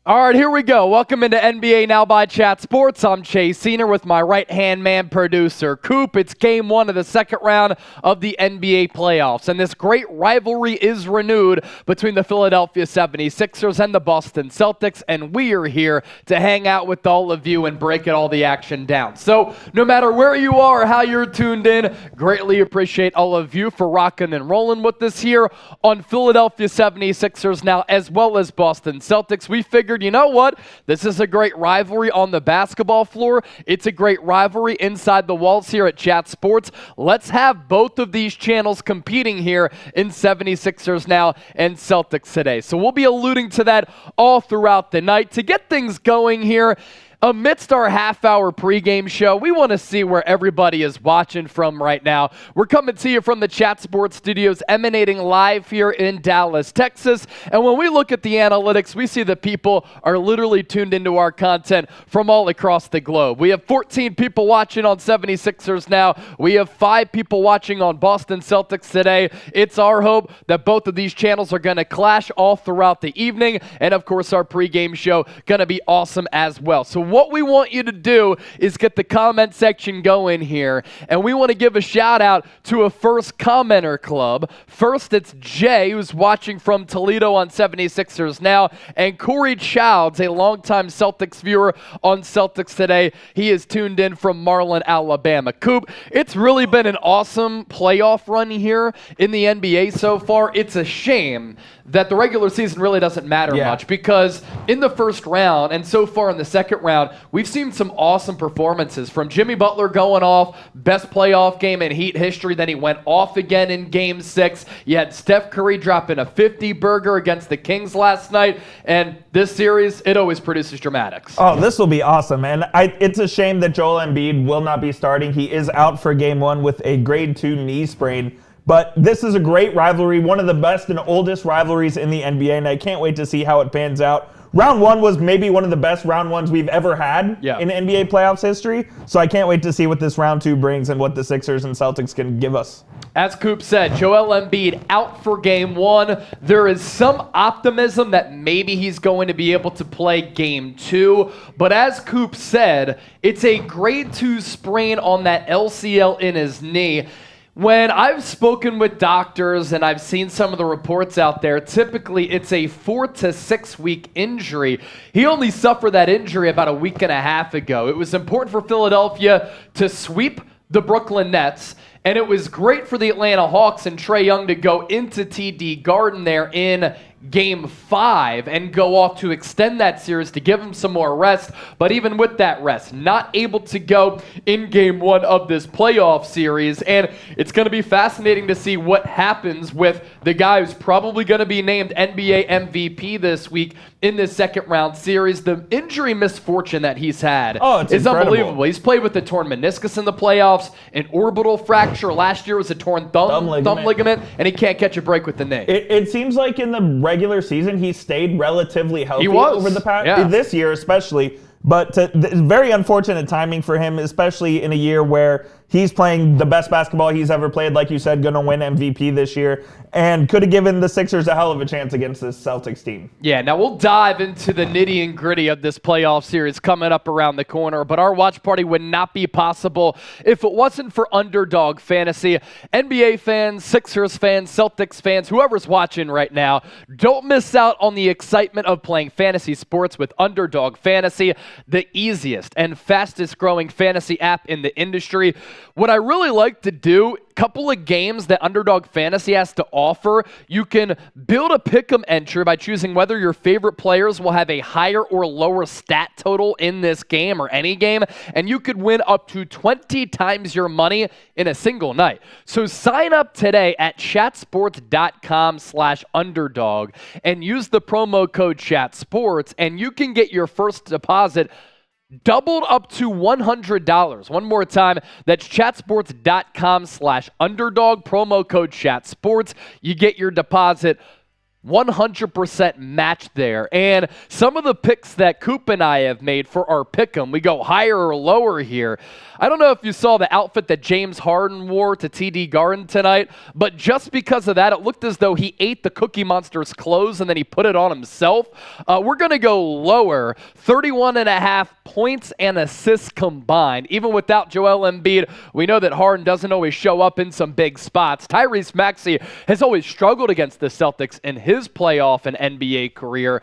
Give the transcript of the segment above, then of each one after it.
All right, here we go. Welcome into NBA Now by Chat Sports. I'm Jayson with my right-hand man producer, Coop. It's game one of the second round of the NBA playoffs, and this great rivalry is renewed between the Philadelphia 76ers and the Boston Celtics, and we are here to hang out with all of you and break all the action down. So no matter where you are or how you're tuned in, greatly appreciate all of you for rocking and rolling with us here on Philadelphia 76ers Now, as well as Boston Celtics. We figured, you know what? This is a great rivalry on the basketball floor. It's a great rivalry inside the walls here at Chat Sports. Let's have both of these channels competing here in 76ers Now and Celtics Today. So we'll be alluding to that all throughout the night. To get things going here, amidst our half-hour pregame show, we want to see where everybody is watching from right now. We're coming to you from the Chat Sports studios, emanating live here in Dallas, Texas. And when we look at the analytics, we see that people are literally tuned into our content from all across the globe. We have 14 people watching on 76ers Now. We have 5 people watching on Boston Celtics Today. It's our hope that both of these channels are going to clash all throughout the evening. And, of course, our pregame show going to be awesome as well. So what we want you to do is get the comment section going here, and we want to give a shout out to a first commenter club. First, it's Jay, who's watching from Toledo on 76ers Now, and Corey Childs, a longtime Celtics viewer on Celtics Today. He is tuned in from Marlin, Alabama. Coop, it's really been an awesome playoff run here in the NBA so far. It's a shame that the regular season really doesn't matter much, because in the first round and so far in the second round, we've seen some awesome performances from Jimmy Butler going off, best playoff game in Heat history. Then he went off again in Game 6. You had Steph Curry dropping a 50-burger against the Kings last night. And this series, it always produces dramatics. Oh, this will be awesome, man. It's a shame that Joel Embiid will not be starting. He is out for Game 1 with a grade 2 knee sprain. But this is a great rivalry, one of the best and oldest rivalries in the NBA, and I can't wait to see how it pans out. Round 1 was maybe one of the best round 1s we've ever had in NBA playoffs history, so I can't wait to see what this round 2 brings and what the Sixers and Celtics can give us. As Coop said, Joel Embiid out for Game 1. There is some optimism that maybe he's going to be able to play Game 2, but as Coop said, it's a grade 2 sprain on that LCL in his knee. When I've spoken with doctors and I've seen some of the reports out there, typically it's a 4 to 6 week injury. He only suffered that injury about a week and a half ago. It was important for Philadelphia to sweep the Brooklyn Nets, and it was great for the Atlanta Hawks and Trae Young to go into TD Garden there in Game 5 and go off to extend that series to give him some more rest. But even with that rest, not able to go in Game 1 of this playoff series. And it's going to be fascinating to see what happens with the guy who's probably going to be named NBA MVP this week in this second round series. The injury misfortune that he's had is unbelievable. He's played with a torn meniscus in the playoffs, an orbital fracture. Last year was a torn thumb ligament, and he can't catch a break with the knee. It seems like in the regular season he stayed relatively healthy over the past this year especially, but very unfortunate timing for him, especially in a year where he's playing the best basketball he's ever played, like you said, going to win MVP this year, and could have given the Sixers a hell of a chance against this Celtics team. Yeah, now we'll dive into the nitty and gritty of this playoff series coming up around the corner, but our watch party would not be possible if it wasn't for Underdog Fantasy. NBA fans, Sixers fans, Celtics fans, whoever's watching right now, don't miss out on the excitement of playing fantasy sports with Underdog Fantasy, the easiest and fastest growing fantasy app in the industry. What I really like to do, couple of games that Underdog Fantasy has to offer. You can build a pick'em entry by choosing whether your favorite players will have a higher or lower stat total in this game or any game, and you could win up to 20 times your money in a single night. So sign up today at chatsports.com/underdog and use the promo code CHATSPORTS, and you can get your first deposit doubled up to $100. One more time, that's chatsports.com/underdog, promo code ChatSports. You get your deposit 100% match there. And some of the picks that Coop and I have made for our pick'em, we go higher or lower here. I don't know if you saw the outfit that James Harden wore to TD Garden tonight, but just because of that, it looked as though he ate the Cookie Monster's clothes and then he put it on himself. We're going to go lower, 31.5 points and assists combined. Even without Joel Embiid, we know that Harden doesn't always show up in some big spots. Tyrese Maxey has always struggled against the Celtics in his playoff and NBA career.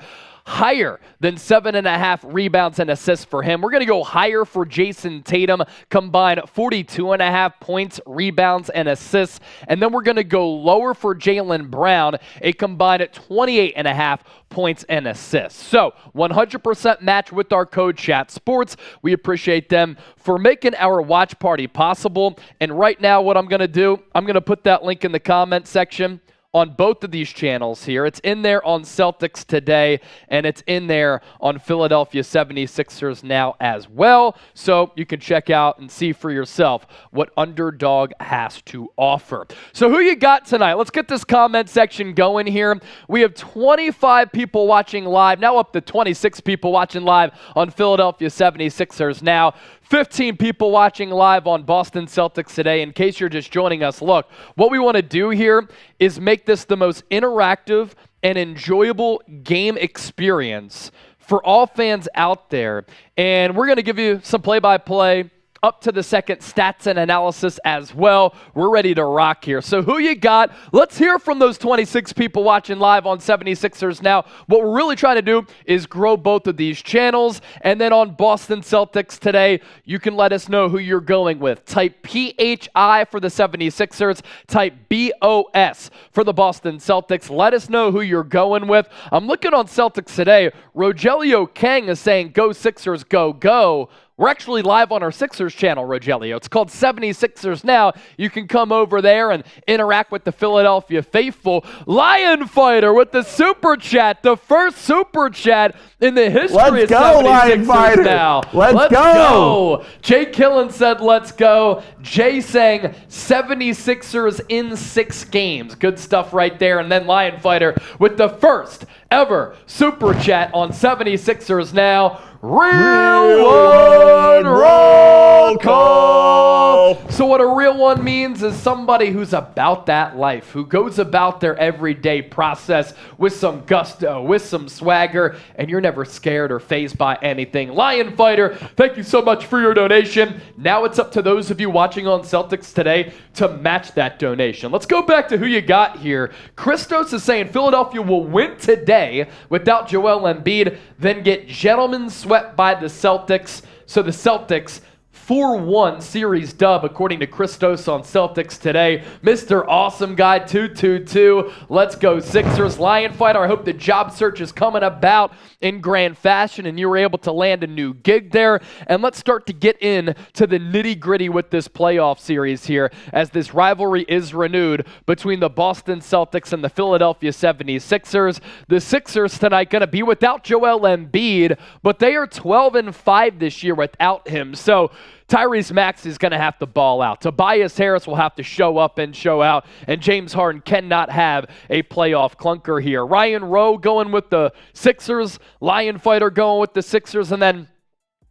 Higher than 7.5 rebounds and assists for him. We're going to go higher for Jayson Tatum, combined 42.5 points, rebounds, and assists. And then we're going to go lower for Jalen Brown, a combined 28.5 points and assists. So 100% match with our code Chat Sports. We appreciate them for making our watch party possible. And right now what I'm going to do, I'm going to put that link in the comment section on both of these channels here. It's in there on Celtics Today, and it's in there on Philadelphia 76ers now as well. So you can check out and see for yourself what Underdog has to offer. So who you got tonight? Let's get this comment section going here. We have 25 people watching live, now up to 26 people watching live on Philadelphia 76ers now. 15 people watching live on Boston Celtics Today. In case you're just joining us, look, what we want to do here is make this the most interactive and enjoyable game experience for all fans out there. And we're going to give you some play-by-play, up to the second stats and analysis as well. We're ready to rock here. So who you got? Let's hear from those 26 people watching live on 76ers now. What we're really trying to do is grow both of these channels. And then on Boston Celtics Today, you can let us know who you're going with. Type PHI for the 76ers. Type BOS for the Boston Celtics. Let us know who you're going with. I'm looking on Celtics Today. Rogelio Kang is saying, go Sixers, go, go. We're actually live on our Sixers channel, Rogelio. It's called 76ers Now. You can come over there and interact with the Philadelphia faithful. Lion Fighter with the Super Chat, the first Super Chat in the history of 76ers Now. Let's go. Jay Killen said, let's go. Jay saying 76ers in 6 games. Good stuff right there. And then Lion Fighter with the first ever Super Chat on 76ers Now. Real one roll call. So what a real one means is somebody who's about that life, who goes about their everyday process with some gusto, with some swagger, and you're never scared or fazed by anything. Lion Fighter, thank you so much for your donation. Now it's up to those of you watching on Celtics Today to match that donation. Let's go back to who you got here. Christos is saying Philadelphia will win today without Joel Embiid, then get gentlemen swept by the Celtics. So the Celtics 4-1 series dub, according to Christos on Celtics Today. Mr. Awesome Guy 222. Let's go Sixers. Lion Fighter, I hope the job search is coming about in grand fashion and you were able to land a new gig there. And let's start to get in to the nitty-gritty with this playoff series here, as this rivalry is renewed between the Boston Celtics and the Philadelphia 76ers. The Sixers tonight going to be without Joel Embiid, but they are 12-5 this year without him. So Tyrese Maxey is going to have to ball out. Tobias Harris will have to show up and show out. And James Harden cannot have a playoff clunker here. Ryan Rowe going with the Sixers. Lion Fighter going with the Sixers. And then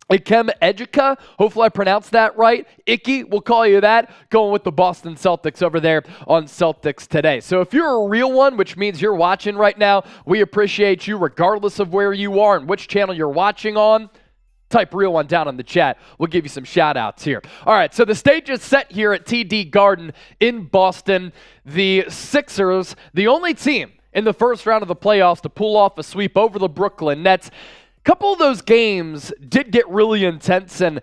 Ikem Ejika, hopefully I pronounced that right. Icky, we'll call you that, going with the Boston Celtics over there on Celtics Today. So if you're a real one, which means you're watching right now, we appreciate you regardless of where you are and which channel you're watching on. Type real one down in the chat. We'll give you some shout outs here. All right, so the stage is set here at TD Garden in Boston. The Sixers, the only team in the first round of the playoffs to pull off a sweep over the Brooklyn Nets. A couple of those games did get really intense, and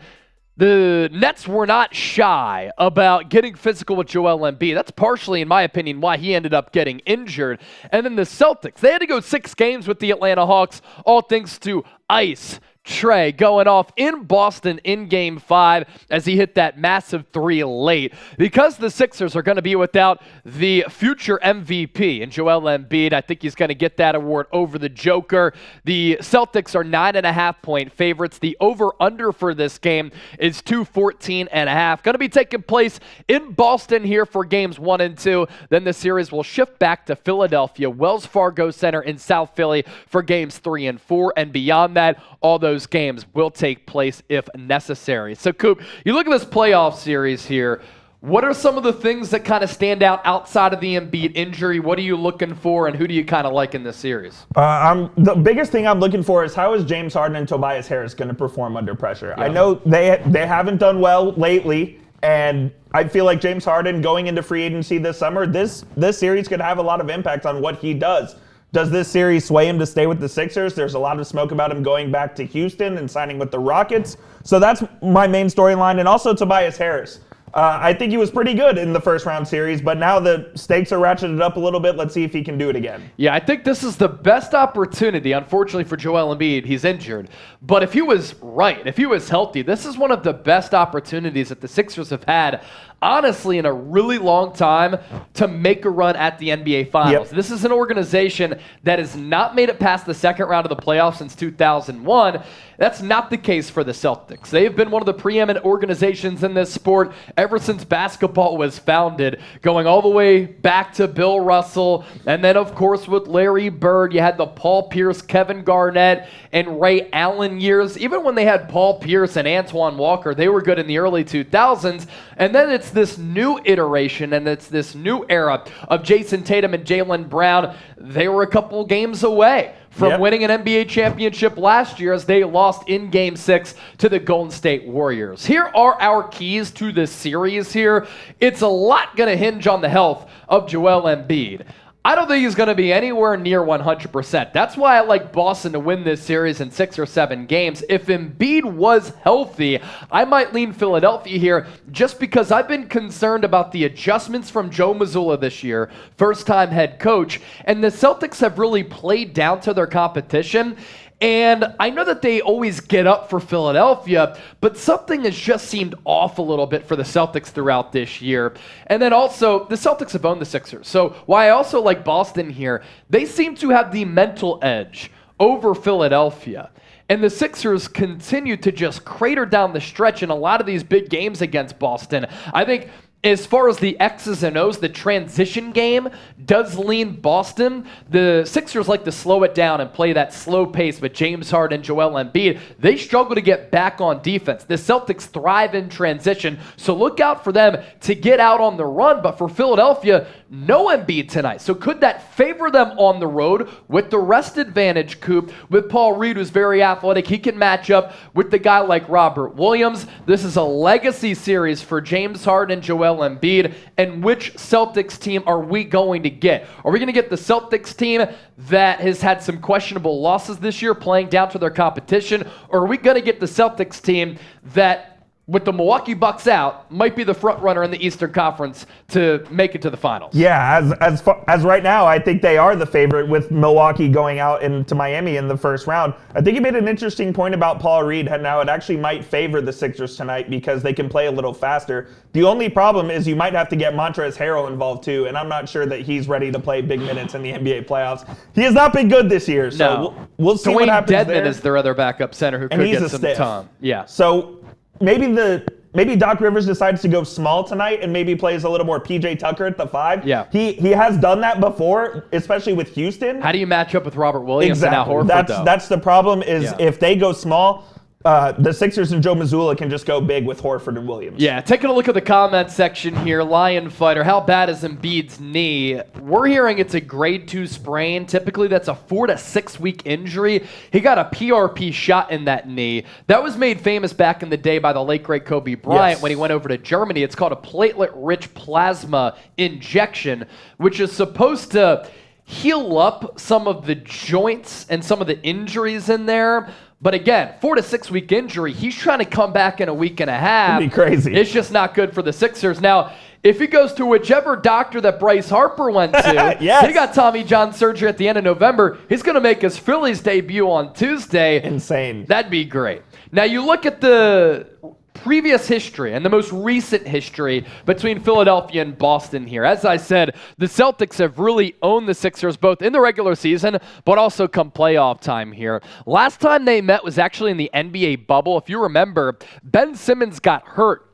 the Nets were not shy about getting physical with Joel Embiid. That's partially, in my opinion, why he ended up getting injured. And then the Celtics, they had to go 6 games with the Atlanta Hawks, all thanks to ice, Trey going off in Boston in Game 5 as he hit that massive 3 late. Because the Sixers are going to be without the future MVP and Joel Embiid, I think he's going to get that award over the Joker. The Celtics are 9.5-point favorites. The over-under for this game is 214.5. Going to be taking place in Boston here for Games 1 and 2. Then the series will shift back to Philadelphia, Wells Fargo Center in South Philly for Games 3 and 4. And beyond that, all those games will take place if necessary. So, Coop, you look at this playoff series here. What are some of the things that kind of stand out outside of the Embiid injury? What are you looking for, and who do you kind of like in this series? The biggest thing I'm looking for is how is James Harden and Tobias Harris going to perform under pressure? Yeah. I know they haven't done well lately, and I feel like James Harden going into free agency this summer, this series could have a lot of impact on what he does. Does this series sway him to stay with the Sixers? There's a lot of smoke about him going back to Houston and signing with the Rockets. So that's my main storyline. And also Tobias Harris. I think he was pretty good in the first round series, but now the stakes are ratcheted up a little bit. Let's see if he can do it again. Yeah, I think this is the best opportunity, unfortunately for Joel Embiid. He's injured. But if he was right, if he was healthy, this is one of the best opportunities that the Sixers have had, honestly, in a really long time to make a run at the NBA Finals. Yep. This is an organization that has not made it past the second round of the playoffs since 2001. That's not the case for the Celtics. They have been one of the preeminent organizations in this sport ever since basketball was founded, going all the way back to Bill Russell. And then, of course, with Larry Bird, you had the Paul Pierce, Kevin Garnett, and Ray Allen years. Even when they had Paul Pierce and Antoine Walker, they were good in the early 2000s. And then it's this new iteration, and it's this new era of Jayson Tatum and Jalen Brown. They were a couple games away from winning an NBA championship last year as they lost in Game 6 to the Golden State Warriors. Here are our keys to this series here. It's a lot going to hinge on the health of Joel Embiid. I don't think he's going to be anywhere near 100%. That's why I like Boston to win this series in 6 or 7 games. If Embiid was healthy, I might lean Philadelphia here just because I've been concerned about the adjustments from Joe Mazzulla this year, first-time head coach, and the Celtics have really played down to their competition. And I know that they always get up for Philadelphia, but something has just seemed off a little bit for the Celtics throughout this year. And then also, the Celtics have owned the Sixers. So why I also like Boston here, they seem to have the mental edge over Philadelphia. And the Sixers continue to just crater down the stretch in a lot of these big games against Boston. I think as far as the X's and O's, the transition game does lean Boston. The Sixers like to slow it down and play that slow pace with James Harden and Joel Embiid. They struggle to get back on defense. The Celtics thrive in transition, so look out for them to get out on the run. But for Philadelphia, no Embiid tonight. So could that favor them on the road with the rest advantage, Coop, with Paul Reed, who's very athletic? He can match up with the guy like Robert Williams. This is a legacy series for James Harden and Joel Embiid. And which Celtics team are we going to get? Are we going to get the Celtics team that has had some questionable losses this year, playing down to their competition? Or are we going to get the Celtics team that, with the Milwaukee Bucks out, might be the front runner in the Eastern Conference to make it to the finals? Yeah, as right now, I think they are the favorite with Milwaukee going out into Miami in the first round. I think you made an interesting point about Paul Reed, and now it actually might favor the Sixers tonight because they can play a little faster. The only problem is you might have to get Montrezl Harrell involved too, and I'm not sure that he's ready to play big minutes in the NBA playoffs. He has not been good this year, so we'll see what happens Dedmon there. Is their other backup center who could get some time. Yeah. So maybe Doc Rivers decides to go small tonight and maybe plays a little more PJ Tucker at the 5. Yeah. He has done that before, especially with Houston. How do you match up with Robert Williams Exactly. and Al Horford, though? That's the problem is if they go small, the Sixers and Joe Mazzulla can just go big with Horford and Williams. Yeah, taking a look at the comment section here, Lion Fighter, how bad is Embiid's knee? We're hearing it's a grade 2 sprain. Typically, that's a 4 to 6 week injury. He got a PRP shot in that knee. That was made famous back in the day by the late, great Kobe Bryant when he went over to Germany. It's called a platelet-rich plasma injection, which is supposed to heal up some of the joints and some of the injuries in there. But again, 4 to 6 week injury, he's trying to come back in a week and a half. It'd be crazy. It's just not good for the Sixers. Now, if he goes to whichever doctor that Bryce Harper went to, yes. he got Tommy John surgery at the end of November. He's going to make his Phillies debut on Tuesday. Insane. That'd be great. Now, you look at the previous history and the most recent history between Philadelphia and Boston here. As I said, the Celtics have really owned the Sixers both in the regular season, but also come playoff time here. Last time they met was actually in the NBA bubble. If you remember, Ben Simmons got hurt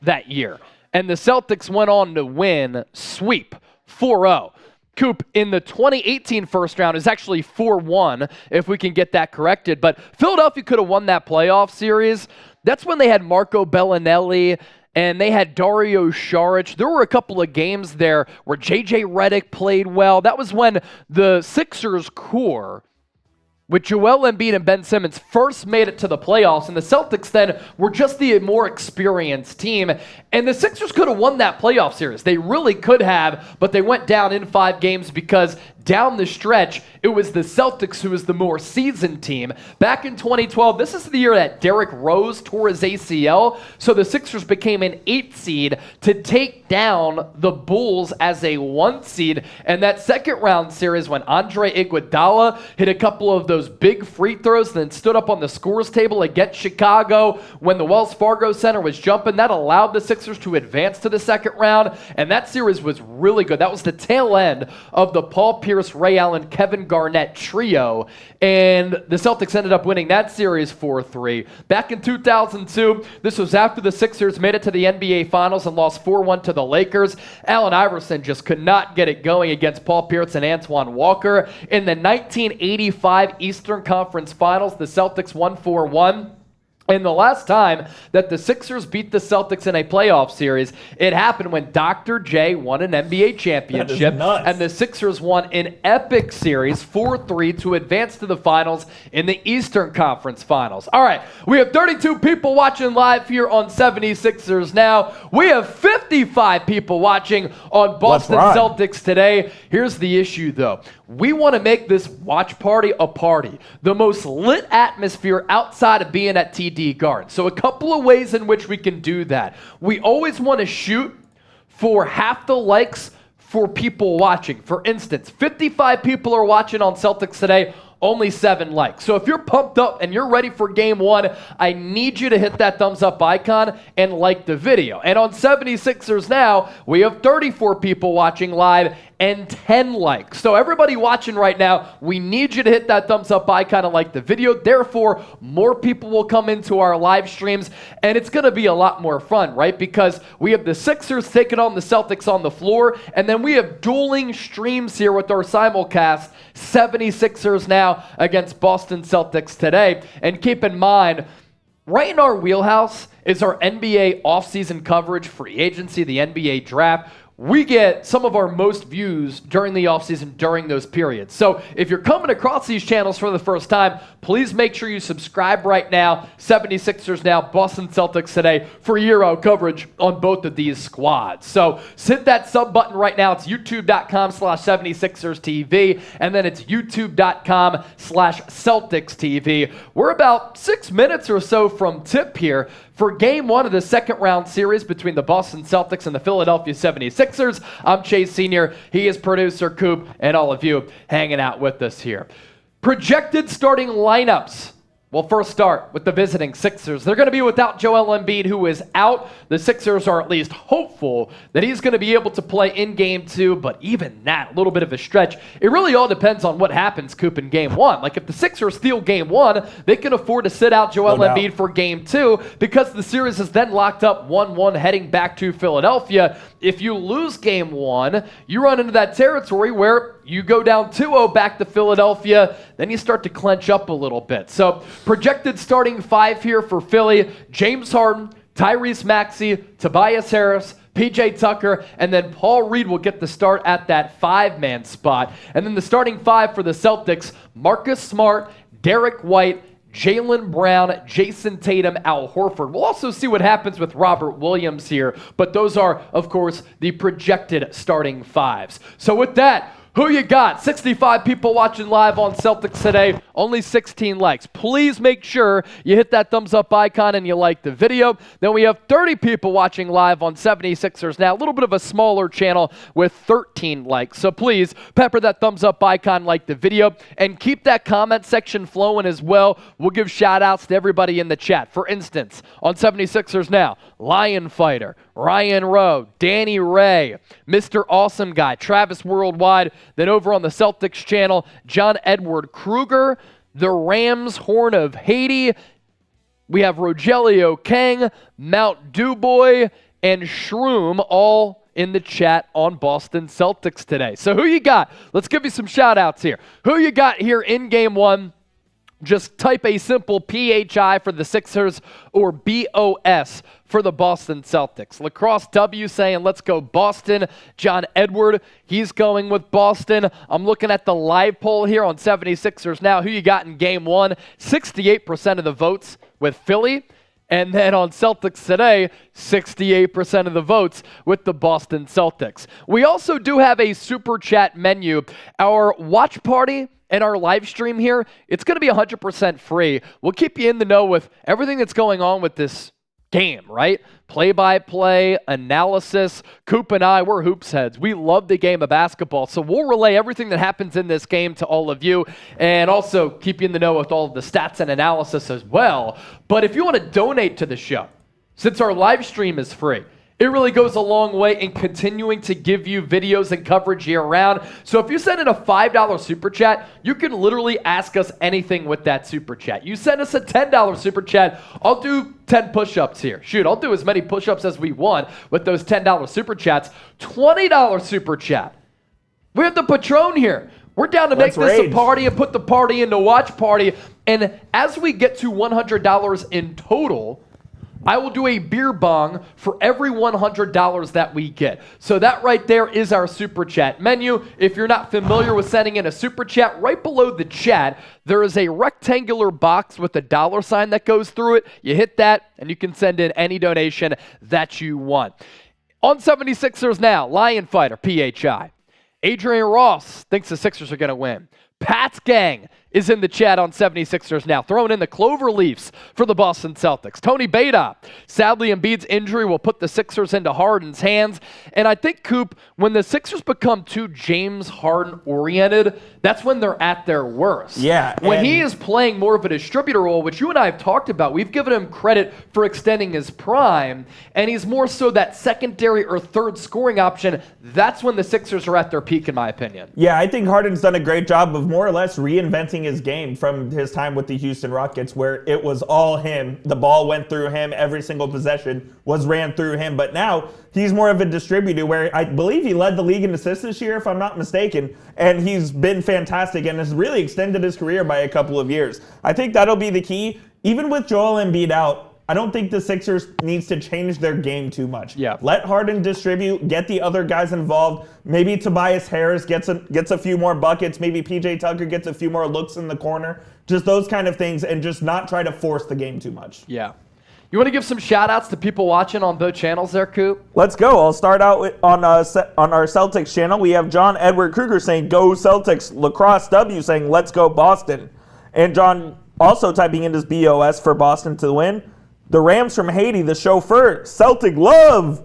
that year, and the Celtics went on to win sweep 4-0. Coop, in the 2018 first round is actually 4-1, if we can get that corrected. But Philadelphia could have won that playoff series. That's when they had Marco Bellinelli and they had Dario Saric. There were a couple of games there where J.J. Redick played well. That was when the Sixers core, with Joel Embiid and Ben Simmons, first made it to the playoffs, and the Celtics then were just the more experienced team, and the Sixers could have won that playoff series. They really could have, but they went down in 5 games because down the stretch, it was the Celtics who was the more seasoned team. Back in 2012, this is the year that Derrick Rose tore his ACL, so the Sixers became an 8 seed to take down the Bulls as a 1 seed. And that second round series, when Andre Iguodala hit a couple of those big free throws and then stood up on the scores table against Chicago when the Wells Fargo Center was jumping, that allowed the Sixers to advance to the second round, and that series was really good. That was the tail end of the Paul Pierce, Ray Allen, Kevin Garnett trio, and the Celtics ended up winning that series 4-3. Back in 2002, this was after the Sixers made it to the NBA Finals and lost 4-1 to the Lakers. Allen Iverson just could not get it going against Paul Pierce and Antoine Walker. In the 1985 Eastern Conference Finals, the Celtics won 4-1. And the last time that the Sixers beat the Celtics in a playoff series, it happened when Dr. J won an NBA championship, and the Sixers won an epic series 4-3 to advance to the finals in the Eastern Conference Finals. All right, we have 32 people watching live here on 76ers Now. We have 55 people watching on Boston Celtics today. Here's the issue, though. We want to make this watch party a party. The most lit atmosphere outside of being at TD Garden. So a couple of ways in which we can do that. We always want to shoot for half the likes for people watching. For instance, 55 people are watching on Celtics today, only 7 likes. So if you're pumped up and you're ready for game 1, I need you to hit that thumbs up icon and like the video. And on 76ers Now, we have 34 people watching live and 10 likes. So everybody watching right now, we need you to hit that thumbs up icon and like the video. Therefore, more people will come into our live streams, and it's going to be a lot more fun, right? Because we have the Sixers taking on the Celtics on the floor, and then we have dueling streams here with our simulcast, 76ers Now against Boston Celtics today. And keep in mind, right in our wheelhouse is our NBA offseason coverage, free agency, the NBA draft. We get some of our most views during the offseason during those periods. So if you're coming across these channels for the first time, please make sure you subscribe right now. 76ers Now, Boston Celtics today for Euro coverage on both of these squads. So hit that sub button right now. It's youtube.com/76erstv, and then it's youtube.com/CelticsTV. We're about 6 minutes or so from tip here for game 1 of the second round series between the Boston Celtics and the Philadelphia 76ers. I'm Chase Sr. He is producer Coop, and all of you hanging out with us here. Projected starting lineups. We'll first start with the visiting Sixers. They're going to be without Joel Embiid, who is out. The Sixers are at least hopeful that he's going to be able to play in Game 2, but even that, a little bit of a stretch. It really all depends on what happens, Coop, in Game 1. Like, if the Sixers steal Game 1, they can afford to sit out Joel Embiid for Game 2 because the series is then locked up 1-1 heading back to Philadelphia. If you lose Game 1, you run into that territory where you go down 2-0 back to Philadelphia, then you start to clench up a little bit. So projected starting 5 here for Philly: James Harden, Tyrese Maxey, Tobias Harris, PJ Tucker, and then Paul Reed will get the start at that 5-man spot. And then the starting 5 for the Celtics: Marcus Smart, Derek White, Jalen Brown, Jayson Tatum, Al Horford. We'll also see what happens with Robert Williams here, but those are, of course, the projected starting 5s. So with that, Who you got? 65 people watching live on Celtics today, only 16 likes. Please make sure you hit that thumbs up icon and you like the video. Then we have 30 people watching live on 76ers now, a little bit of a smaller channel with 13 likes. So please pepper that thumbs up icon, like the video, and keep that comment section flowing as well. We'll give shout outs to everybody in the chat. For instance, on 76ers now, Lion Fighter, Ryan Rowe, Danny Ray, Mr. Awesome Guy, Travis Worldwide. Then over on the Celtics channel, John Edward Kruger, the Rams Horn of Haiti. We have Rogelio Kang, Mount Duboy, and Shroom all in the chat on Boston Celtics today. So who you got? Let's give you some shout outs here. Who you got here in game one? Just type a simple PHI for the Sixers or BOS for the Boston Celtics. Lacrosse W saying, let's go Boston. John Edward, he's going with Boston. I'm looking at the live poll here on 76ers now. Who you got in game one? 68% of the votes with Philly. And then on Celtics today, 68% of the votes with the Boston Celtics. We also do have a super chat menu. Our watch party and our live stream here, it's going to be 100% free. We'll keep you in the know with everything that's going on with this game, right? Play-by-play, analysis. Coop and I, we're hoops heads. We love the game of basketball. So we'll relay everything that happens in this game to all of you and also keep you in the know with all of the stats and analysis as well. But if you want to donate to the show, since our live stream is free, it really goes a long way in continuing to give you videos and coverage year-round. So if you send in a $5 super chat, you can literally ask us anything with that super chat. You send us a $10 super chat, I'll do 10 push-ups here. Shoot, I'll do as many push-ups as we want with those $10 super chats. $20 super chat. We have the Patron here. We're down to make this a party and put the party into watch party. And as we get to $100 in total, I will do a beer bong for every $100 that we get. So that right there is our super chat menu. If you're not familiar with sending in a super chat, right below the chat, there is a rectangular box with a $sign that goes through it. You hit that, and you can send in any donation that you want. On 76ers now, Lion Fighter, PHI. Adrian Ross thinks the Sixers are going to win. Pat's gang is in the chat on 76ers now, throwing in the clover leaves for the Boston Celtics. Tony Beta, sadly Embiid's injury will put the Sixers into Harden's hands. And I think, Coop, when the Sixers become too James Harden oriented, that's when they're at their worst. Yeah. When he is playing more of a distributor role, which you and I have talked about, we've given him credit for extending his prime, and he's more so that secondary or third scoring option. That's when the Sixers are at their peak, in my opinion. Yeah, I think Harden's done a great job of more or less reinventing his game from his time with the Houston Rockets, where it was all him. The ball went through him. Every single possession was ran through him. But now he's more of a distributor, where I believe he led the league in assists this year, if I'm not mistaken. And he's been fantastic and has really extended his career by a couple of years. I think that'll be the key. Even with Joel Embiid out, I don't think the Sixers needs to change their game too much. Yeah. Let Harden distribute, get the other guys involved. Maybe Tobias Harris gets a few more buckets. Maybe PJ Tucker gets a few more looks in the corner. Just those kind of things, and just not try to force the game too much. Yeah. You want to give some shout-outs to people watching on both channels there, Coop? Let's go. I'll start out on our Celtics channel. We have John Edward Kruger saying, go Celtics. Lacrosse W saying, let's go Boston. And John also typing in his BOS for Boston to win. The Rams from Haiti, the chauffeur, Celtic love.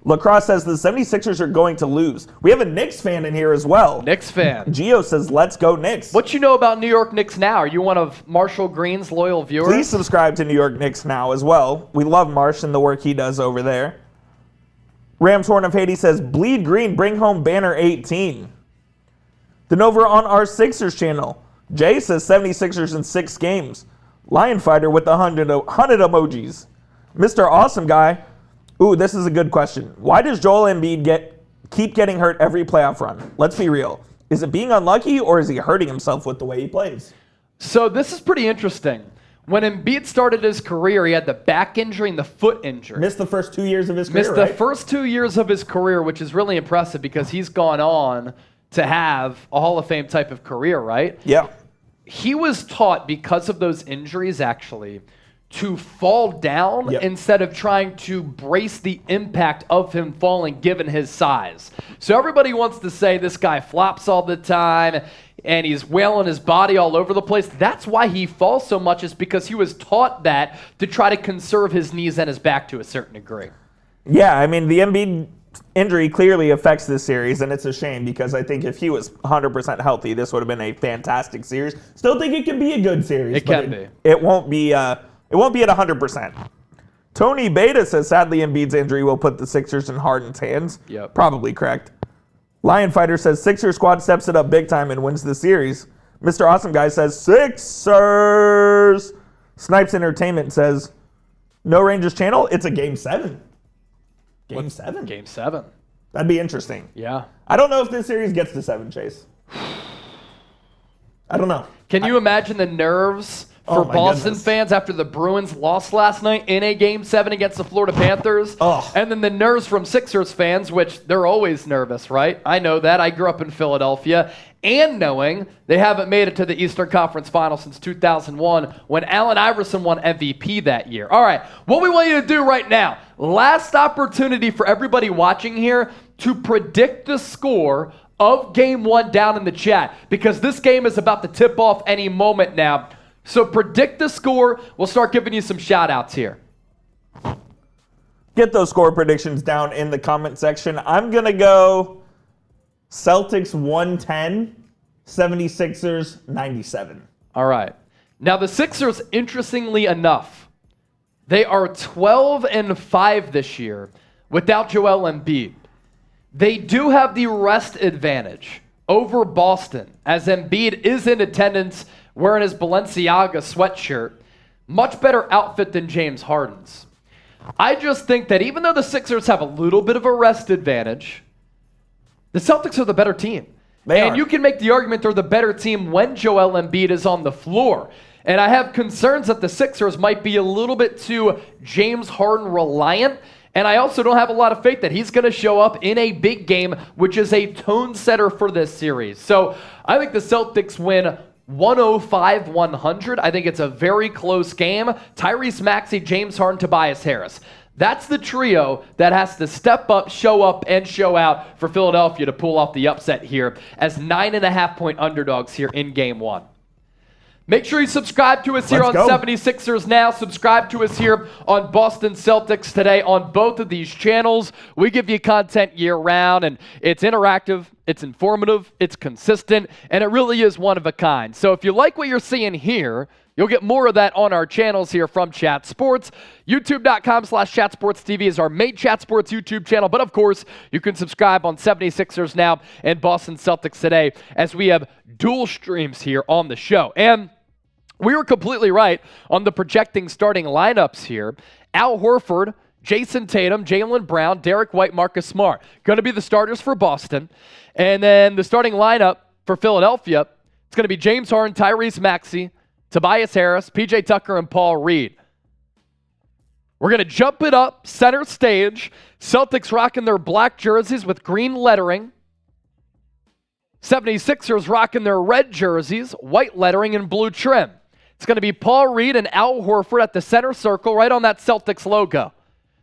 Lacrosse says the 76ers are going to lose. We have a Knicks fan in here as well. Knicks fan. Gio says, let's go Knicks. What you know about New York Knicks Now? Are you one of Marshall Green's loyal viewers? Please subscribe to New York Knicks Now as well. We love Marsh and the work he does over there. Rams Horn of Haiti says, bleed green, bring home banner 18. Then over on our Sixers channel, Jay says 76ers in 6 games. Lion Fighter with the 100 emojis. Mr. Awesome Guy. Ooh, this is a good question. Why does Joel Embiid keep getting hurt every playoff run? Let's be real. Is it being unlucky, or is he hurting himself with the way he plays? So this is pretty interesting. When Embiid started his career, he had the back injury and the foot injury. Missed the first 2 years of his career, Missed the first 2 years of his career, which is really impressive because he's gone on to have a Hall of Fame type of career, right? Yeah. He was taught, because of those injuries actually, to fall down instead of trying to brace the impact of him falling given his size. So everybody wants to say this guy flops all the time and he's wailing his body all over the place. That's why he falls so much, is because he was taught that to try to conserve his knees and his back to a certain degree. Yeah, I mean, the Embiid injury clearly affects this series, and it's a shame because I think if he was 100% healthy, this would have been a fantastic series. Still think it can be a good series. It can be. It won't be at 100%. Tony Beta says, sadly, Embiid's injury will put the Sixers in Harden's hands. Yep. Probably correct. Lion Fighter says, Sixers squad steps it up big time and wins the series. Mr. Awesome Guy says, Sixers. Snipes Entertainment says, no Rangers channel, it's a Game 7. Game 7? Game 7. That'd be interesting. Yeah. I don't know if this series gets to 7, Chase. I don't know. Can you imagine the nerves for Boston fans after the Bruins lost last night in a Game 7 against the Florida Panthers? Oh. And then the nerves from Sixers fans, which they're always nervous, right? I know that. I grew up in Philadelphia. And knowing they haven't made it to the Eastern Conference Final since 2001 when Allen Iverson won MVP that year. All right, what we want you to do right now, last opportunity for everybody watching here to predict the score of Game 1 down in the chat, because this game is about to tip off any moment now. So predict the score. We'll start giving you some shout-outs here. Get those score predictions down in the comment section. I'm going to go Celtics 110, 76ers 97. All right. Now the Sixers, interestingly enough, they are 12-5 this year without Joel Embiid. They do have the rest advantage over Boston, as Embiid is in attendance wearing his Balenciaga sweatshirt. Much better outfit than James Harden's. I just think that even though the Sixers have a little bit of a rest advantage, the Celtics are the better team. And you can make the argument they're the better team when Joel Embiid is on the floor. And I have concerns that the Sixers might be a little bit too James Harden reliant. And I also don't have a lot of faith that he's going to show up in a big game, which is a tone setter for this series. So I think the Celtics win 105-100. I think it's a very close game. Tyrese, Maxey, James Harden, Tobias Harris. That's the trio that has to step up, and show out for Philadelphia to pull off the upset here as 9.5-point underdogs here in Game 1. Make sure you subscribe to us here on 76ers Now. Subscribe to us here on Boston Celtics Today on both of these channels. We give you content year-round, and it's interactive, it's informative, it's consistent, and it really is one of a kind. So if you like what you're seeing here, you'll get more of that on our channels here from Chat Sports. YouTube.com/ChatSportsTV is our main Chat Sports YouTube channel. But, of course, you can subscribe on 76ers Now and Boston Celtics Today as we have dual streams here on the show. And we were completely right on the projecting starting lineups here. Al Horford, Jayson Tatum, Jalen Brown, Derek White, Marcus Smart. Going to be the starters for Boston. And then the starting lineup for Philadelphia, it's going to be James Harden, Tyrese Maxey, Tobias Harris, PJ Tucker, and Paul Reed. We're going to jump it up, center stage. Celtics rocking their black jerseys with green lettering. 76ers rocking their red jerseys, white lettering, and blue trim. It's going to be Paul Reed and Al Horford at the center circle right on that Celtics logo.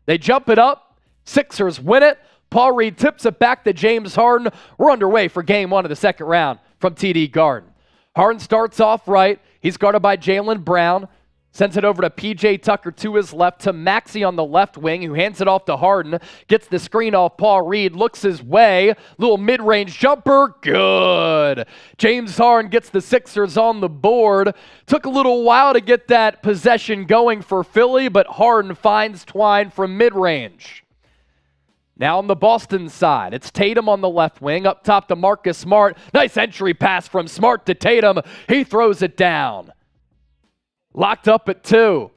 They jump it up. Sixers win it. Paul Reed tips it back to James Harden. We're underway for Game 1 of the second round from TD Garden. Harden starts off right. He's guarded by Jalen Brown. Sends it over to PJ Tucker to his left, to Maxey on the left wing, who hands it off to Harden. Gets the screen off Paul Reed, looks his way. Little mid-range jumper, good. James Harden gets the Sixers on the board. Took a little while to get that possession going for Philly, but Harden finds Twine from mid-range. Now on the Boston side, it's Tatum on the left wing. Up top to Marcus Smart. Nice entry pass from Smart to Tatum. He throws it down. Locked up at 2.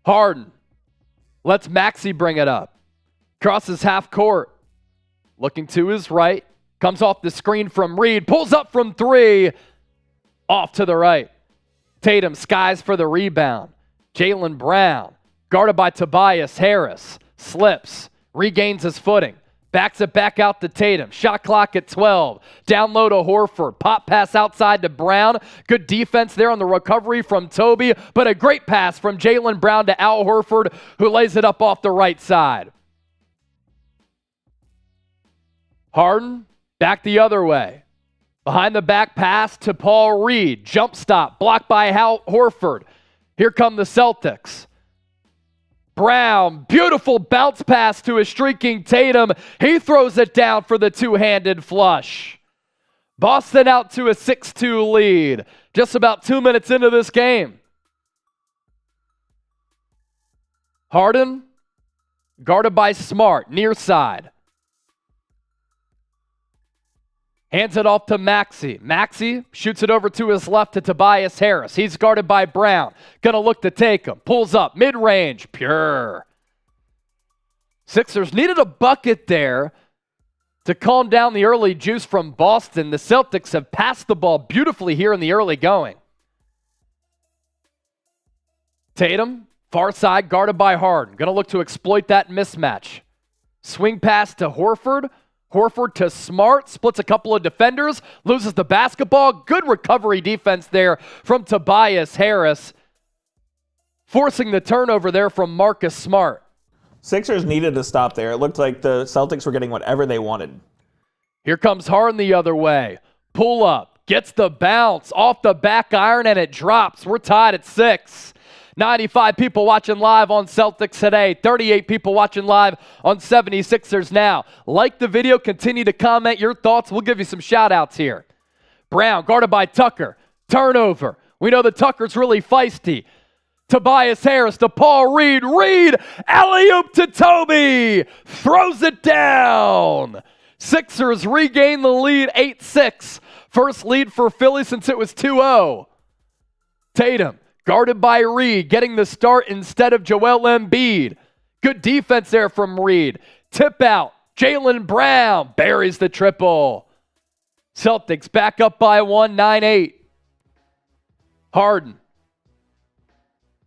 Harden lets Maxey bring it up. Crosses half court. Looking to his right. Comes off the screen from Reed. Pulls up from 3. Off to the right. Tatum skies for the rebound. Jalen Brown, guarded by Tobias Harris, slips. Regains his footing. Backs it back out to Tatum. Shot clock at 12. Down low to Horford. Pop pass outside to Brown. Good defense there on the recovery from Toby, but a great pass from Jalen Brown to Al Horford, who lays it up off the right side. Harden back the other way. Behind the back pass to Paul Reed. Jump stop. Blocked by Al Horford. Here come the Celtics. Brown, beautiful bounce pass to a streaking Tatum. He throws it down for the two-handed flush. Boston out to a 6-2 lead. Just about 2 minutes into this game. Harden, guarded by Smart, near side. Hands it off to Maxey. Maxey shoots it over to his left to Tobias Harris. He's guarded by Brown. Gonna look to take him. Pulls up, mid-range, pure. Sixers needed a bucket there to calm down the early juice from Boston. The Celtics have passed the ball beautifully here in the early going. Tatum, far side, guarded by Harden. Gonna look to exploit that mismatch. Swing pass to Horford. Horford to Smart, splits a couple of defenders, loses the basketball. Good recovery defense there from Tobias Harris, forcing the turnover there from Marcus Smart. Sixers needed to stop there. It looked like the Celtics were getting whatever they wanted. Here comes Harden the other way. Pull up, gets the bounce off the back iron, and it drops. We're tied at 6. 95 people watching live on Celtics today. 38 people watching live on 76ers now. Like the video, continue to comment your thoughts. We'll give you some shout outs here. Brown guarded by Tucker. Turnover. We know that Tucker's really feisty. Tobias Harris to Paul Reed. Reed, alley-oop to Toby. Throws it down. Sixers regain the lead 8-6. First lead for Philly since it was 2-0. Tatum. Guarded by Reed, getting the start instead of Joel Embiid. Good defense there from Reed. Tip out. Jalen Brown buries the triple. Celtics back up by 1, 9-8. Harden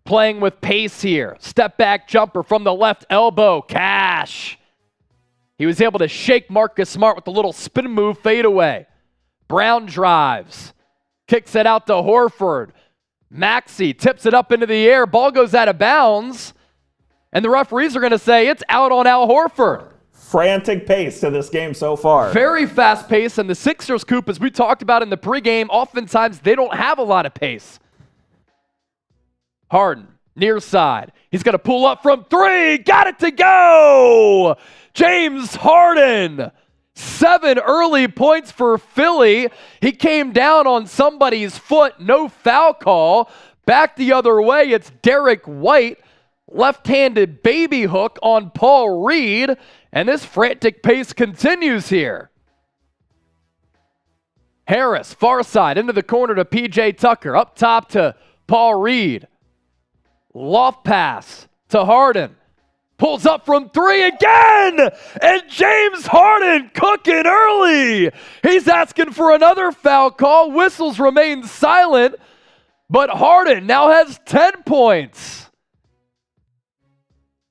playing with pace here. Step back jumper from the left elbow. Cash. He was able to shake Marcus Smart with a little spin move fadeaway. Brown drives. Kicks it out to Horford. Maxey tips it up into the air. Ball goes out of bounds. And the referees are going to say it's out on Al Horford. Frantic pace to this game so far. Very fast pace. And the Sixers, Coop, as we talked about in the pregame, oftentimes they don't have a lot of pace. Harden, near side. He's going to pull up from 3. Got it to go! James Harden. 7 early points for Philly. He came down on somebody's foot. No foul call. Back the other way, it's Derek White. Left-handed baby hook on Paul Reed. And this frantic pace continues here. Harris, far side, into the corner to P.J. Tucker. Up top to Paul Reed. Loft pass to Harden. Pulls up from 3 again! And James Harden cooking early! He's asking for another foul call. Whistles remain silent, but Harden now has 10 points.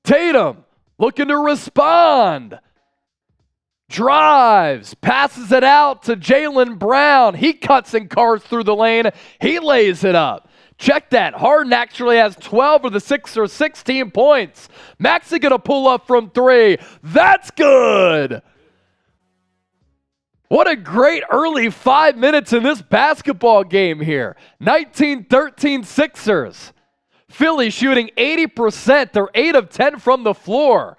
Tatum looking to respond. Drives, passes it out to Jalen Brown. He cuts and carves through the lane. He lays it up. Check that. Harden actually has 12 of the Sixers' 16 points. Maxey going to pull up from 3. That's good. What a great early 5 minutes in this basketball game here. 19-13 Sixers. Philly shooting 80%. They're 8 of 10 from the floor.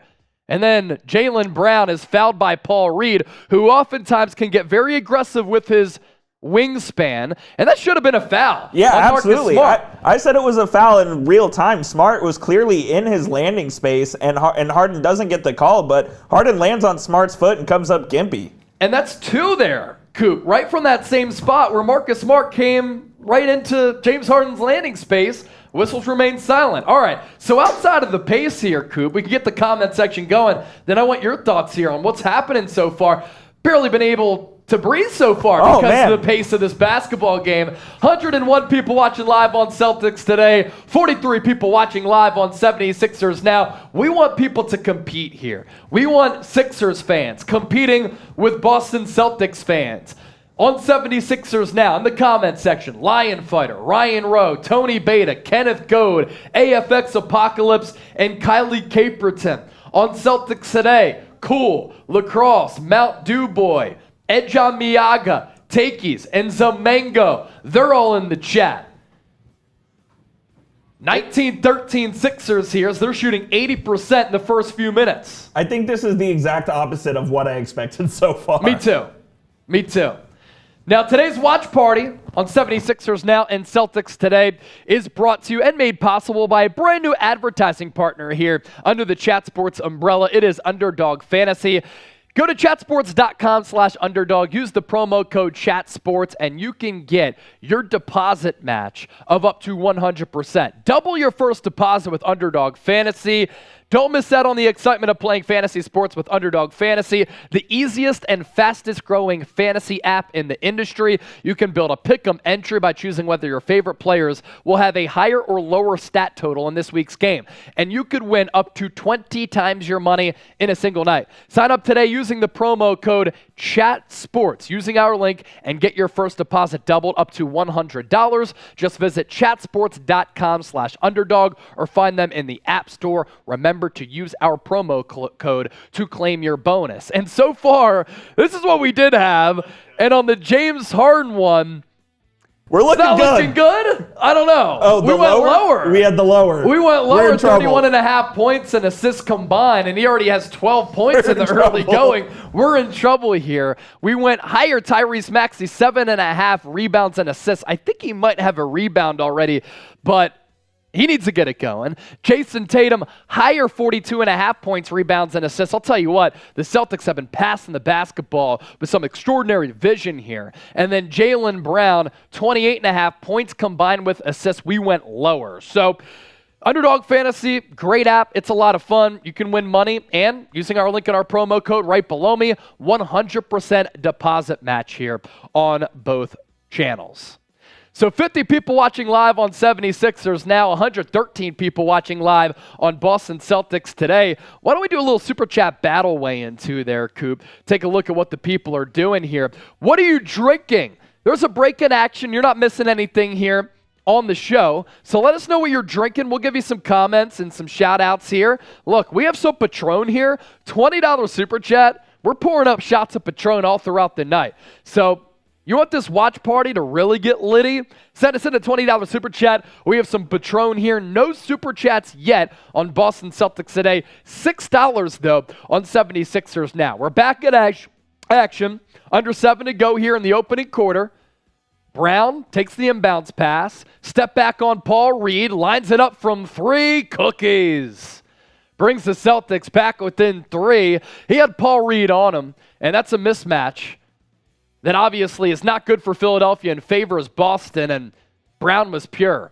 And then Jalen Brown is fouled by Paul Reed, who oftentimes can get very aggressive with his wingspan, and that should have been a foul. Yeah, absolutely. I said it was a foul in real time. Smart was clearly in his landing space, and Harden doesn't get the call, but Harden lands on Smart's foot and comes up gimpy. And that's 2 there, Coop, right from that same spot where Marcus Smart came right into James Harden's landing space. Whistles remain silent. All right, so outside of the pace here, Coop, we can get the comment section going. Then I want your thoughts here on what's happening so far. Barely been able to breathe so far because of the pace of this basketball game. 101 people watching live on Celtics today, 43 people watching live on 76ers now. We want people to compete here. We want Sixers fans competing with Boston Celtics fans. On 76ers now, in the comment section, Lion Fighter, Ryan Rowe, Tony Beta, Kenneth Goad, AFX Apocalypse, and Kylie Caperton. On Celtics today, Cool, Lacrosse, Mount Dubois, Edjon Miyaga, Takis, and Zamengo. They're all in the chat. 19-13 Sixers here as they're shooting 80% in the first few minutes. I think this is the exact opposite of what I expected so far. Me too. Now, today's watch party on 76ers Now and Celtics Today is brought to you and made possible by a brand new advertising partner here under the Chat Sports umbrella. It is Underdog Fantasy. Go to chatsports.com/underdog. Use the promo code CHATSPORTS, and you can get your deposit match of up to 100%. Double your first deposit with Underdog Fantasy. Don't miss out on the excitement of playing fantasy sports with Underdog Fantasy, the easiest and fastest growing fantasy app in the industry. You can build a pick'em entry by choosing whether your favorite players will have a higher or lower stat total in this week's game. And you could win up to 20 times your money in a single night. Sign up today using the promo code CHATSPORTS, using our link, and get your first deposit doubled up to $100. Just visit chatsports.com/underdog or find them in the App Store. Remember to use our promo code to claim your bonus. And so far, this is what we did have. And on the James Harden one, we're looking good. I don't know. Oh, we went lower? We had the lower. We went lower, 31.5 points and assists combined, and he already has 12 points in the early going. We're in trouble here. We went higher. Tyrese Maxey, 7.5 rebounds and assists. I think he might have a rebound already, but he needs to get it going. Jayson Tatum, higher, 42.5 points, rebounds, and assists. I'll tell you what, the Celtics have been passing the basketball with some extraordinary vision here. And then Jalen Brown, 28.5 points combined with assists. We went lower. So Underdog Fantasy, great app. It's a lot of fun. You can win money, and using our link in our promo code right below me, 100% deposit match here on both channels. So 50 people watching live on 76ers Now, 113 people watching live on Boston Celtics Today. Why don't we do a little Super Chat battle weigh-in too there, Coop? Take a look at what the people are doing here. What are you drinking? There's a break in action. You're not missing anything here on the show. So let us know what you're drinking. We'll give you some comments and some shout-outs here. Look, we have some Patron here. $20 Super Chat. We're pouring up shots of Patron all throughout the night. So you want this watch party to really get litty? Send us in a $20 Super Chat. We have some Patron here. No Super Chats yet on Boston Celtics Today. $6, though, on 76ers Now. We're back at action. Under 7 to go here in the opening quarter. Brown takes the inbounds pass. Step back on Paul Reed. Lines it up from 3. Cookies. Brings the Celtics back within 3. He had Paul Reed on him, and that's a mismatch that obviously is not good for Philadelphia and favors Boston, and Brown was pure.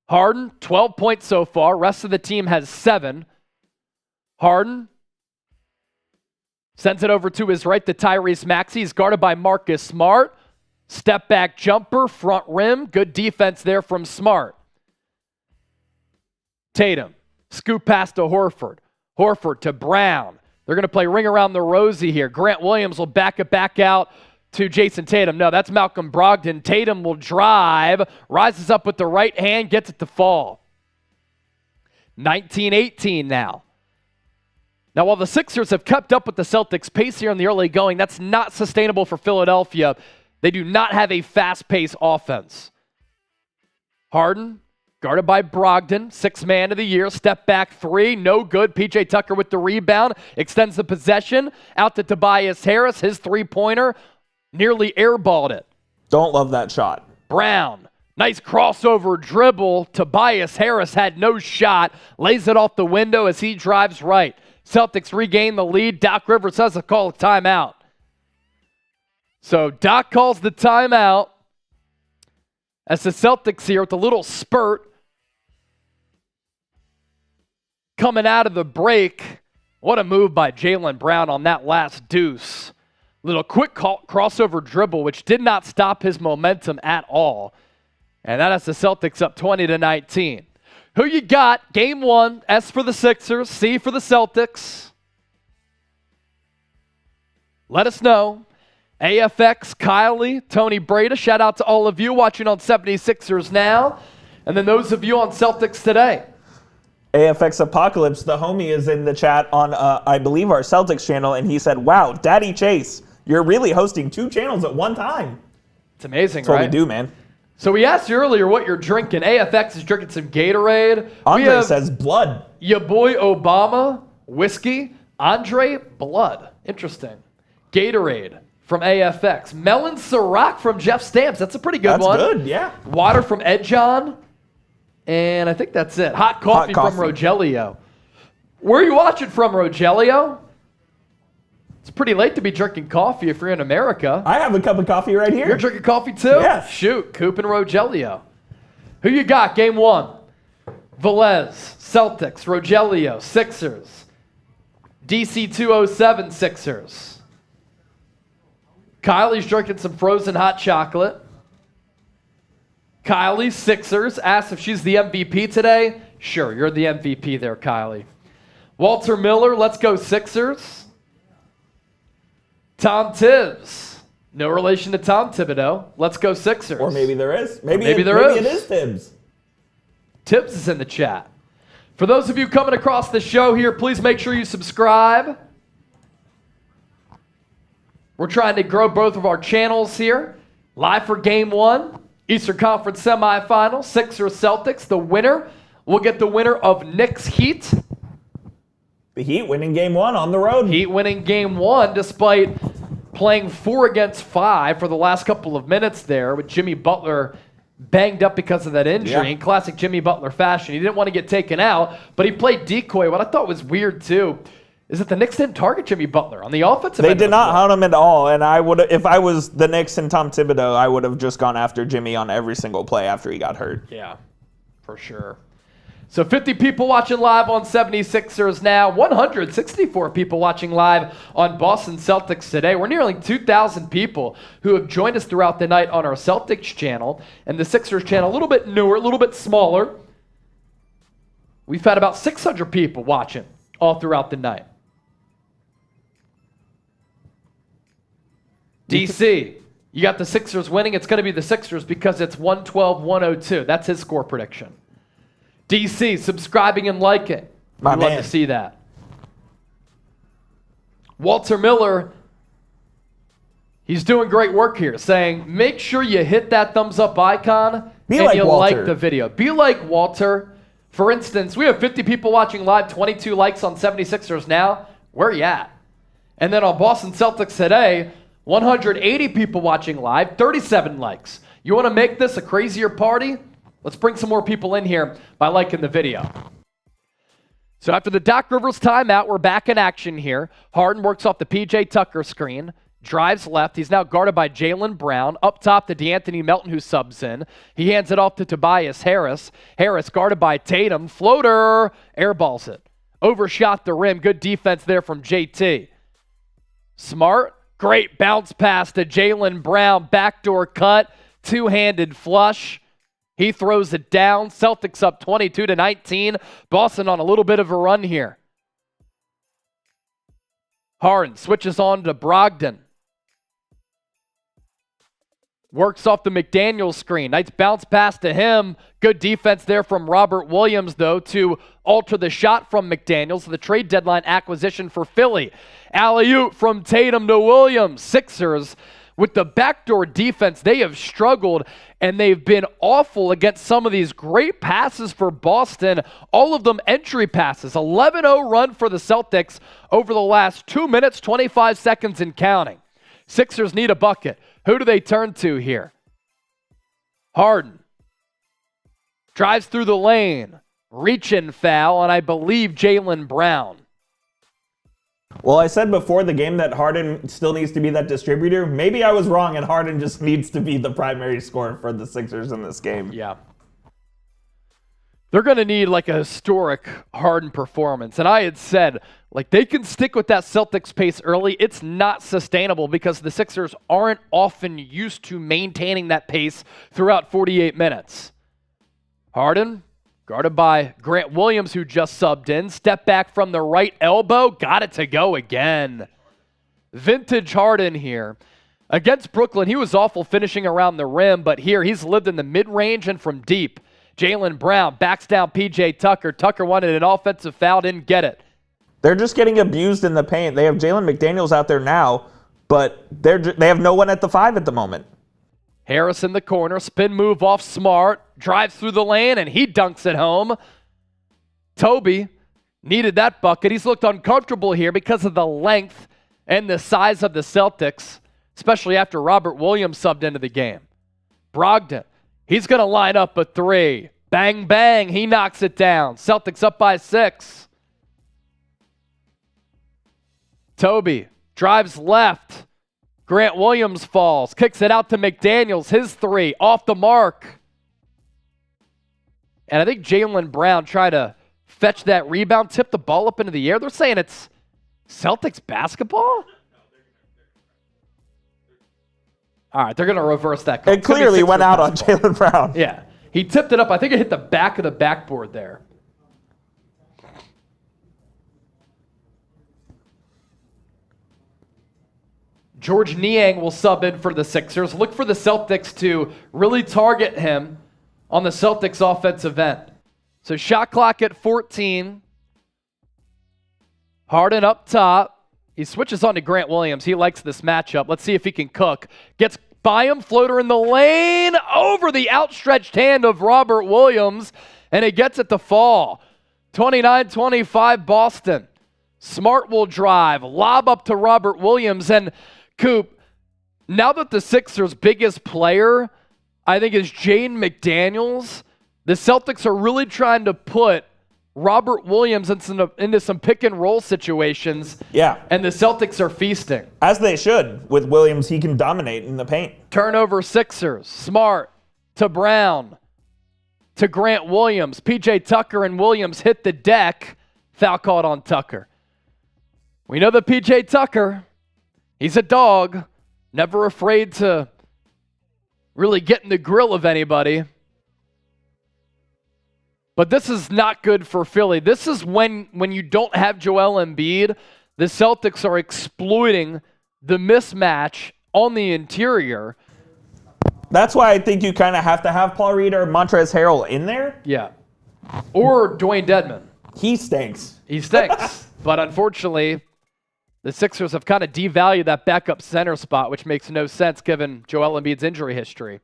Harden, 12 points so far. Rest of the team has 7. Harden sends it over to his right to Tyrese Maxey. He's guarded by Marcus Smart. Step back jumper, front rim. Good defense there from Smart. Tatum, scoop pass to Horford. Horford to Brown. They're going to play ring around the rosy here. Grant Williams will back it back out to Jayson Tatum. No, that's Malcolm Brogdon. Tatum will drive, rises up with the right hand, gets it to fall. 19-18 now. Now, while the Sixers have kept up with the Celtics' pace here in the early going, that's not sustainable for Philadelphia. They do not have a fast-paced offense. Harden, guarded by Brogdon, 6th man of the year, step back 3, no good. PJ Tucker with the rebound, extends the possession, out to Tobias Harris, his three-pointer, nearly airballed it. Don't love that shot. Brown, nice crossover dribble. Tobias Harris had no shot, lays it off the window as he drives right. Celtics regain the lead. Doc Rivers has to call a timeout. So Doc calls the timeout as the Celtics here with a little spurt coming out of the break. What a move by Jaylen Brown on that last deuce. Little quick crossover dribble, which did not stop his momentum at all. And that has the Celtics up 20-19. Who you got? Game 1, S for the Sixers, C for the Celtics. Let us know. AFX, Kylie, Tony Breda, shout out to all of you watching on 76ers Now. And then those of you on Celtics Today. AFX Apocalypse, the homie, is in the chat on, I believe, our Celtics channel, and he said, wow, Daddy Chase, you're really hosting 2 channels at one time. It's amazing, That's right? what we do, man. So we asked you earlier what you're drinking. AFX is drinking some Gatorade. Andre says blood. Your boy Obama, whiskey. Andre, blood. Interesting. Gatorade from AFX. Melon Ciroc from Jeff Stamps. That's a pretty good one. That's good, yeah. Water from Ed John. And I think that's it. Hot coffee from Rogelio. Where are you watching from, Rogelio? It's pretty late to be drinking coffee if you're in America. I have a cup of coffee right here. You're drinking coffee too? Yes. Shoot, Coop and Rogelio. Who you got? Game 1. Velez, Celtics, Rogelio, Sixers. DC 207, Sixers. Kylie's drinking some frozen hot chocolate. Kylie, Sixers, asks if she's the MVP today. Sure, you're the MVP there, Kylie. Walter Miller, let's go Sixers. Tom Tibbs, no relation to Tom Thibodeau. Let's go Sixers. Or maybe there is. Maybe it is Tibbs. Tibbs is in the chat. For those of you coming across the show here, please make sure you subscribe. We're trying to grow both of our channels here. Live for Game 1, Eastern Conference semifinal, Sixers Celtics. The winner will get the winner of Knicks Heat. The Heat winning Game 1 on the road. Heat winning Game 1 despite playing 4 against 5 for the last couple of minutes there with Jimmy Butler banged up because of that injury. In classic Jimmy Butler fashion. He didn't want to get taken out, but he played decoy. What I thought was weird too is that the Knicks didn't target Jimmy Butler on the offensive end. They did not hunt him at all, and I would, if I was the Knicks and Tom Thibodeau, I would have just gone after Jimmy on every single play after he got hurt. Yeah, for sure. So 50 people watching live on 76ers Now, 164 people watching live on Boston Celtics Today. We're nearly 2,000 people who have joined us throughout the night on our Celtics channel, and the Sixers channel, a little bit newer, a little bit smaller. We've had about 600 people watching all throughout the night. DC, you got the Sixers winning. It's going to be the Sixers because it's 112-102. That's his score prediction. DC, subscribing and liking. We'd love to see that. Walter Miller, he's doing great work here, saying, make sure you hit that thumbs up icon and you like the video. Be like Walter. For instance, we have 50 people watching live, 22 likes on 76ers Now. Where are you at? And then on Boston Celtics Today, 180 people watching live, 37 likes. You want to make this a crazier party? Let's bring some more people in here by liking the video. So after the Doc Rivers timeout, we're back in action here. Harden works off the PJ Tucker screen, drives left. He's now guarded by Jalen Brown. Up top to DeAnthony Melton, who subs in. He hands it off to Tobias Harris. Harris guarded by Tatum. Floater, airballs it. Overshot the rim. Good defense there from JT. Smart. Great bounce pass to Jalen Brown. Backdoor cut. Two-handed flush. He throws it down. Celtics up 22-19. Boston on a little bit of a run here. Harden switches on to Brogdon. Works off the McDaniels screen. Nice bounce pass to him. Good defense there from Robert Williams, though, to alter the shot from McDaniels. The trade deadline acquisition for Philly. Alley-oop from Tatum to Williams. Sixers, with the backdoor defense, they have struggled, and they've been awful against some of these great passes for Boston. All of them entry passes. 11-0 run for the Celtics over the last 2 minutes, 25 seconds and counting. Sixers need a bucket. Who do they turn to here? Harden. Drives through the lane. Reach-in foul on, I believe, Jalen Brown. Well, I said before the game that Harden still needs to be that distributor. Maybe I was wrong, and Harden just needs to be the primary scorer for the Sixers in this game. Yeah. They're going to need like a historic Harden performance. And I had said, like, they can stick with that Celtics pace early. It's not sustainable because the Sixers aren't often used to maintaining that pace throughout 48 minutes. Harden, guarded by Grant Williams, who just subbed in. Step back from the right elbow. Got it to go again. Vintage Harden here. Against Brooklyn, he was awful finishing around the rim, but here he's lived in the mid-range and from deep. Jaylen Brown backs down P.J. Tucker. Tucker wanted an offensive foul, didn't get it. They're just getting abused in the paint. They have Jalen McDaniels out there now, but they have no one at the 5 at the moment. Harris in the corner, spin move off Smart, drives through the lane, and he dunks it home. Toby needed that bucket. He's looked uncomfortable here because of the length and the size of the Celtics, especially after Robert Williams subbed into the game. Brogdon, he's going to line up a 3. Bang, bang, he knocks it down. Celtics up by 6. Toby drives left. Grant Williams falls, kicks it out to McDaniels. His 3 off the mark. And I think Jaylen Brown tried to fetch that rebound, tip the ball up into the air. They're saying it's Celtics basketball? All right, they're going to reverse that call. It clearly went out on Jaylen Brown. Yeah. He tipped it up. I think it hit the back of the backboard there. George Niang will sub in for the Sixers. Look for the Celtics to really target him on the Celtics offensive end. So shot clock at 14. Harden up top. He switches on to Grant Williams. He likes this matchup. Let's see if he can cook. Gets by him, floater in the lane, over the outstretched hand of Robert Williams, and it gets it to fall. 29-25 Boston. Smart will drive, lob up to Robert Williams, and Coop, now that the Sixers' biggest player, I think, is Jaden McDaniels, the Celtics are really trying to put Robert Williams into some pick and roll situations. Yeah. And the Celtics are feasting. As they should. With Williams, he can dominate in the paint. Turnover Sixers. Smart to Brown to Grant Williams. P.J. Tucker and Williams hit the deck. Foul called on Tucker. We know that P.J. Tucker, he's a dog, never afraid to really get in the grill of anybody. But this is not good for Philly. This is when you don't have Joel Embiid, the Celtics are exploiting the mismatch on the interior. That's why I think you kind of have to have Paul Reed or Montrezl Harrell in there. Yeah. Or Dwayne Dedmon. He stinks. He stinks. But unfortunately, the Sixers have kind of devalued that backup center spot, which makes no sense given Joel Embiid's injury history.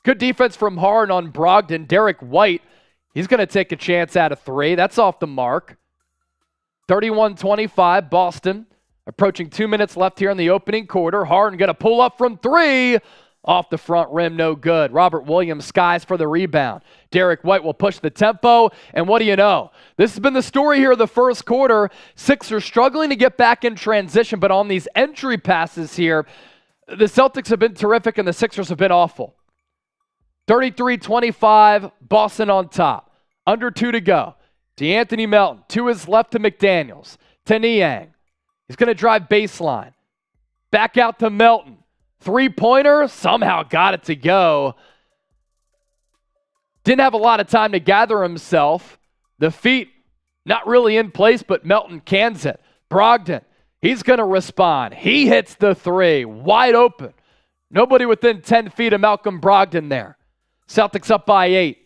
Good defense from Harden on Brogdon. Derek White, he's going to take a chance out of 3. That's off the mark. 31-25, Boston. Approaching 2 minutes left here in the opening quarter. Harden going to pull up from 3. Off the front rim, no good. Robert Williams skies for the rebound. Derek White will push the tempo, and what do you know? This has been the story here of the first quarter. Sixers struggling to get back in transition, but on these entry passes here, the Celtics have been terrific and the Sixers have been awful. 33-25, Boston on top. Under 2 to go. DeAnthony Melton, to his left to McDaniels. To Niang. He's going to drive baseline. Back out to Melton. 3-pointer, somehow got it to go. Didn't have a lot of time to gather himself. The feet not really in place, but Melton cans it. Brogdon, he's going to respond. He hits the 3, wide open. Nobody within 10 feet of Malcolm Brogdon there. Celtics up by 8.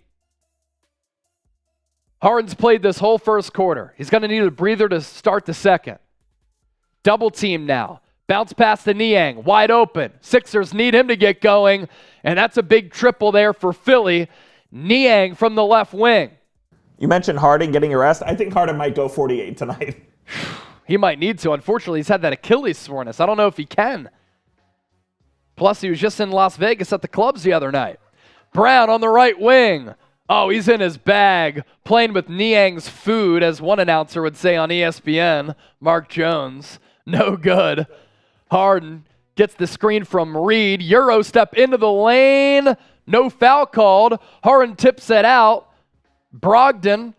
Harden's played this whole first quarter. He's going to need a breather to start the second. Double team now. Bounce pass to Niang, wide open. Sixers need him to get going, and that's a big triple there for Philly. Niang from the left wing. You mentioned Harden getting a rest. I think Harden might go 48 tonight. He might need to. Unfortunately, he's had that Achilles soreness. I don't know if he can. Plus, he was just in Las Vegas at the clubs the other night. Brown on the right wing. Oh, he's in his bag, playing with Niang's food, as one announcer would say on ESPN, Mark Jones. No good. Harden gets the screen from Reed. Euro step into the lane. No foul called. Harden tips it out. Brogdon,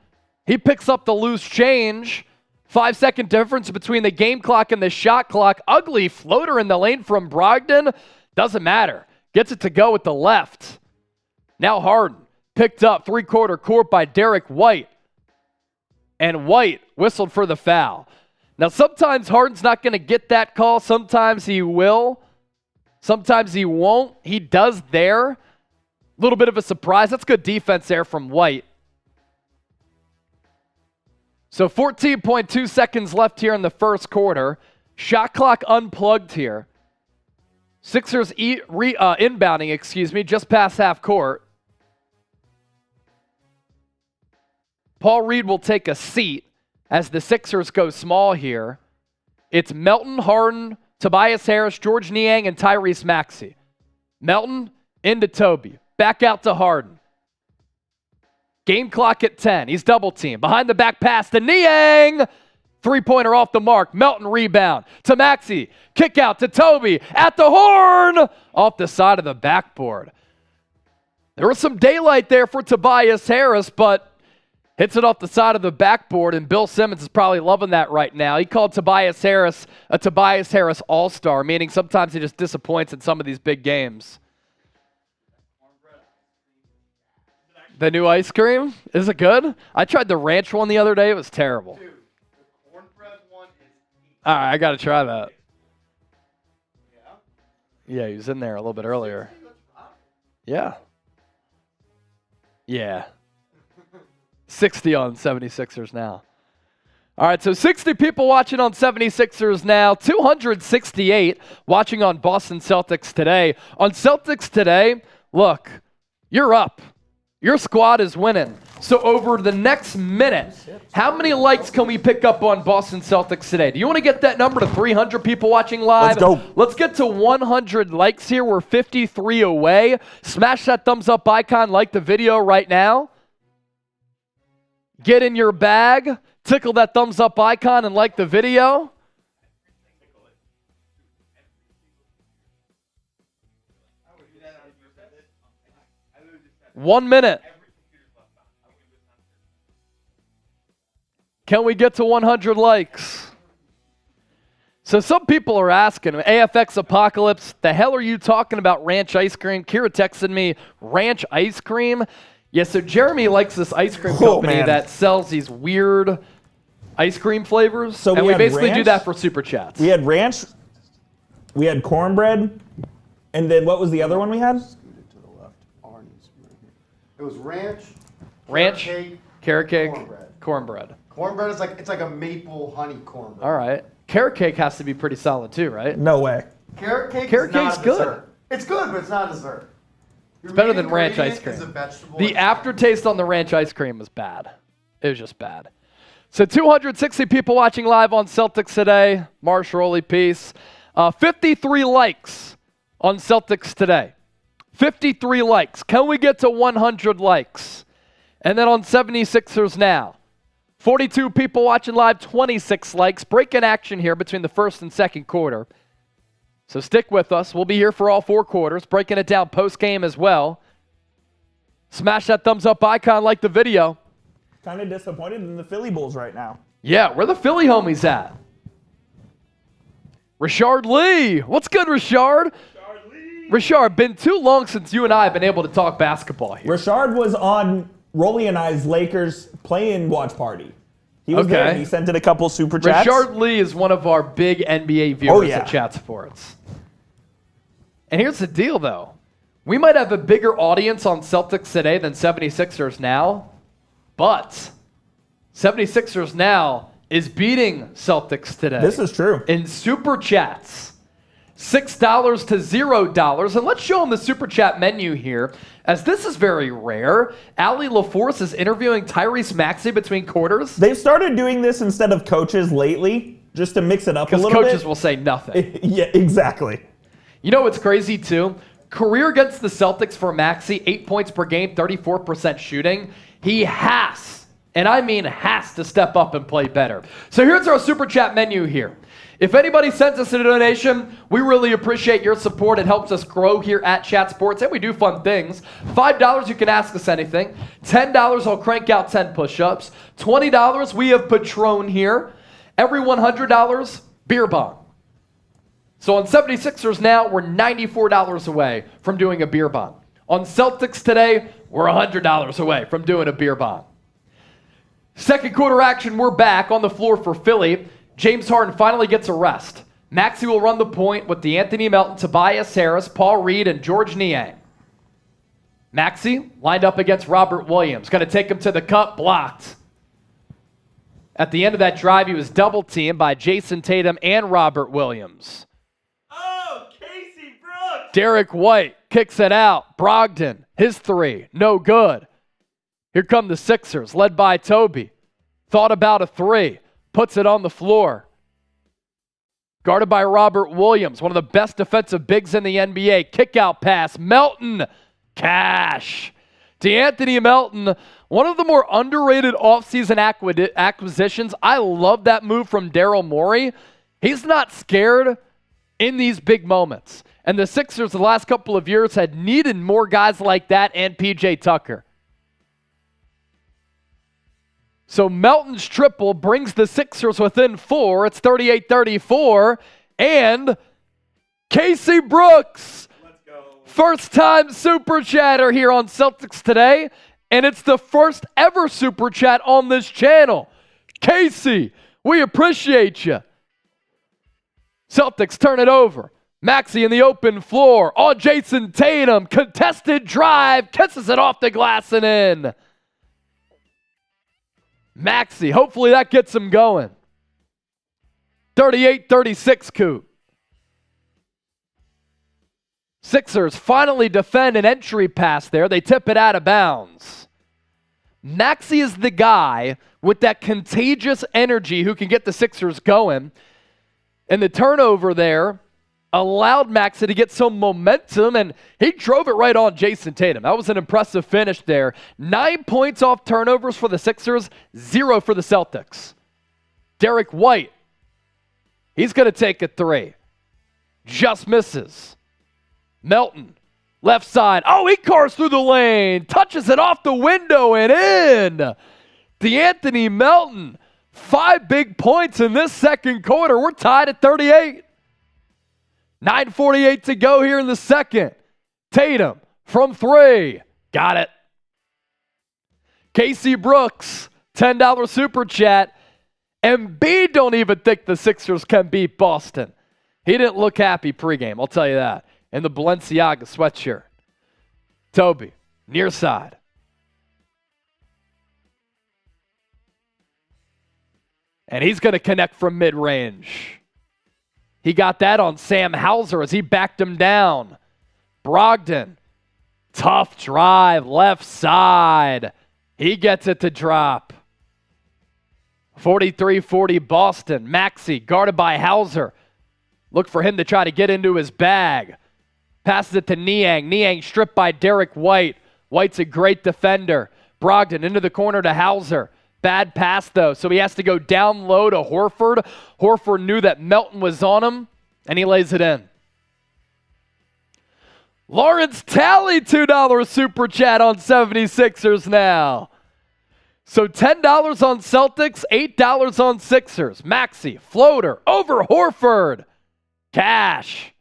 he picks up the loose change. 5-second difference between the game clock and the shot clock. Ugly floater in the lane from Brogdon. Doesn't matter. Gets it to go with the left. Now Harden picked up three-quarter court by Derek White. And White whistled for the foul. Now sometimes Harden's not going to get that call. Sometimes he will. Sometimes he won't. He does there. A little bit of a surprise. That's good defense there from White. So 14.2 seconds left here in the first quarter. Shot clock unplugged here. Sixers inbounding, just past half court. Paul Reed will take a seat as the Sixers go small here. It's Melton, Harden, Tobias Harris, George Niang, and Tyrese Maxey. Melton into Toby. Back out to Harden. Game clock at 10. He's double teamed. Behind the back pass to Niang. Three-pointer off the mark. Melton rebound to Maxey. Kick out to Toby at the horn. Off the side of the backboard. There was some daylight there for Tobias Harris, but hits it off the side of the backboard, and Bill Simmons is probably loving that right now. He called Tobias Harris a Tobias Harris all-star, meaning sometimes he just disappoints in some of these big games. The new ice cream? Is it good? I tried the ranch one the other day. It was terrible. Dude, the cornbread one is All right, I got to try that. Yeah? Yeah, he was in there a little bit earlier. Yeah. Yeah. 60 on 76ers now. All right, so 60 people watching on 76ers now. 268 watching on Boston Celtics today. On Celtics today, look, you're up. Your squad is winning. So over the next minute, how many likes can we pick up on Boston Celtics today? Do you want to get that number to 300 people watching live? Let's go. Let's get to 100 likes here. We're 53 away. Smash that thumbs up icon, like the video right now. Get in your bag, tickle that thumbs up icon, and like the video. One minute. Can we get to 100 likes? So some people are asking, AFX Apocalypse, the hell are you talking about ranch ice cream? Kira texted me, ranch ice cream? Yeah, so Jeremy likes this ice cream company that sells these weird ice cream flavors. So and we basically do ranch, that for Super Chats. We had ranch, we had cornbread, and then what was the other one we had? It was ranch, carrot cake, cornbread. cornbread. Cornbread is it's like a maple honey cornbread. All right. Carrot cake has to be pretty solid too, right? No way. Carrot cake Carrot is not cake's a good. dessert. It's good, but it's not a dessert. It's better than ranch ice cream. Is a vegetable The aftertaste on the ranch ice cream was bad. It was just bad. So 260 people watching live on Celtics today. Marsh Rowley, peace. 53 likes on Celtics today. 53 likes. Can we get to 100 likes? And then on 76ers now. 42 people watching live, 26 likes. Breaking action here between the first and second quarter. So stick with us. We'll be here for all four quarters, breaking it down post-game as well. Smash that thumbs up icon, like the video. Kind of disappointed in the Philly Bulls right now. Yeah, where the Philly homies at? Richard Lee. What's good, Richard? Richard, been too long since you and I have been able to talk basketball here. Richard was on Rolly and I's Lakers play-in watch party. He was there. He sent in a couple super chats. Richard Lee is one of our big NBA viewers at Chat Sports. And here's the deal, though. We might have a bigger audience on Celtics today than 76ers now, but 76ers now is beating Celtics today. This is true. In super chats. $6 to $0. And let's show them the super chat menu here, as this is very rare. Allie LaForce is interviewing Tyrese Maxey between quarters. They've started doing this instead of coaches lately, just to mix it up a little bit. Because coaches will say nothing. Yeah, exactly. You know what's crazy, too? Career against the Celtics for Maxey, 8 points per game, 34% shooting. He has And I mean has to step up and play better. So here's our Super Chat menu here. If anybody sends us a donation, we really appreciate your support. It helps us grow here at Chat Sports, and we do fun things. $5, you can ask us anything. $10, I'll crank out 10 push-ups. $20, we have Patron here. Every $100, beer bong. So on 76ers now, we're $94 away from doing a beer bong. On Celtics today, we're $100 away from doing a beer bong. Second quarter action, we're back on the floor for Philly. James Harden finally gets a rest. Maxey will run the point with D'Anthony Melton, Tobias Harris, Paul Reed, and George Niang. Maxey lined up against Robert Williams. Going to take him to the cup, blocked. At the end of that drive, he was double-teamed by Jayson Tatum and Robert Williams. Oh, Casey Brooks! Derek White kicks it out. Brogdon, his three, no good. Here come the Sixers, led by Toby. Thought about a three. Puts it on the floor. Guarded by Robert Williams, one of the best defensive bigs in the NBA. Kick out pass. Melton. Cash. D'Anthony Melton, one of the more underrated offseason acquisitions. I love that move from Daryl Morey. He's not scared in these big moments. And the Sixers the last couple of years had needed more guys like that and PJ Tucker. So Melton's triple brings the Sixers within 4. It's 38-34. And Casey Brooks, Let's go. first time Super Chatter here on Celtics Today. And it's the first ever Super Chat on this channel. Casey, we appreciate you. Celtics turn it over. Maxey in the open floor on Jayson Tatum. Contested drive. Kisses it off the glass and in. Maxey, hopefully that gets him going. 38-36 Coop. Sixers finally defend an entry pass there. They tip it out of bounds. Maxey is the guy with that contagious energy who can get the Sixers going. And the turnover there allowed Maxey to get some momentum, and he drove it right on Jayson Tatum. That was an impressive finish there. 9 points off turnovers for the Sixers, 0 for the Celtics. Derek White, he's going to take a three. Just misses. Melton, left side. Oh, he cars through the lane. Touches it off the window and in. D'Anthony Melton, 5 big points in this second quarter. We're tied at 38. 9:48 to go here in the second. Tatum from 3. Got it. Casey Brooks, $10 Super Chat. Embiid don't even think the Sixers can beat Boston. He didn't look happy pregame, I'll tell you that. In the Balenciaga sweatshirt. Toby, near side. And he's going to connect from mid-range. He got that on Sam Hauser as he backed him down. Brogdon, tough drive, left side. He gets it to drop. 43-40 Boston. Maxey guarded by Hauser. Look for him to try to get into his bag. Passes it to Niang. Niang stripped by Derek White. White's a great defender. Brogdon into the corner to Hauser. Bad pass, though, so he has to go down low to Horford. Horford knew that Melton was on him, and he lays it in. Lawrence Talley, $2 Super Chat on 76ers now. So $10 on Celtics, $8 on Sixers. Maxey, floater, over Horford. Cash.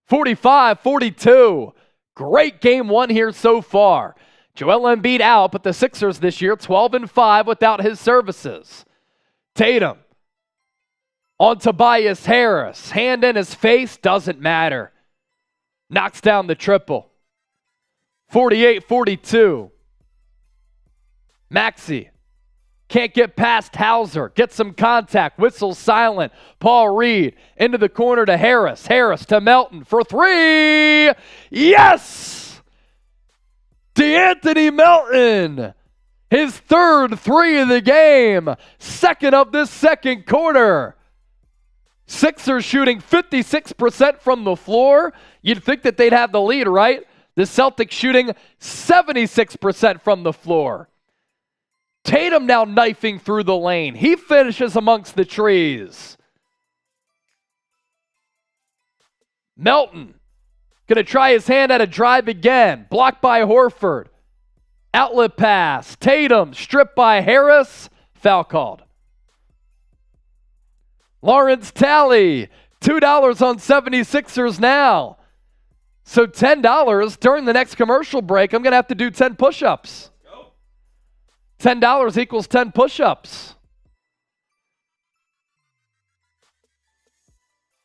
45-42. Great game one here so far. Joel Embiid out, but the Sixers this year 12-5 without his services. Tatum on Tobias Harris. Hand in his face, doesn't matter. Knocks down the triple. 48-42. Maxey can't get past Hauser. Gets some contact. Whistle silent. Paul Reed into the corner to Harris. Harris to Melton for 3. Yes! D'Anthony Melton, his third 3 of the game, second of this second quarter. Sixers shooting 56% from the floor. You'd think that they'd have the lead, right? The Celtics shooting 76% from the floor. Tatum now knifing through the lane. He finishes amongst the trees. Melton going to try his hand at a drive again. Blocked by Horford. Outlet pass. Tatum stripped by Harris. Foul called. Lawrence Talley, $2 on 76ers now. So $10 during the next commercial break. I'm going to have to do 10 push-ups. $10 equals 10 push-ups.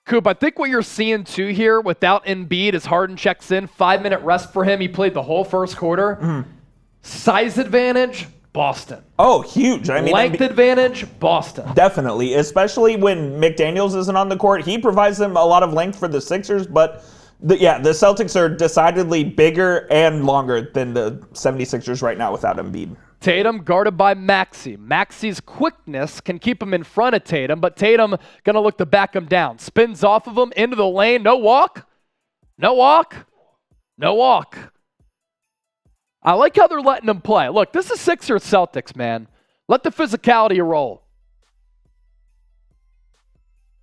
Coop, I think what you're seeing too here without Embiid as Harden checks in, 5-minute rest for him. He played the whole first quarter. Mm-hmm. Size advantage, Boston. Oh, huge. I mean, length advantage, Boston. Definitely, especially when McDaniels isn't on the court. He provides them a lot of length for the Sixers, but the Celtics are decidedly bigger and longer than the 76ers right now without Embiid. Tatum guarded by Maxey. Maxey's quickness can keep him in front of Tatum, but Tatum going to look to back him down. Spins off of him into the lane. No walk. No walk. No walk. I like how they're letting him play. Look, this is Sixers Celtics, man. Let the physicality roll.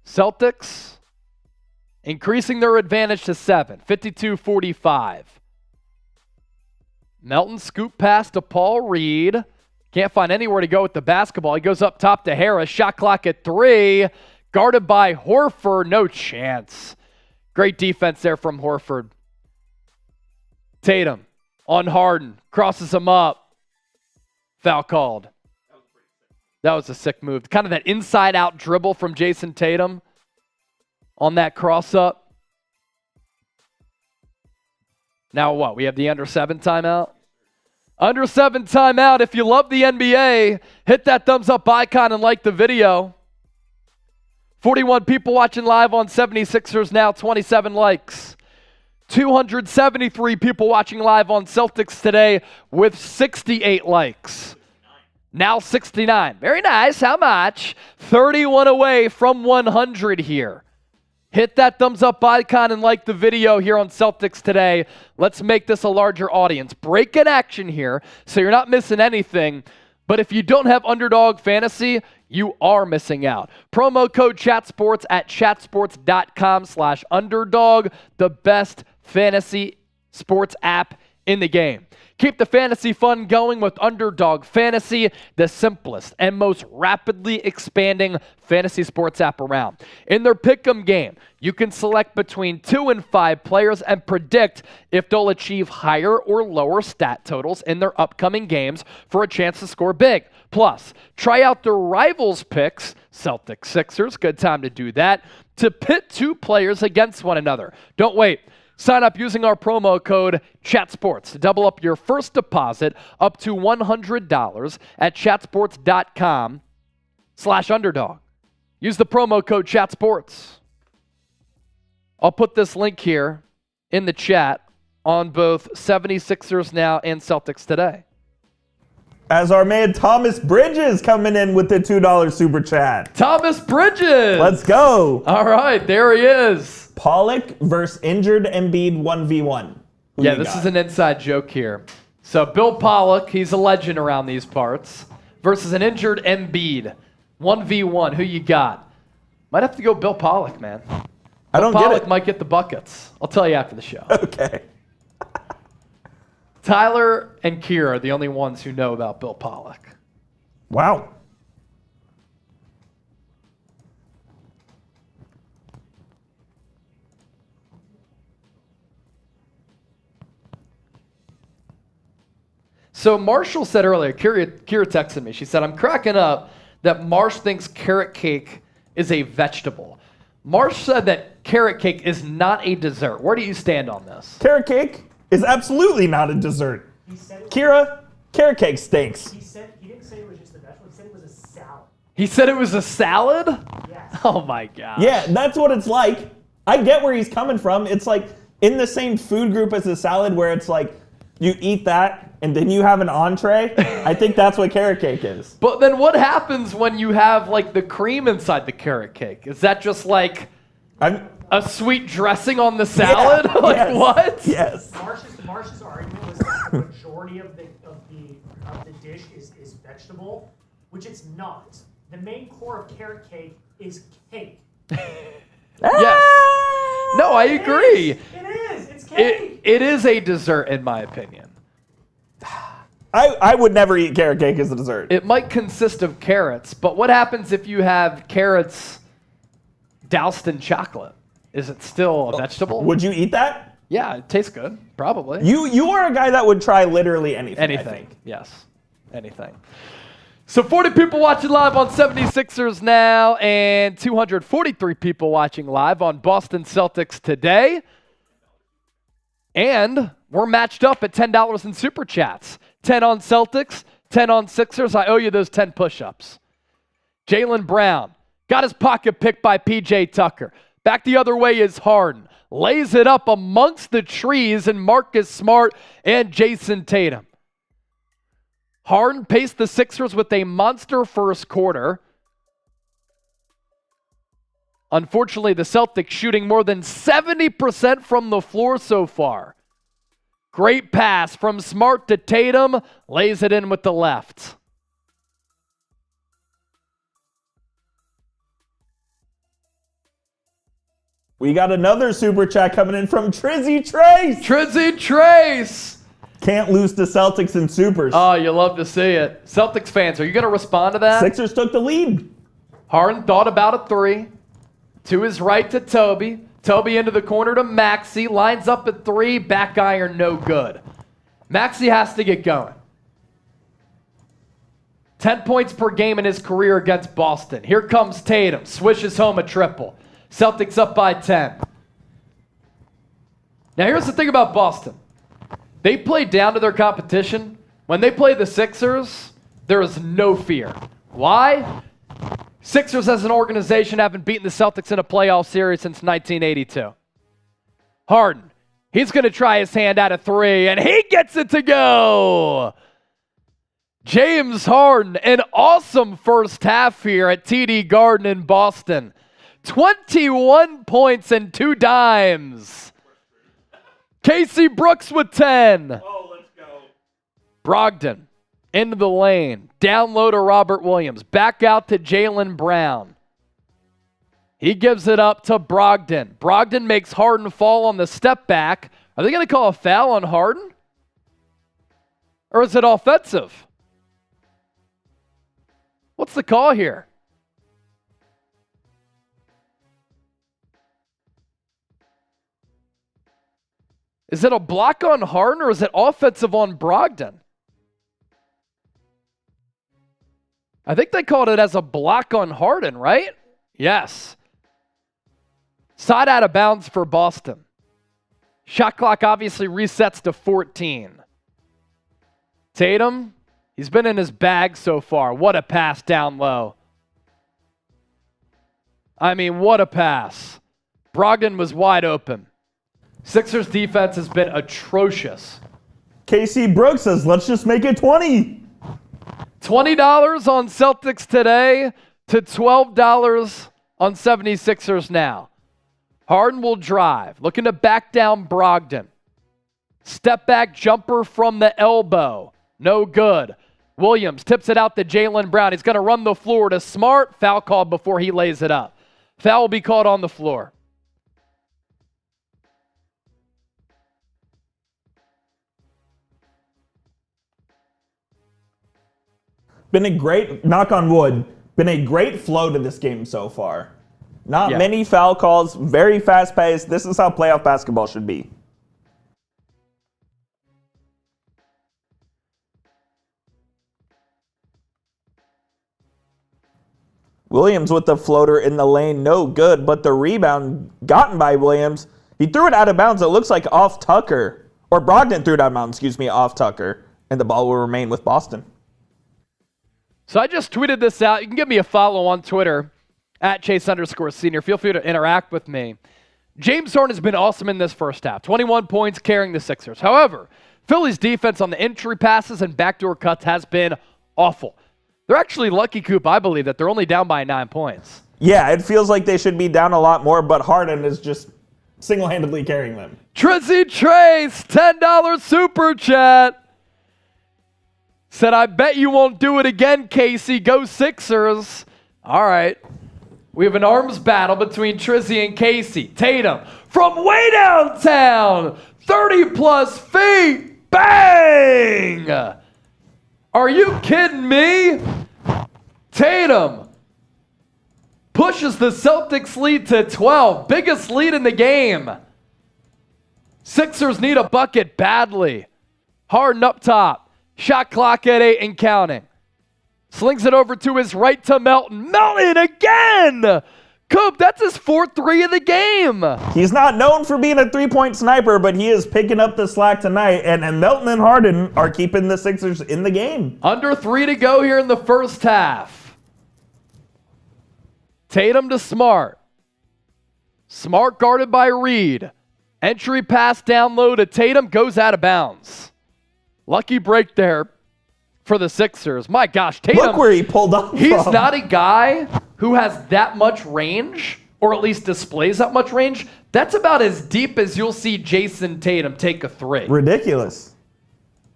Celtics increasing their advantage to 7, 52-45. Melton scoop pass to Paul Reed. Can't find anywhere to go with the basketball. He goes up top to Harris. Shot clock at 3. Guarded by Horford. No chance. Great defense there from Horford. Tatum on Harden. Crosses him up. Foul called. That was a sick move. Kind of that inside-out dribble from Jayson Tatum on that cross-up. Now what? We have the under 7 timeout? Under 7 timeout. If you love the NBA, hit that thumbs up icon and like the video. 41 people watching live on 76ers now, 27 likes. 273 people watching live on Celtics today with 68 likes. Now 69. Very nice. How much? 31 away from 100 here. Hit that thumbs up icon and like the video here on Celtics today. Let's make this a larger audience. Break in action here so you're not missing anything. But if you don't have Underdog Fantasy, you are missing out. Promo code ChatSports at chatsports.com/underdog, the best fantasy sports app in the game. Keep the fantasy fun going with Underdog Fantasy, the simplest and most rapidly expanding fantasy sports app around. In their pick'em game, you can select between 2 and 5 players and predict if they'll achieve higher or lower stat totals in their upcoming games for a chance to score big. Plus, try out their rivals picks, Celtics, Sixers, good time to do that, to pit 2 players against one another. Don't wait. Sign up using our promo code ChatSports to double up your first deposit up to $100 at chatsports.com/underdog. Use the promo code ChatSports. I'll put this link here in the chat on both 76ers Now and Celtics Today. As our man Thomas Bridges coming in with the $2 super chat. Thomas Bridges! Let's go. All right, there he is. Pollock versus injured Embiid 1v1. Yeah, this is an inside joke here. So Bill Pollock, he's a legend around these parts, versus an injured Embiid. 1v1, who you got? Might have to go Bill Pollock, man. I don't get it. Pollock might get the buckets. I'll tell you after the show. Okay. Tyler and Kira are the only ones who know about Bill Pollock. Wow. So Marshall said earlier, Kira texted me, she said, I'm cracking up that Marsh thinks carrot cake is a vegetable. Marsh said that carrot cake is not a dessert. Where do you stand on this? Carrot cake is absolutely not a dessert. He said it, Kira, carrot cake stinks. he didn't say it was just a vegetable. He said it was a salad. He said it was a salad? Yes. Oh my God. Yeah, that's what it's like. I get where he's coming from. It's like in the same food group as a salad where it's like you eat that and then you have an entree. I think that's what carrot cake is. But then what happens when you have like the cream inside the carrot cake? Is that just like a sweet dressing on the salad? Yeah, like yes, what? Yes. Marsh's argument was that the majority of the dish is vegetable, which it's not. The main core of carrot cake is cake. Yes. No, I agree. It is. It's cake. It is a dessert, in my opinion. I would never eat carrot cake as a dessert. It might consist of carrots, but what happens if you have carrots doused in chocolate? Is it still a vegetable? Would you eat that? Yeah, it tastes good. Probably. You are a guy that would try literally anything. I Anything. think. Yes. Anything. So 40 people watching live on 76ers now and 243 people watching live on Boston Celtics today. And we're matched up at $10 in Super Chats. 10 on Celtics, 10 on Sixers. I owe you those 10 push-ups. Jalen Brown got his pocket picked by P.J. Tucker. Back the other way is Harden. Lays it up amongst the trees and Marcus Smart and Jayson Tatum. Harden paced the Sixers with a monster first quarter. Unfortunately, the Celtics shooting more than 70% from the floor so far. Great pass from Smart to Tatum. Lays it in with the left. We got another super chat coming in from Trizzy Trace. Trizzy Trace. Can't lose to Celtics and supers. Oh, you love to see it. Celtics fans, are you going to respond to that? Sixers took the lead. Harden thought about a three. To his right to Toby. Toby into the corner to Maxey. Lines up at three. Back iron, no good. Maxey has to get going. 10 points per game in his career against Boston. Here comes Tatum. Swishes home a triple. Celtics up by 10. Now here's the thing about Boston. They play down to their competition. When they play the Sixers, there is no fear. Why? Sixers as an organization haven't beaten the Celtics in a playoff series since 1982. Harden, he's going to try his hand at a three, and he gets it to go. James Harden, an awesome first half here at TD Garden in Boston. 21 points and 2 dimes. Casey Brooks with 10. Oh, let's go. Brogdon into the lane. Down low to Robert Williams. Back out to Jaylen Brown. He gives it up to Brogdon. Brogdon makes Harden fall on the step back. Are they going to call a foul on Harden? Or is it offensive? What's the call here? Is it a block on Harden or is it offensive on Brogdon? I think they called it as a block on Harden, right? Yes. Side out of bounds for Boston. Shot clock obviously resets to 14. Tatum, he's been in his bag so far. What a pass down low. I mean, what a pass. Brogdon was wide open. Sixers defense has been atrocious. Casey Brooks says, let's just make it 20. $20 on Celtics today to $12 on 76ers now. Harden will drive. Looking to back down Brogdon. Step back jumper from the elbow. No good. Williams tips it out to Jaylen Brown. He's going to run the floor to Smart. Foul called before he lays it up. Foul will be called on the floor. Been a great, knock on wood, been a great flow to this game so far. Not many foul calls, very fast paced. This is how playoff basketball should be. Williams with the floater in the lane, no good, but the rebound gotten by Williams. He threw it out of bounds, it looks like off Tucker. Or Brogdon threw it out of bounds, off Tucker. And the ball will remain with Boston. So I just tweeted this out. You can give me a follow on Twitter at Chase_Senior. Feel free to interact with me. James Harden has been awesome in this first half. 21 points carrying the Sixers. However, Philly's defense on the entry passes and backdoor cuts has been awful. They're actually lucky, Coop, I believe, that they're only down by 9 points. Yeah, it feels like they should be down a lot more, but Harden is just single-handedly carrying them. Trizzy Trace, $10 super chat. Said, I bet you won't do it again, Casey. Go Sixers. All right. We have an arms battle between Trizzy and Casey. Tatum from way downtown. 30-plus feet. Bang! Are you kidding me? Tatum pushes the Celtics lead to 12. Biggest lead in the game. Sixers need a bucket badly. Harden up top. Shot clock at 8 and counting. Slings it over to his right to Melton. Melton again! Coop, that's his 4th-3 of the game. He's not known for being a three-point sniper, but he is picking up the slack tonight, and Melton and Harden are keeping the Sixers in the game. Under 3 to go here in the first half. Tatum to Smart. Smart guarded by Reed. Entry pass down low to Tatum, goes out of bounds. Lucky break there for the Sixers. My gosh, Tatum. Look where he pulled up He's from. not a guy who has that much range, or at least displays that much range. That's about as deep as you'll see Jayson Tatum take a 3. Ridiculous.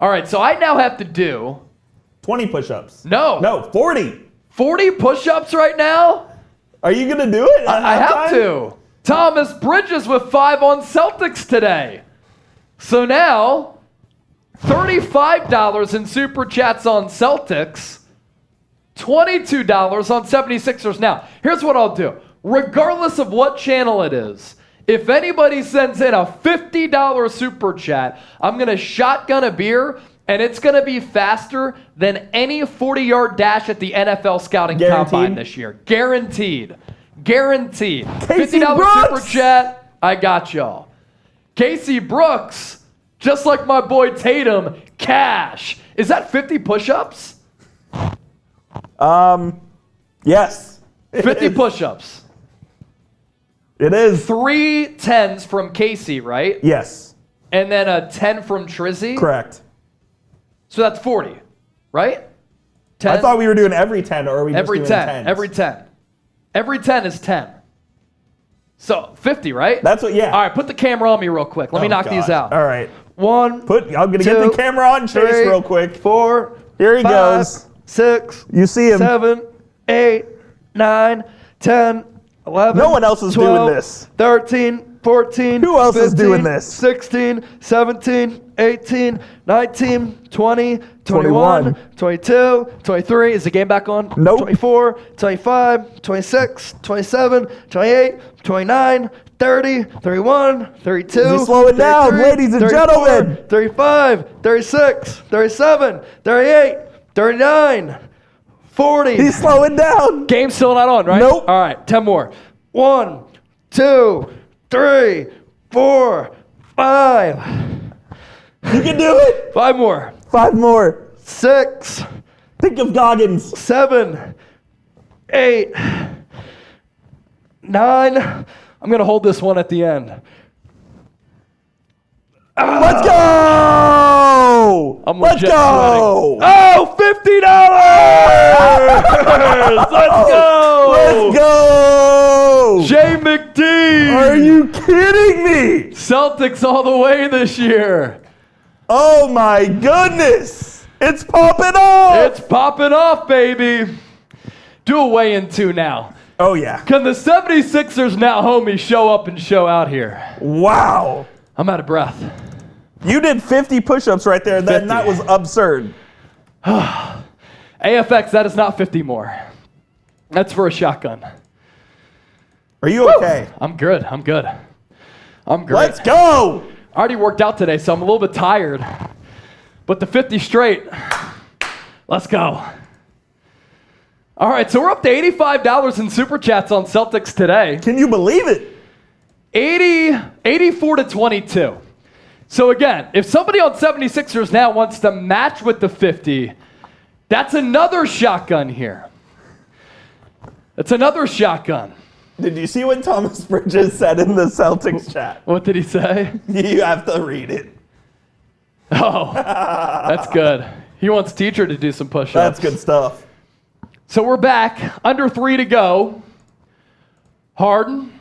All right, so I now have to do 20 push-ups. No, 40. 40 push-ups right now? Are you going to do it? I have to. Thomas Bridges with 5 on Celtics today. So now, $35 in Super Chats on Celtics, $22 on 76ers. Now, here's what I'll do. Regardless of what channel it is, if anybody sends in a $50 Super Chat, I'm going to shotgun a beer, and it's going to be faster than any 40-yard dash at the NFL Scouting Combine this year. Guaranteed. Guaranteed. Casey $50 Brooks! Super Chat, I got y'all. Casey Brooks, just like my boy Tatum, cash. Is that 50 push-ups? Yes. 50 push-ups. It is. 3 10s from Casey, right? Yes. And then a 10 from Trizzy. Correct. So that's 40, right? 10? I thought we were doing every 10, or are we just every doing 10. 10s? Every 10. Every 10 is 10. So 50, right? That's what, yeah. All right, put the camera on me real quick. Let me knock these out. All right. 1. I'm going to get two, the camera on Chase 3, real quick. 4. Here he 5, goes. 6. You see him. 7, 8, 9, 10, 11. No one else is 12, doing this. 13, 14. Who else 15, is doing this? 16, 17, 18, 19, 20, 21. 21, 22, 23. Is the game back on? Nope. 24, 25, 26, 27, 28, 29, 30, 31, 32. Is he slowing down, 33, ladies and 34, gentlemen? 35, 36, 37, 38, 39, 40. He's slowing down. Game's still not on, right? Nope. All right, 10 more. 1, 2, 3, 4, 5. You can do it. 5 more. 5 more. 6, Think of Goggins. 7, 8, 9. I'm going to hold this one at the end. Let's go. I'm Let's legit go. sweating. Oh, $50. Let's go. Let's go. Jay McD. Are you kidding me? Celtics all the way this year. Oh my goodness. It's popping off. It's popping off, baby. Do a weigh-in two now. Oh yeah. Can the 76ers now homies show up and show out here? Wow. I'm out of breath. You did 50 push-ups right there. 50. That was absurd. AFX, that is not 50 more. That's for a shotgun. Are you okay? I'm good. I'm good. I'm great. Let's go. I already worked out today, so I'm a little bit tired. But the 50 straight, let's go. All right, so we're up to $85 in Super Chats on Celtics today. Can you believe it? 84 to 22. So again, if somebody on 76ers now wants to match with the 50, that's another shotgun here. It's another shotgun. Did you see what Thomas Bridges said in the Celtics chat? What did he say? You have to read it. Oh, that's good. He wants teacher to do some push-ups. That's good stuff. So we're back. Under 3 to go. Harden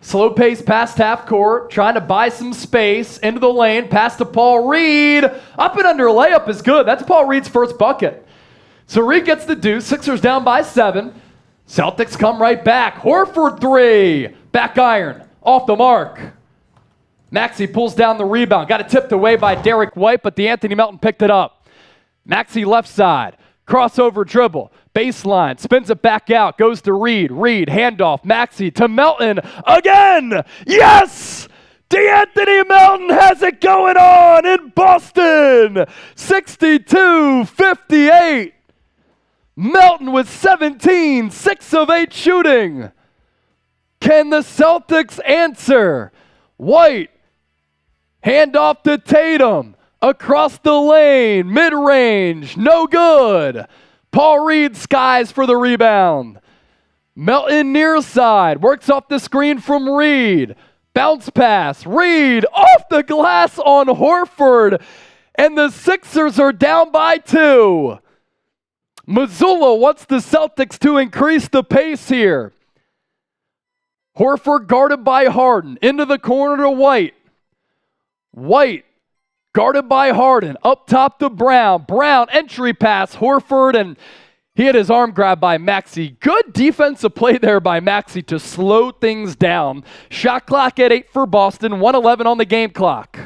Slow pace past half court, trying to buy some space into the lane, pass to Paul Reed. Up and under layup is good. That's Paul Reed's first bucket. So Reed gets the deuce. Sixers down by 7. Celtics come right back. Horford 3. Back iron. Off the mark. Maxey pulls down the rebound. Got it tipped away by Derek White, but Anthony Melton picked it up. Maxey left side. Crossover dribble. Baseline. Spins it back out. Goes to Reed. Reed. Handoff. Maxey to Melton. Again! Yes! DeAnthony Melton has it going on in Boston! 62-58. Melton with 17. 6 of 8 shooting. Can the Celtics answer? White. Handoff to Tatum. Across the lane. Mid-range. No good. Paul Reed skies for the rebound. Melton near side. Works off the screen from Reed. Bounce pass. Reed off the glass on Horford. And the Sixers are down by 2. Mazzulla wants the Celtics to increase the pace here. Horford guarded by Harden. Into the corner to White. White guarded by Harden. Up top to Brown. Brown entry pass. Horford, and he had his arm grabbed by Maxey. Good defensive play there by Maxey to slow things down. Shot clock at 8 for Boston. 1:11 on the game clock.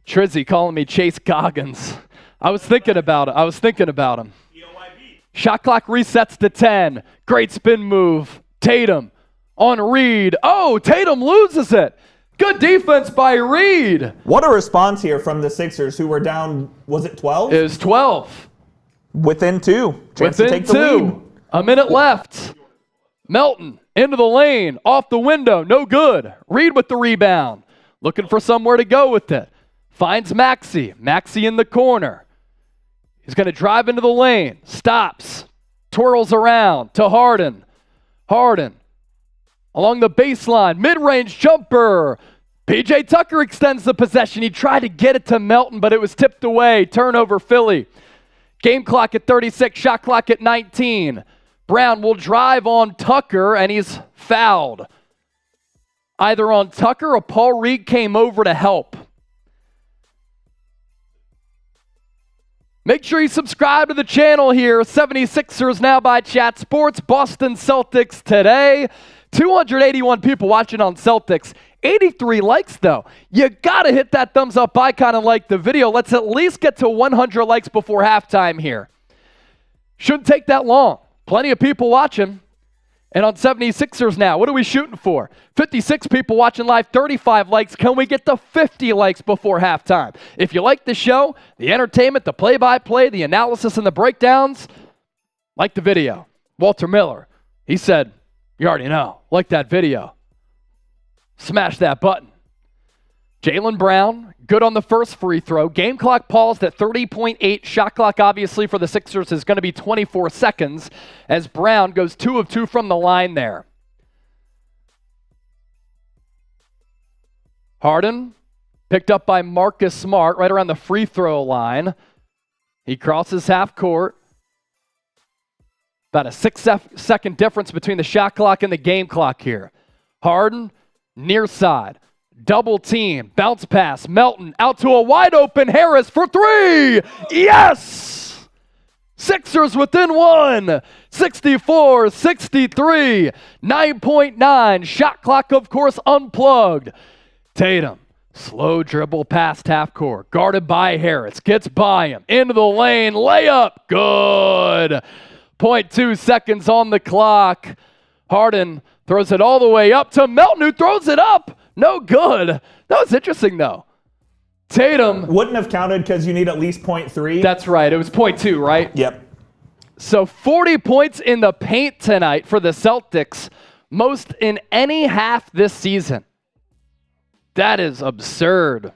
Trizzy calling me Chase Goggins. I was thinking about him. Shot clock resets to 10. Great spin move. Tatum on Reed. Oh, Tatum loses it. Good defense by Reed. What a response here from the Sixers, who were down, was it 12? It was 12. Within 2. Chance to take the lead. A minute left. Melton into the lane. Off the window. No good. Reed with the rebound. Looking for somewhere to go with it. Finds Maxey. Maxey in the corner. He's going to drive into the lane. Stops. Twirls around to Harden. Harden along the baseline. Mid-range jumper. P.J. Tucker extends the possession. He tried to get it to Melton, but it was tipped away. Turnover, Philly. Game clock at 36. Shot clock at 19. Brown will drive on Tucker, and he's fouled. Either on Tucker or Paul Reed came over to help. Make sure you subscribe to the channel here. 76ers now by Chat Sports. Boston Celtics today. 281 people watching on Celtics. 83 likes though. You gotta hit that thumbs up icon and like the video. Let's at least get to 100 likes before halftime here. Shouldn't take that long. Plenty of people watching. And on 76ers now, what are we shooting for? 56 people watching live, 35 likes. Can we get to 50 likes before halftime? If you like the show, the entertainment, the play-by-play, the analysis, and the breakdowns, like the video. Walter Miller, he said, you already know, like that video. Smash that button. Jaylen Brown, good on the first free throw. Game clock paused at 30.8. Shot clock, obviously, for the Sixers is going to be 24 seconds as Brown goes 2 of 2 from the line there. Harden, picked up by Marcus Smart right around the free throw line. He crosses half court. About a 6-second difference between the shot clock and the game clock here. Harden, near side. Double team, bounce pass, Melton out to a wide open Harris for 3. Yes! Sixers within 1. 64-63. 9.9. Shot clock, of course, unplugged. Tatum, slow dribble past half court. Guarded by Harris. Gets by him. Into the lane. Layup. Good. 0.2 seconds on the clock. Harden throws it all the way up to Melton, who throws it up. No good. That was interesting, though. Tatum. Wouldn't have counted because you need at least 0.3. That's right. It was 0.2, right? Yep. So 40 points in the paint tonight for the Celtics. Most in any half this season. That is absurd.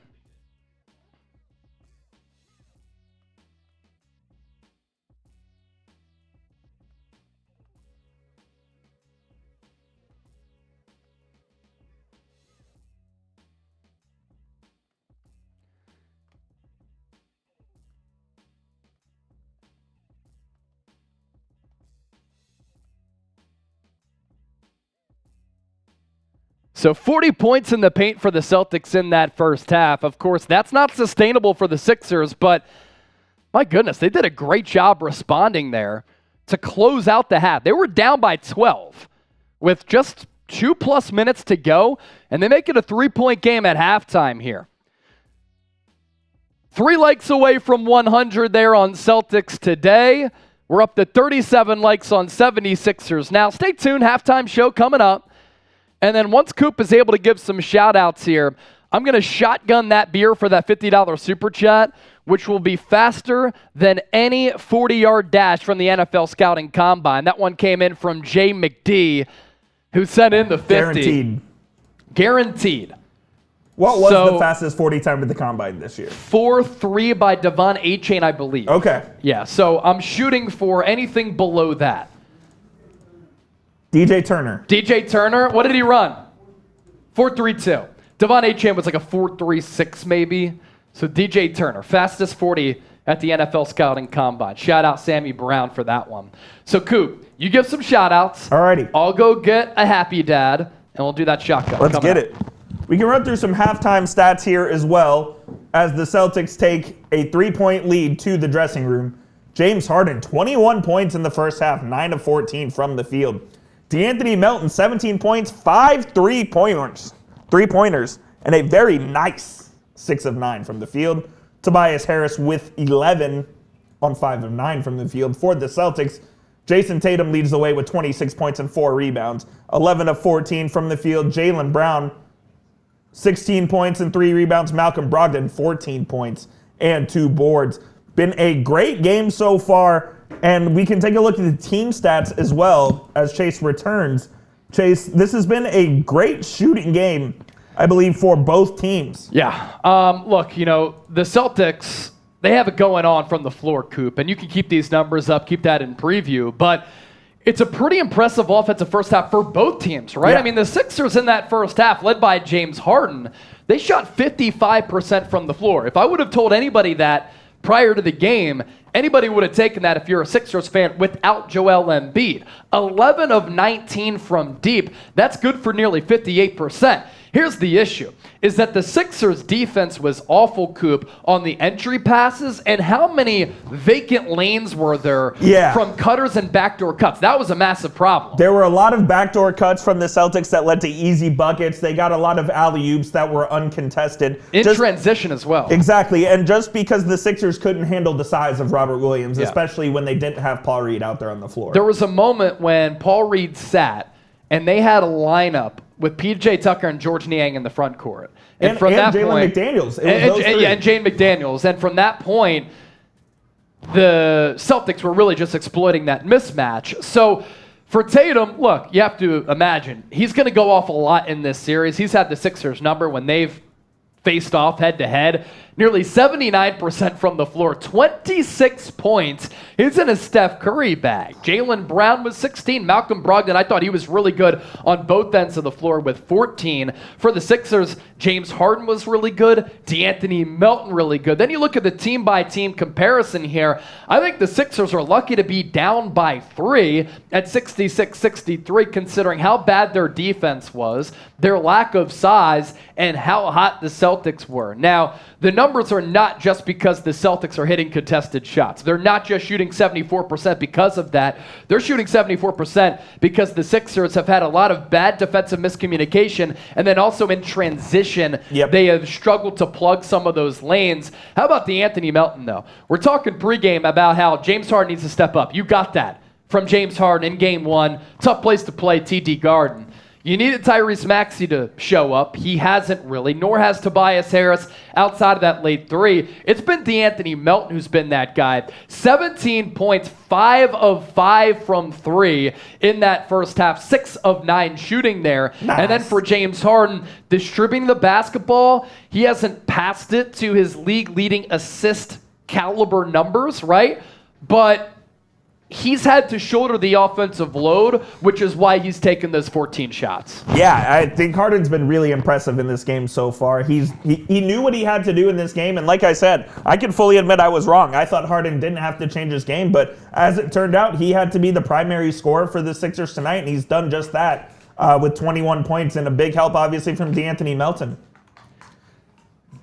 So 40 points in the paint for the Celtics in that first half. Of course, that's not sustainable for the Sixers, but my goodness, they did a great job responding there to close out the half. They were down by 12 with just 2+ minutes to go, and they make it a 3-point game at halftime here. 3 likes away from 100 there on Celtics today. We're up to 37 likes on 76ers. Now, stay tuned. Halftime show coming up. And then once Coop is able to give some shout-outs here, I'm going to shotgun that beer for that $50 super chat, which will be faster than any 40-yard dash from the NFL Scouting Combine. That one came in from Jay McD, who sent in the 50. Guaranteed. What was the fastest 40 time at the Combine this year? 4.3 by Devon A-Chain, I believe. Okay. Yeah, so I'm shooting for anything below that. DJ Turner, what did he run? 4.32. Devon A-Chain was like a 4.36 maybe. So DJ Turner, fastest 40 at the NFL Scouting Combine. Shout out Sammy Brown for that one. So Coop, you give some shout outs. Alrighty. I'll go get a happy dad, and we'll do that shotgun. Let's get it. We can run through some halftime stats here as well as the Celtics take a 3-point lead to the dressing room. James Harden, 21 points in the first half, 9 of 14 from the field. DeAnthony Melton, 17 points, 5 3-pointers, and a very nice 6 of 9 from the field. Tobias Harris with 11 on 5 of 9 from the field for the Celtics. Jayson Tatum leads the way with 26 points and 4 rebounds, 11 of 14 from the field. Jalen Brown, 16 points and 3 rebounds. Malcolm Brogdon, 14 points and 2 boards. Been a great game so far. And we can take a look at the team stats as well as Chase returns. Chase, this has been a great shooting game, I believe, for both teams. Yeah. Look, the Celtics, they have it going on from the floor, Coop, and you can keep these numbers up, keep that in preview, but it's a pretty impressive offensive first half for both teams, right? Yeah. I mean, the Sixers in that first half, led by James Harden, they shot 55% from the floor. If I would have told anybody that prior to the game, anybody would have taken that if you're a Sixers fan without Joel Embiid. 11 of 19 from deep. That's good for nearly 58%. Here's the issue, is that the Sixers defense was awful, Coop, on the entry passes, and how many vacant lanes were there from cutters and backdoor cuts? That was a massive problem. There were a lot of backdoor cuts from the Celtics that led to easy buckets. They got a lot of alley-oops that were uncontested. In transition as well. Exactly, and just because the Sixers couldn't handle the size of Robert Williams, especially when they didn't have Paul Reed out there on the floor. There was a moment when Paul Reed sat, and they had a lineup with P.J. Tucker and George Niang in the front court. And from that Jalen point, McDaniels. And Jane McDaniels. And from that point, the Celtics were really just exploiting that mismatch. So for Tatum, look, you have to imagine, he's going to go off a lot in this series. He's had the Sixers number when they've faced off head-to-head. Nearly 79% from the floor, 26 points. He's in a Steph Curry bag. Jalen Brown was 16. Malcolm Brogdon, I thought he was really good on both ends of the floor with 14. For the Sixers, James Harden was really good. DeAnthony Melton really good. Then you look at the team-by-team comparison here. I think the Sixers are lucky to be down by 3 at 66-63, considering how bad their defense was, their lack of size, and how hot the Celtics were. Now, the numbers are not just because the Celtics are hitting contested shots. They're not just shooting 74% because of that. They're shooting 74% because the Sixers have had a lot of bad defensive miscommunication, and then also in transition, they have struggled to plug some of those lanes. How about DeAnthony Melton, though? We're talking pregame about how James Harden needs to step up. You got that from James Harden in Game 1. Tough place to play, TD Garden. You needed Tyrese Maxey to show up. He hasn't really, nor has Tobias Harris outside of that late 3. It's been DeAnthony Melton who's been that guy. 17 points, 5 of 5 from 3 in that first half, 6 of 9 shooting there. Nice. And then for James Harden, distributing the basketball, he hasn't passed it to his league-leading assist caliber numbers, right? But he's had to shoulder the offensive load, which is why he's taken those 14 shots. Yeah, I think Harden's been really impressive in this game so far. He knew what he had to do in this game, and like I said, I can fully admit I was wrong. I thought Harden didn't have to change his game, but as it turned out, he had to be the primary scorer for the Sixers tonight, and he's done just that. with 21 points and a big help, obviously, from DeAnthony Melton.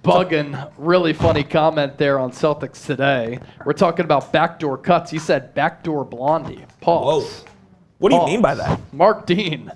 Buggin, really funny comment there on Celtics today. We're talking about backdoor cuts. He said backdoor blondie. Pause. Whoa. What do you mean by that? Mark Dean.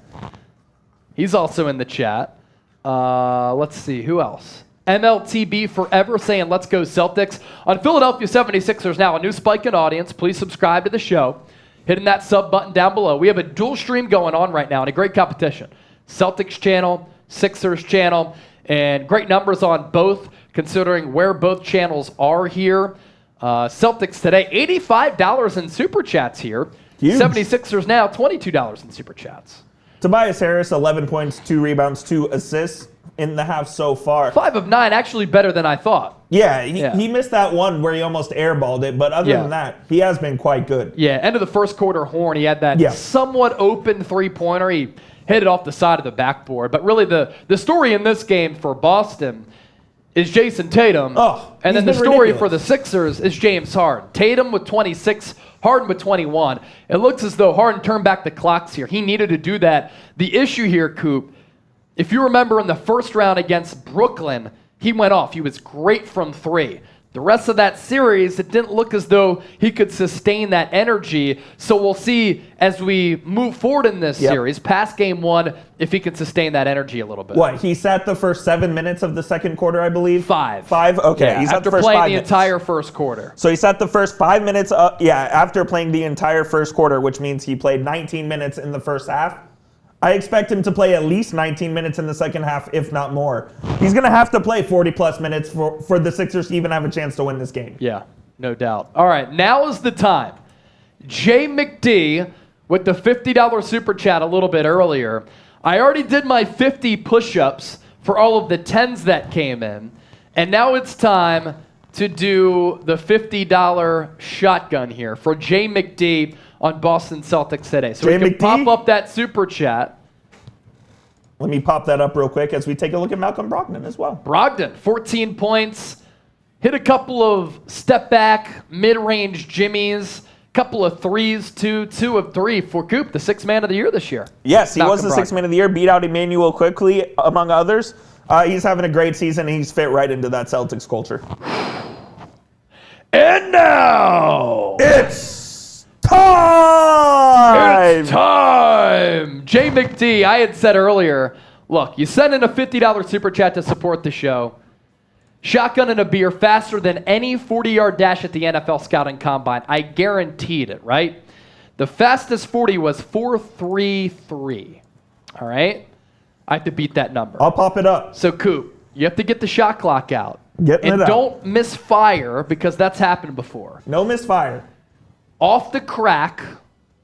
He's also in the chat. Let's see, who else? MLTB Forever saying, let's go Celtics. On Philadelphia 76ers now, a new spike in audience. Please subscribe to the show. Hitting that sub button down below. We have a dual stream going on right now and a great competition. Celtics channel, Sixers channel, and great numbers on both considering where both channels are here. Celtics today, $85 in Super Chats here. Huge. 76ers now, $22 in Super Chats. Tobias Harris, 11 points, 2 rebounds, 2 assists in the half so far. 5 of 9, actually better than I thought. Yeah, he missed that one where he almost airballed it, but other than that, he has been quite good. Yeah, end of the first quarter horn, he had that somewhat open three-pointer. He hit it off the side of the backboard. But really the story in this game for Boston is Jayson Tatum. And then the story for the Sixers is James Harden. Tatum with 26, Harden with 21. It looks as though Harden turned back the clocks here. He needed to do that. The issue here, Coop, if you remember in the first round against Brooklyn, he went off. He was great from 3. The rest of that series, it didn't look as though he could sustain that energy. So we'll see as we move forward in this series, past game 1, if he can sustain that energy a little bit. What, he sat the first 7 minutes of the second quarter, I believe? 5. 5? Okay, Yeah, he's at after the first playing 5 the minutes. entire first quarter. So he sat the first 5 minutes, after playing the entire first quarter, which means he played 19 minutes in the first half. I expect him to play at least 19 minutes in the second half, if not more. He's going to have to play 40-plus minutes for the Sixers to even have a chance to win this game. Yeah, no doubt. All right, now is the time. Jay McD with the $50 super chat a little bit earlier. I already did my 50 push-ups for all of the 10s that came in, and now it's time to do the $50 shotgun here for Jay McD on Boston Celtics today. So Jay we can McD? pop up that super chat. Let me pop that up real quick as we take a look at Malcolm Brogdon as well. Brogdon, 14 points, hit a couple of step back, mid-range jimmies, couple of threes, two of 3 for Coop, the 6th man of the year this year. Yes, he was Malcolm the 6th man of the year, beat out Emmanuel quickly, among others. He's having a great season, and he's fit right into that Celtics culture. And now, It's time! it's time! Jay McD, I had said earlier, look, you send in a $50 super chat to support the show. Shotgun and a beer faster than any 40-yard dash at the NFL Scouting Combine. I guaranteed it, right? The fastest 40 was 4.33. All right? I have to beat that number. I'll pop it up. So, Coop, you have to get the shot clock out. Getting and it out. don't misfire because that's happened before. No misfire. Off the crack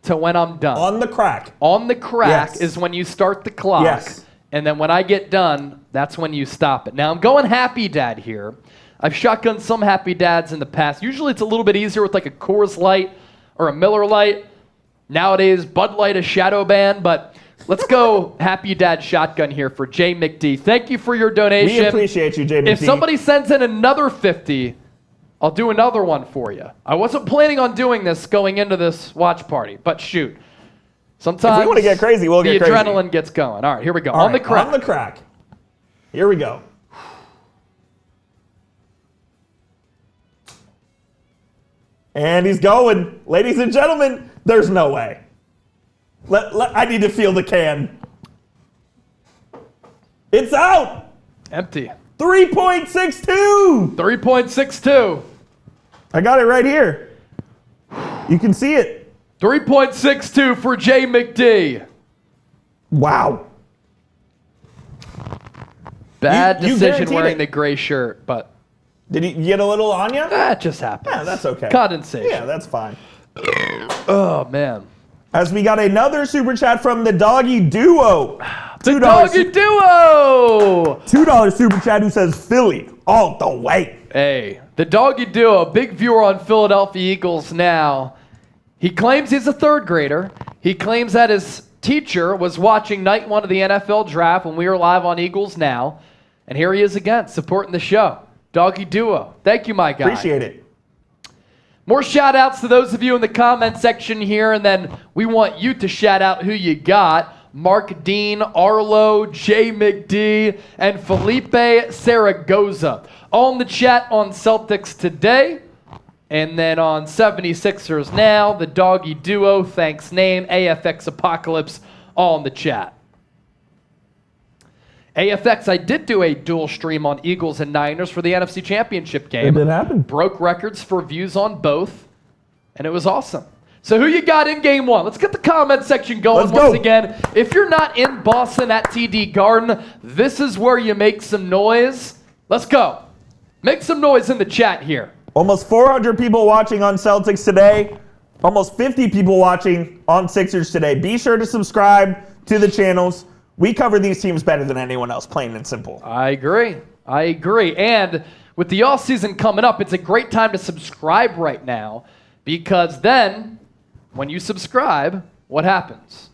to when I'm done. On the crack. On the crack Yes. is when you start the clock. Yes. And then when I get done, that's when you stop it. Now, I'm going Happy Dad here. I've shotgunned some Happy Dads in the past. Usually it's a little bit easier with like a Coors Light or a Miller Light. Nowadays, Bud Light is shadow banned, but let's go Happy Dad shotgun here for Jay McD. Thank you for your donation. We appreciate you, Jay McD. If somebody sends in another 50, I'll do another one for you. I wasn't planning on doing this going into this watch party, but shoot. Sometimes if we want to get crazy, we'll get the crazy. adrenaline gets going. All right, here we go. All on the right, crack. On the crack. Here we go. And he's going. Ladies and gentlemen, there's no way. I need to feel the can. It's out. Empty. 3.62. 3.62. I got it right here. You can see it. 3.62 for Jay McD. Wow. Bad You decision guaranteed wearing it. the gray shirt, but Did he get a little on you? that just happens. Yeah, that's okay. Condensation. Yeah, that's fine. Oh, man. As we got another super chat from the Doggy Duo. $2 Doggy Duo! $2 super chat who says Philly all the way. Hey, the Doggy Duo, big viewer on Philadelphia Eagles now. He claims he's a 3rd grader. He claims that his teacher was watching night 1 of the NFL draft when we were live on Eagles Now. And here he is again, supporting the show. Doggy Duo. Thank you, my guy. Appreciate it. More shout outs to those of you in the comment section here, and then we want you to shout out who you got. Mark Dean, Arlo, Jay McD, and Felipe Saragoza. All in the chat on Celtics Today. And then on 76ers Now, the Doggy Duo, Thanks Name, AFX Apocalypse, all in the chat. AFX, I did do a dual stream on Eagles and Niners for the NFC Championship game. It did happen. Broke records for views on both, and it was awesome. So who you got in game one? Let's get the comment section going once again. If you're not in Boston at TD Garden, this is where you make some noise. Let's go. Make some noise in the chat here. Almost 400 people watching on Celtics Today. Almost 50 people watching on Sixers Today. Be sure to subscribe to the channels. We cover these teams better than anyone else, plain and simple. I agree. And with the offseason coming up, it's a great time to subscribe right now, because then when you subscribe, what happens?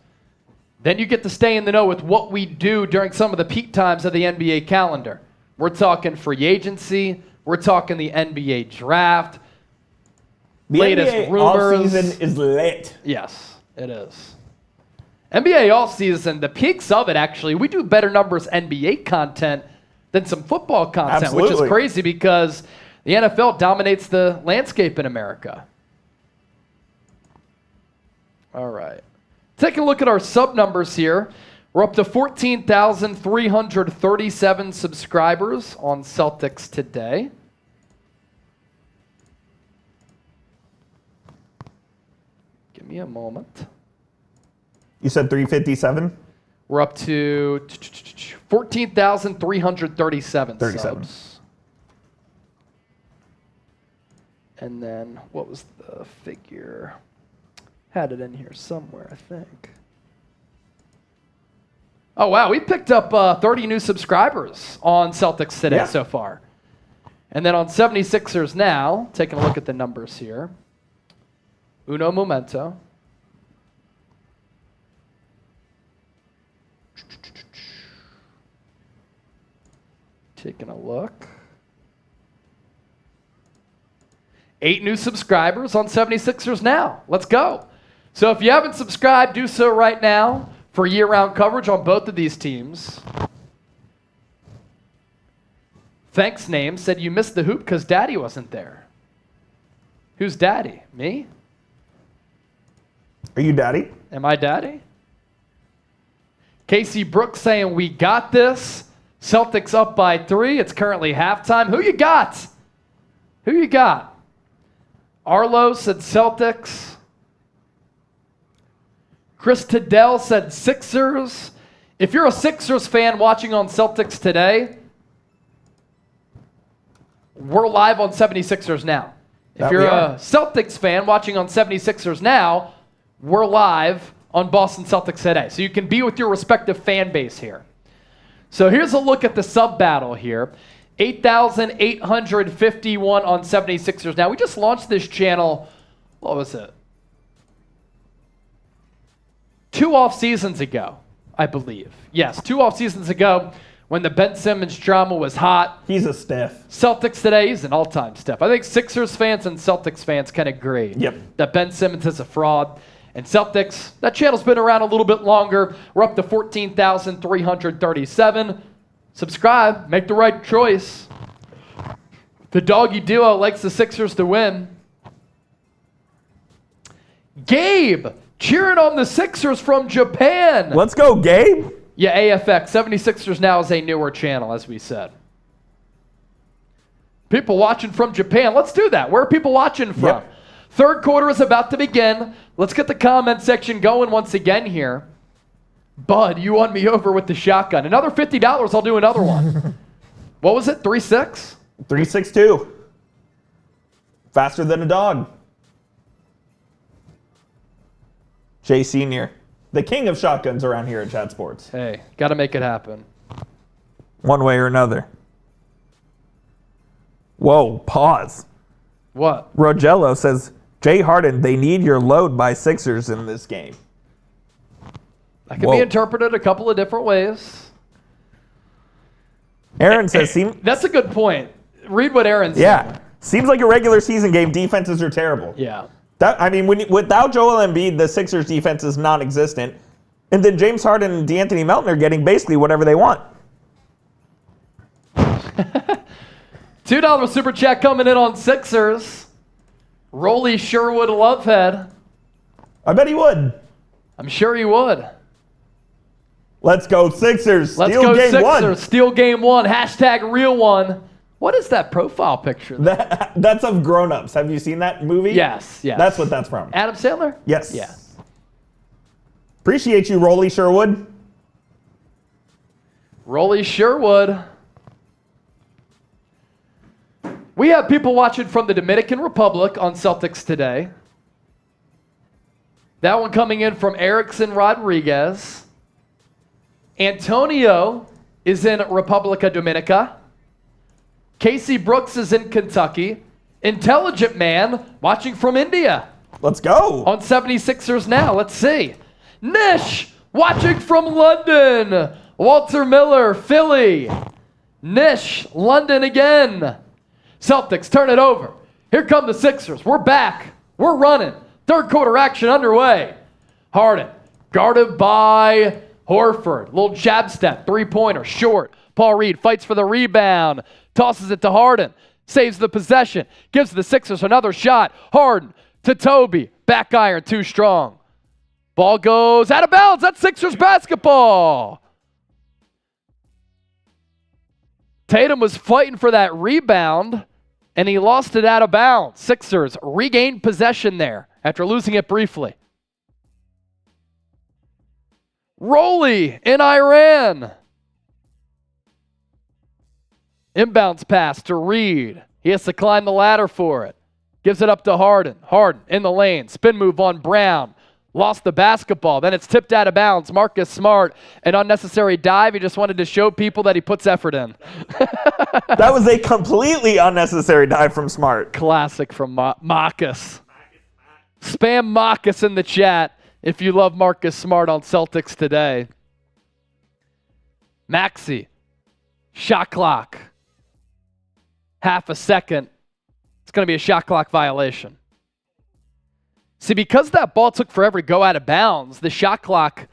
Then you get to stay in the know with what we do during some of the peak times of the NBA calendar. We're talking free agency. We're talking the NBA draft. The latest NBA rumors. offseason is lit. Yes, it is. NBA offseason, the peaks of it, actually, we do better numbers NBA content than some football content, Absolutely. which is crazy because the NFL dominates the landscape in America. All right. Taking a look at our sub numbers here. We're up to 14,337 subscribers on Celtics Today. Give me a moment. You said 357? We're up to 14,337 subs. And then, what was the figure? Had it in here somewhere, I think. Oh, wow. We picked up 30 new subscribers on Celtics Today so far. And then on 76ers Now, taking a look at the numbers here. Uno momento. Taking a look. 8 new subscribers on 76ers Now. Let's go. So if you haven't subscribed, do so right now for year-round coverage on both of these teams. Thanks Name said you missed the hoop because Daddy wasn't there. Who's Daddy? Me? Are you Daddy? Am I Daddy? Casey Brooks saying we got this. Celtics up by 3. It's currently halftime. Who you got? Who you got? Arlo said Celtics. Chris Tiddell said Sixers. If you're a Sixers fan watching on Celtics Today, we're live on 76ers Now. If you're a Celtics fan watching on 76ers Now, we're live on Boston Celtics Today. So you can be with your respective fan base here. So here's a look at the sub battle here. 8,851 on 76ers Now. We just launched this channel, what was it? 2 off seasons ago, I believe. Yes, 2 off seasons ago when the Ben Simmons drama was hot. He's a stiff. Celtics Today, he's an all-time stiff. I think Sixers fans and Celtics fans can agree that Ben Simmons is a fraud. And Celtics, that channel's been around a little bit longer. We're up to 14,337. Subscribe, make the right choice. The Doggy Duo likes the Sixers to win. Gabe, cheering on the Sixers from Japan. Let's go, Gabe. Yeah, AFX. 76ers Now is a newer channel, as we said. People watching from Japan. Let's do that. Where are people watching from? Yep. Third quarter is about to begin. Let's get the comment section going once again here. Bud, you won me over with the shotgun. Another $50, I'll do another one. What was it, 3-6? 362. Faster than a dog. Jay Sr., the king of shotguns around here at Chat Sports. Hey, got to make it happen. One way or another. Whoa, pause. What? Rogello says, Jay Harden, they need your load by Sixers in this game. That can be interpreted a couple of different ways. Aaron says, That's a good point. Read what Aaron said. yeah, seems like a regular season game. Defenses are terrible. Yeah. Without Joel Embiid, the Sixers defense is non-existent. And then James Harden and DeAnthony Melton are getting basically whatever they want. $2 super chat coming in on Sixers. Rolly Sherwood Lovehead. I bet he would. I'm sure he would. Let's go Sixers. Let's Steal go game Sixers. one. Steal game one. Hashtag real one. What is that profile picture? That's of Grown Ups. Have you seen that movie? Yes. That's what that's from. Adam Sandler? Yes. Yeah. Appreciate you, Rolly Sherwood. Rolly Sherwood. We have people watching from the Dominican Republic on Celtics today. That one coming in from Erickson Rodriguez. Antonio is in Republica Dominica. Casey Brooks is in Kentucky. Intelligent Man watching from India Let's go. on 76ers Now. Let's see. Nish watching from London. Walter Miller, Philly. Nish, London again. Celtics turn it over. Here come the Sixers. We're back. We're running. Third quarter action underway. Harden guarded by Horford. Little jab step. Three-pointer. Short. Paul Reed fights for the rebound. Tosses it to Harden. Saves the possession. Gives the Sixers another shot. Harden to Toby. Back iron. Too strong. Ball goes out of bounds. That's Sixers basketball. Tatum was fighting for that rebound, and he lost it out of bounds. Sixers regained possession there after losing it briefly. Rolly in Iran. Inbounds pass to Reed. He has to climb the ladder for it. Gives it up to Harden. Harden in the lane. Spin move on Brown. Lost the basketball. Then it's tipped out of bounds. Marcus Smart, an unnecessary dive. He just wanted to show people that he puts effort in. That was a completely unnecessary dive from Smart. Classic from Marcus. Spam Marcus in the chat if you love Marcus Smart on Celtics today. Maxey. Shot clock. Half a second. It's going to be a shot clock violation. See, because that ball took forever to go out of bounds, the shot clock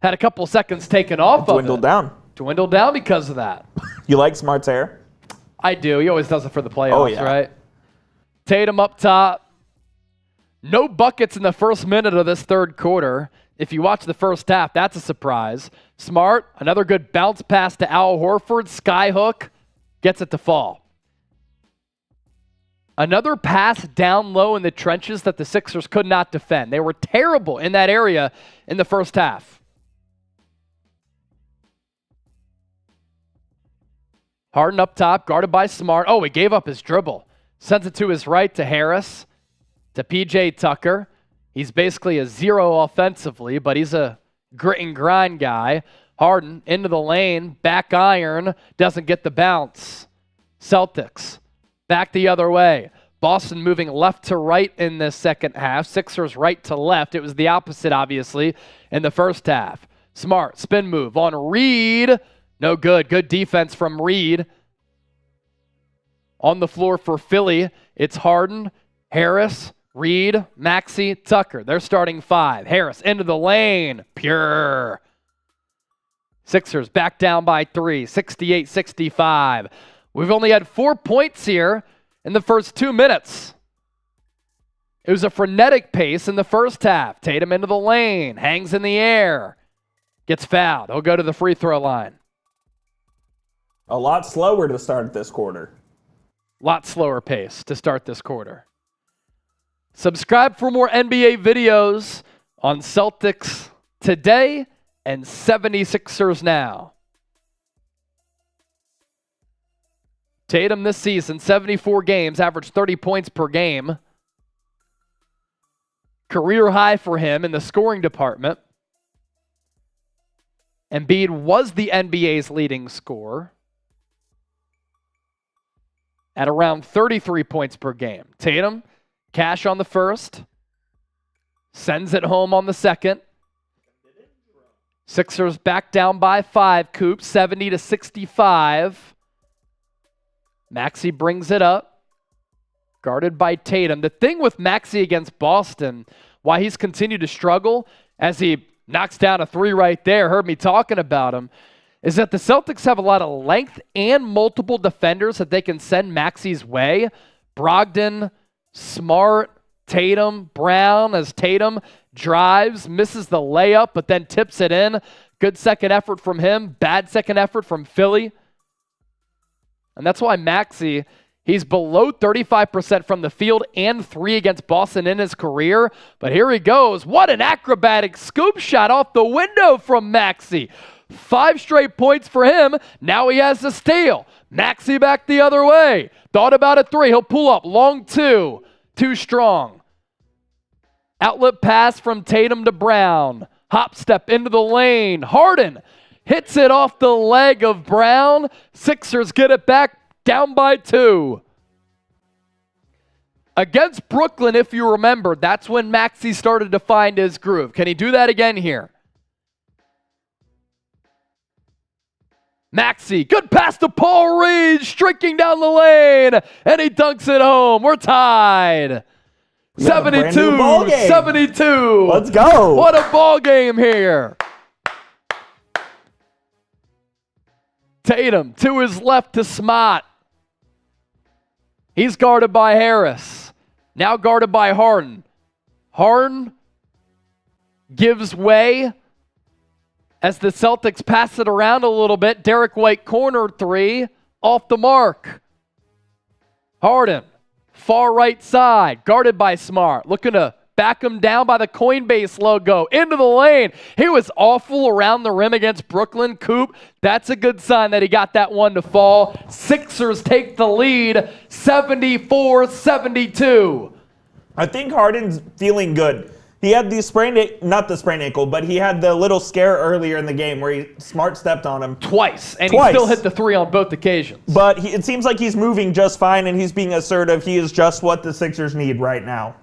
had a couple seconds taken off of it. Dwindled down because of that. You like Smart's hair? I do. He always does it for the playoffs, Oh, yeah. right? Tatum up top. No buckets in the first minute of this third quarter. If you watch the first half, that's a surprise. Smart, another good bounce pass to Al Horford. Skyhook, gets it to fall. Another pass down low in the trenches that the Sixers could not defend. They were terrible in that area in the first half. Harden up top, guarded by Smart. Oh, he gave up his dribble. Sends it to his right to Harris, to P.J. Tucker. He's basically a zero offensively, but he's a grit and grind guy. Harden into the lane, back iron, doesn't get the bounce. Celtics back the other way. Boston moving left to right in the second half. Sixers right to left. It was the opposite, obviously, in the first half. Smart, spin move on Reed. No good. Good defense from Reed. On the floor for Philly, it's Harden, Harris, Reed, Maxey, Tucker. They're starting five. Harris into the lane. Pure. Sixers back down by 3, 68-65. We've only had 4 points here in the first 2 minutes. It was a frenetic pace in the first half. Tatum into the lane, hangs in the air, gets fouled. He'll go to the free throw line. A lot slower to start this quarter. Lot slower pace to start this quarter. Subscribe for more NBA videos on Celtics Today and 76ers Now. Tatum this season, 74 games, averaged 30 points per game. Career high for him in the scoring department. Embiid was the NBA's leading scorer at around 33 points per game. Tatum, cash on the first, sends it home on the second. Sixers back down by 5, Coop, 70-65. Maxey brings it up, guarded by Tatum. The thing with Maxey against Boston, why he's continued to struggle, as he knocks down a three right there. Heard me talking about him. Is that the Celtics have a lot of length and multiple defenders that they can send Maxey's way. Brogdon, Smart, Tatum, Brown, as Tatum drives, misses the layup, but then tips it in. Good second effort from him. Bad second effort from Philly. And that's why Maxey, he's below 35% from the field and 3 against Boston in his career. But here he goes. What an acrobatic scoop shot off the window from Maxey. 5 straight points for him. Now he has the steal. Maxey back the other way. Thought about a 3. He'll pull up. Long 2. Too strong. Outlet pass from Tatum to Brown. Hop step into the lane. Harden hits it off the leg of Brown. Sixers get it back, down by 2. Against Brooklyn, if you remember, that's when Maxey started to find his groove. Can he do that again here? Maxey, good pass to Paul Reed, streaking down the lane, and he dunks it home. We're tied. 72. Let's go. What a ball game here. Tatum to his left to Smart. He's guarded by Harris. Now guarded by Harden. Harden gives way as the Celtics pass it around a little bit. Derek White corner 3 off the mark. Harden, far right side, guarded by Smart. Looking to back him down by the Coinbase logo. Into the lane. He was awful around the rim against Brooklyn. Coop, that's a good sign that he got that one to fall. Sixers take the lead, 74-72. I think Harden's feeling good. He had the not the sprained ankle, but he had the little scare earlier in the game where Smart stepped on him. Twice, and he still hit the 3 on both occasions. But it seems like he's moving just fine, and he's being assertive. He is just what the Sixers need right now.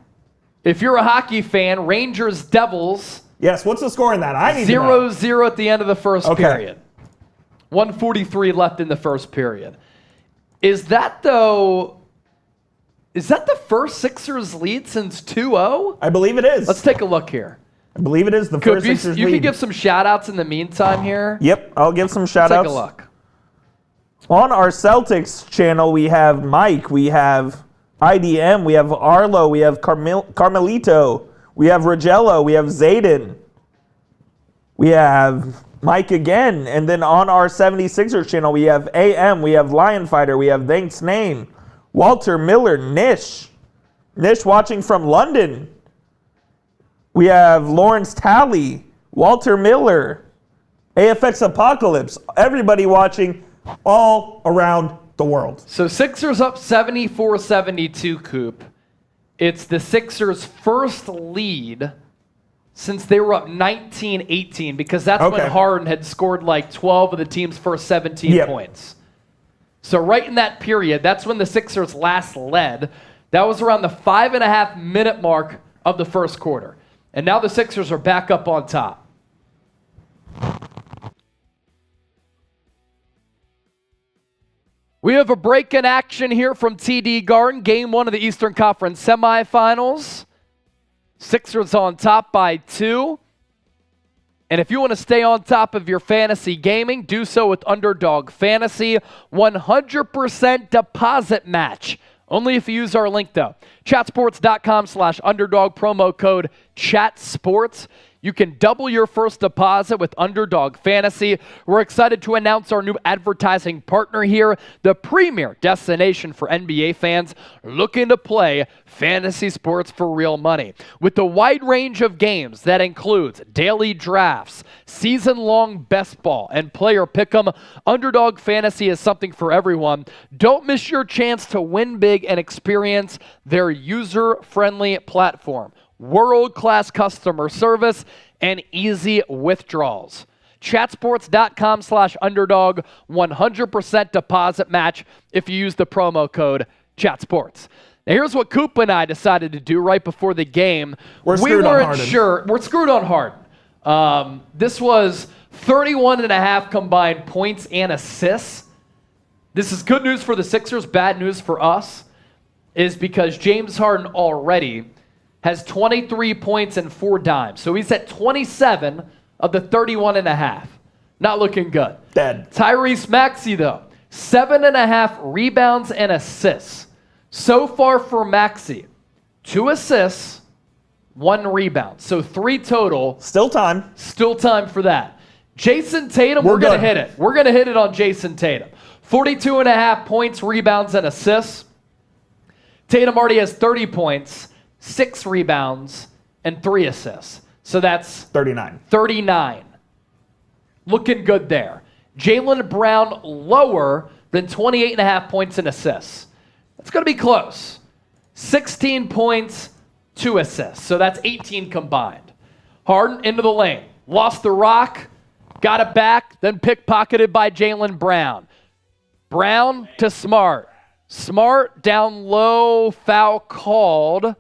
If you're a hockey fan, Rangers Devils. Yes, what's the score in that? I need to know. 0-0 at the end of the first period. 1:43 left in the first period. Is that the first Sixers lead since 2-0? I believe it is. Let's take a look here. I believe it is the first Sixers lead. You can give some shout-outs in the meantime here. Yep, I'll give some shout-outs. Take a look. On our Celtics channel, we have Mike, we have IDM, we have Arlo, we have Carmelito, we have Rogello, we have Zayden, we have Mike again, and then on our 76ers channel, we have AM, we have Lion Fighter, we have Thanks Name, Walter Miller, Nish watching from London. We have Lawrence Talley, Walter Miller, AFX Apocalypse, everybody watching all around the world. So Sixers up 74-72, Coop. It's the Sixers' first lead since they were up 19-18, because that's when Harden had scored like 12 of the team's first 17 points. So right in that period, that's when the Sixers last led. That was around the 5.5-minute mark of the first quarter. And now the Sixers are back up on top. We have a break in action here from TD Garden, Game 1 of the Eastern Conference semifinals. Sixers on top by 2. And if you want to stay on top of your fantasy gaming, do so with Underdog Fantasy. 100% deposit match. Only if you use our link, though. Chatsports.com/underdog, promo code CHATSPORTS. You can double your first deposit with Underdog Fantasy. We're excited to announce our new advertising partner here, the premier destination for NBA fans looking to play fantasy sports for real money. With the wide range of games that includes daily drafts, season-long best ball, and player pick'em, Underdog Fantasy is something for everyone. Don't miss your chance to win big and experience their user-friendly platform. World-class customer service, and easy withdrawals. Chatsports.com/underdog, 100% deposit match if you use the promo code CHATSPORTS. Now here's what Coop and I decided to do right before the game. We're screwed on Harden. We're screwed on Harden. This was 31.5 combined points and assists. This is good news for the Sixers, bad news for us, is because James Harden already has 23 points and 4 dimes. So he's at 27 of the 31.5. Not looking good. Dead. Tyrese Maxey, though, 7.5 rebounds and assists. So far for Maxey, 2 assists, 1 rebound. So 3 total. Still time. Still time for that. Jayson Tatum, we're going to hit it. We're going to hit it on Jayson Tatum. 42.5 points, rebounds, and assists. Tatum already has 30 points, 6 rebounds, and 3 assists. So that's 39. 39. Looking good there. Jalen Brown lower than 28.5 points and assists. That's going to be close. 16 points, 2 assists. So that's 18 combined. Harden into the lane. Lost the rock. Got it back. Then pickpocketed by Jalen Brown. Brown to Smart. Smart down low. Foul called.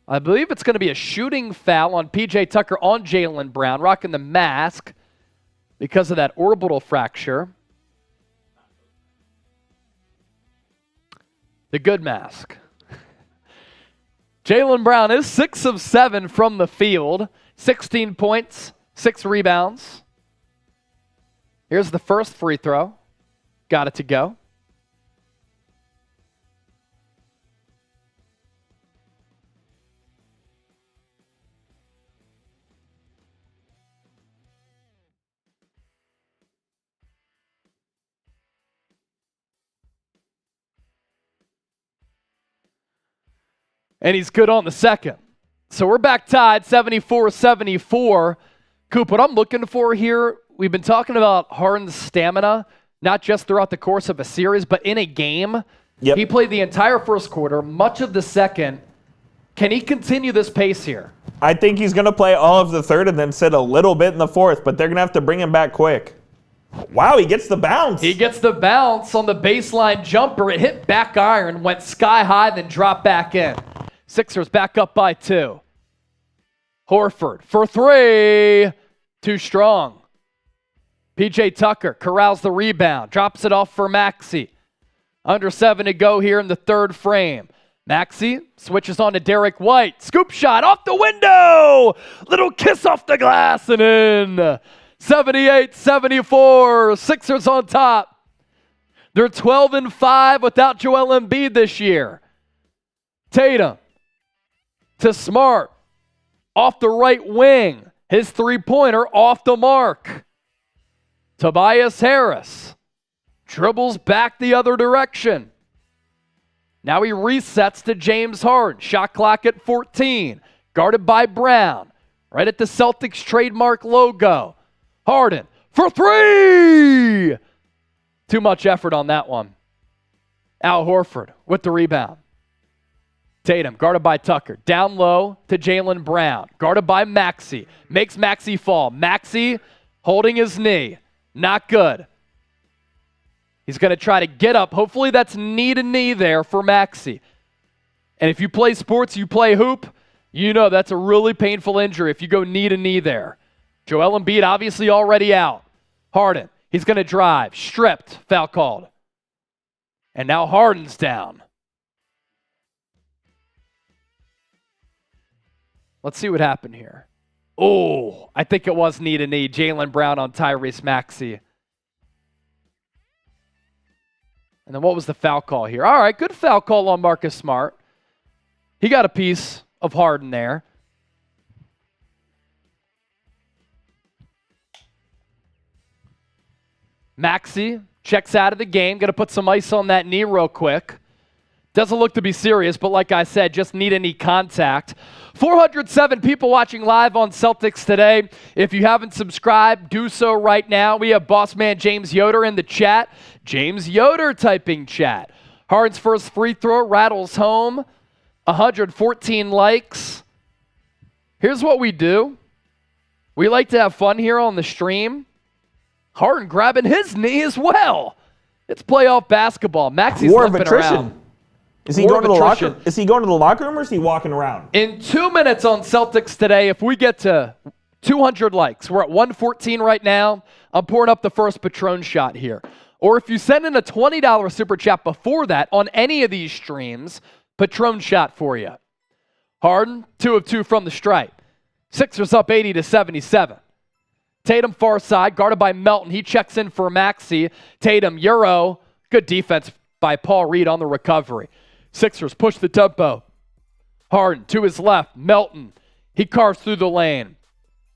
I believe it's going to be a shooting foul on P.J. Tucker on Jalen Brown. Rocking the mask because of that orbital fracture. The good mask. Jalen Brown is 6 of 7 from the field. 16 points, 6 rebounds. Here's the first free throw. Got it to go. And he's good on the second. So we're back tied, 74-74. Coop, what I'm looking for here, we've been talking about Harden's stamina, not just throughout the course of a series, but in a game. Yep. He played the entire first quarter, much of the second. Can he continue this pace here? I think he's going to play all of the third and then sit a little bit in the fourth, but they're going to have to bring him back quick. Wow, he gets the bounce. He gets the bounce on the baseline jumper. It hit back iron, went sky high, then dropped back in. Sixers back up by 2. Horford for 3. Too strong. P.J. Tucker corrals the rebound. Drops it off for Maxey. Under 7 to go here in the third frame. Maxey switches on to Derek White. Scoop shot off the window. Little kiss off the glass and in. 78-74. Sixers on top. They're 12-5 without Joel Embiid this year. Tatum to Smart. Off the right wing. His three-pointer off the mark. Tobias Harris dribbles back the other direction. Now he resets to James Harden. Shot clock at 14. Guarded by Brown. Right at the Celtics trademark logo. Harden for 3! Too much effort on that one. Al Horford with the rebound. Tatum, guarded by Tucker. Down low to Jalen Brown. Guarded by Maxey. Makes Maxey fall. Maxey holding his knee. Not good. He's going to try to get up. Hopefully that's knee to knee there for Maxey. And if you play sports, you play hoop, you know that's a really painful injury if you go knee to knee there. Joel Embiid obviously already out. Harden, he's going to drive. Stripped. Foul called. And now Harden's down. Let's see what happened here. Oh, I think it was knee to knee. Jalen Brown on Tyrese Maxey. And then what was the foul call here? All right, good foul call on Marcus Smart. He got a piece of Harden there. Maxey checks out of the game. Going to put some ice on that knee real quick. Doesn't look to be serious, but like I said, just knee contact. 407 people watching live on Celtics today. If you haven't subscribed, do so right now. We have boss man James Yoder in the chat. James Yoder typing chat. Harden's first free throw rattles home. 114 likes. Here's what we do. We like to have fun here on the stream. Harden grabbing his knee as well. It's playoff basketball. Maxey's limping around. Is he going to the locker? Is he going to the locker room or is he walking around? In 2 minutes on Celtics today, if we get to 200 likes, we're at 114 right now. I'm pouring up the first Patron shot here. Or if you send in a $20 super chat before that on any of these streams, Patron shot for you. Harden, 2 of 2 from the stripe. Sixers up 80-77. Tatum far side, guarded by Melton. He checks in for Maxey. Tatum, Euro. Good defense by Paul Reed on the recovery. Sixers push the tempo. Harden to his left. Melton. He carves through the lane.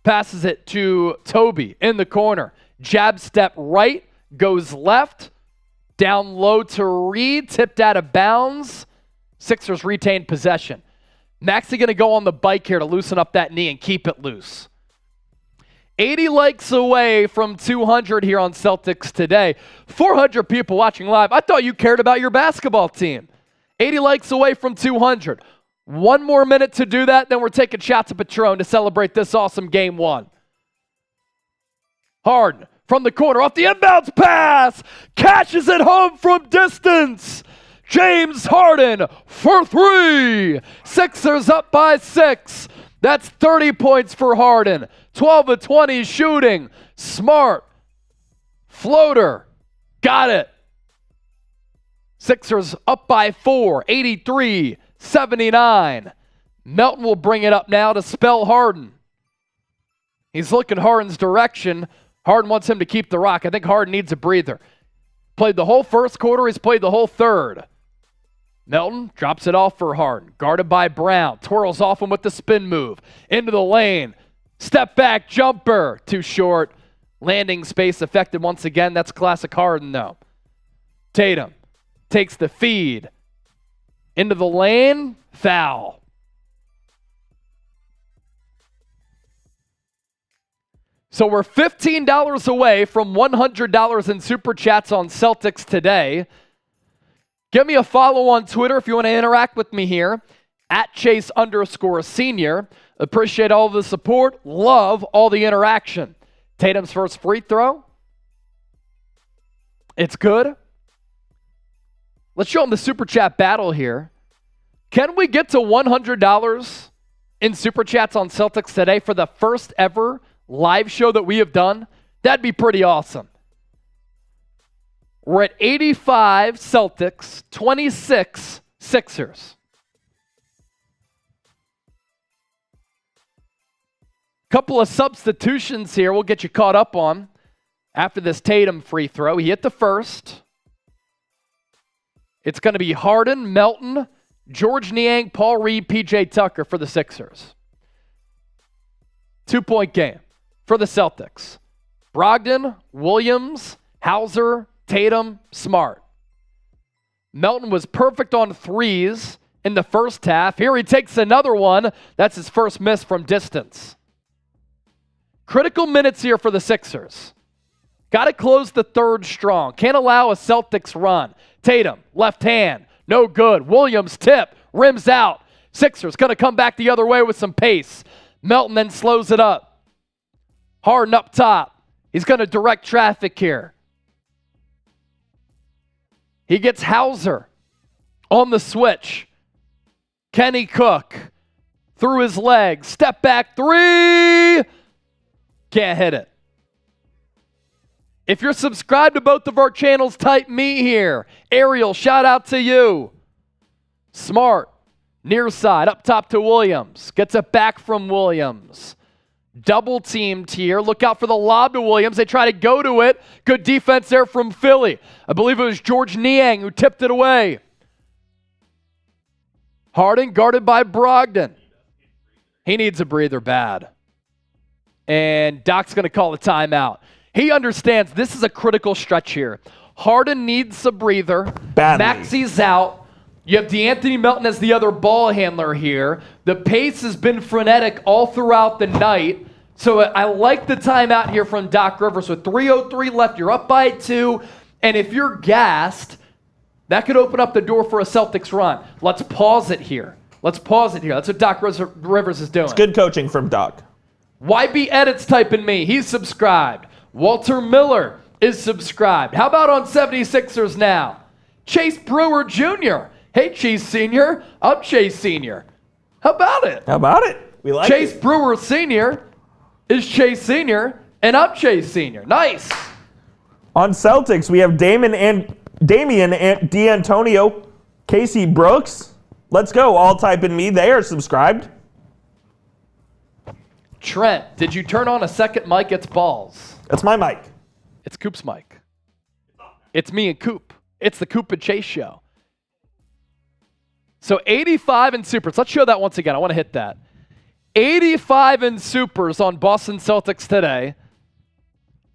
Passes it to Toby in the corner. Jab step right. Goes left. Down low to Reed. Tipped out of bounds. Sixers retain possession. Maxey going to go on the bike here to loosen up that knee and keep it loose. 80 likes away from 200 here on Celtics Today. 400 people watching live. I thought you cared about your basketball team. 80 likes away from 200. One more minute to do that, then we're taking shots of Patron to celebrate this awesome game one. Harden from the corner off the inbounds pass. Cashes it home from distance. James Harden for three. Sixers up by 6. That's 30 points for Harden. 12 of 20 shooting. Smart. Floater. Got it. Sixers up by 4. 83-79. Melton will bring it up now to spell Harden. He's looking Harden's direction. Harden wants him to keep the rock. I think Harden needs a breather. Played the whole first quarter. He's played the whole third. Melton drops it off for Harden. Guarded by Brown. Twirls off him with the spin move. Into the lane. Step back jumper. Too short. Landing space affected once again. That's classic Harden though. Tatum takes the feed. Into the lane. Foul. So we're $15 away from $100 in Super Chats on Celtics Today. Give me a follow on Twitter if you want to interact with me here. At Chase_senior. Appreciate all of the support. Love all the interaction. Tatum's first free throw. It's good. Let's show them the Super Chat battle here. Can we get to $100 in Super Chats on Celtics Today for the first ever live show that we have done? That'd be pretty awesome. We're at 85 Celtics, 26 Sixers. Couple of substitutions here we'll get you caught up on after this Tatum free throw. He hit the first. It's going to be Harden, Melton, George Niang, Paul Reed, PJ Tucker for the Sixers. 2-point game for the Celtics. Brogdon, Williams, Hauser, Tatum, Smart. Melton was perfect on threes in the first half. Here he takes another one. That's his first miss from distance. Critical minutes here for the Sixers. Got to close the third strong. Can't allow a Celtics run. Tatum, left hand, no good. Williams tip, rims out. Sixers going to come back the other way with some pace. Melton then slows it up. Harden up top. He's going to direct traffic here. He gets Hauser on the switch. Kenny Cook through his legs. Step back three. Can't hit it. If you're subscribed to both of our channels, type me here. Ariel, shout out to you. Smart, near side, up top to Williams. Gets it back from Williams. Double teamed here. Look out for the lob to Williams. They try to go to it. Good defense there from Philly. I believe it was George Niang who tipped it away. Harden guarded by Brogdon. He needs a breather bad. And Doc's going to call a timeout. He understands this is a critical stretch here. Harden needs a breather. Badly. Maxey's out. You have DeAnthony Melton as the other ball handler here. The pace has been frenetic all throughout the night. So I like the timeout here from Doc Rivers. With 3:03 left, you're up by 2. And if you're gassed, that could open up the door for a Celtics run. Let's pause it here. That's what Doc Rivers is doing. It's good coaching from Doc. YB Edits typing me. He's subscribed. Walter Miller is subscribed. How about on 76ers now? Chase Brewer Jr. Hey, Chase Sr. I'm Chase Sr. How about it? We like Chase it. Brewer Sr. is Chase Sr. and I'm Chase Sr. Nice. On Celtics, we have Damian D'Antonio, Casey Brooks. Let's go. All type in me. They are subscribed. Trent, did you turn on a second mic? It's balls. That's my mic. It's Coop's mic. It's me and Coop. It's the Coop and Chase show. So 85 in supers. Let's show that once again. I want to hit that. 85 in supers on Boston Celtics today.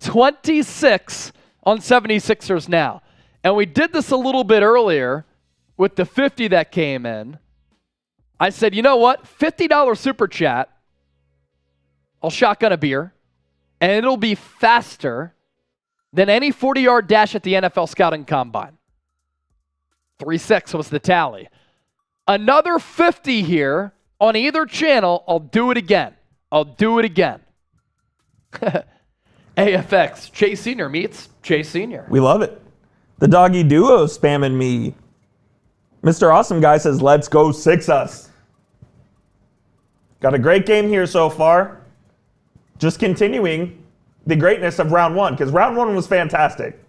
26 on 76ers now. And we did this a little bit earlier with the 50 that came in. I said, you know what? $50 super chat. I'll shotgun a beer. And it'll be faster than any 40-yard dash at the NFL Scouting Combine. 3-6 was the tally. Another 50 here on either channel. I'll do it again. AFX. Chase Sr. meets Chase Sr. We love it. The doggy duo spamming me. Mr. Awesome Guy says, let's go Six us. Got a great game here so far. Just continuing the greatness of round one, because round one was fantastic.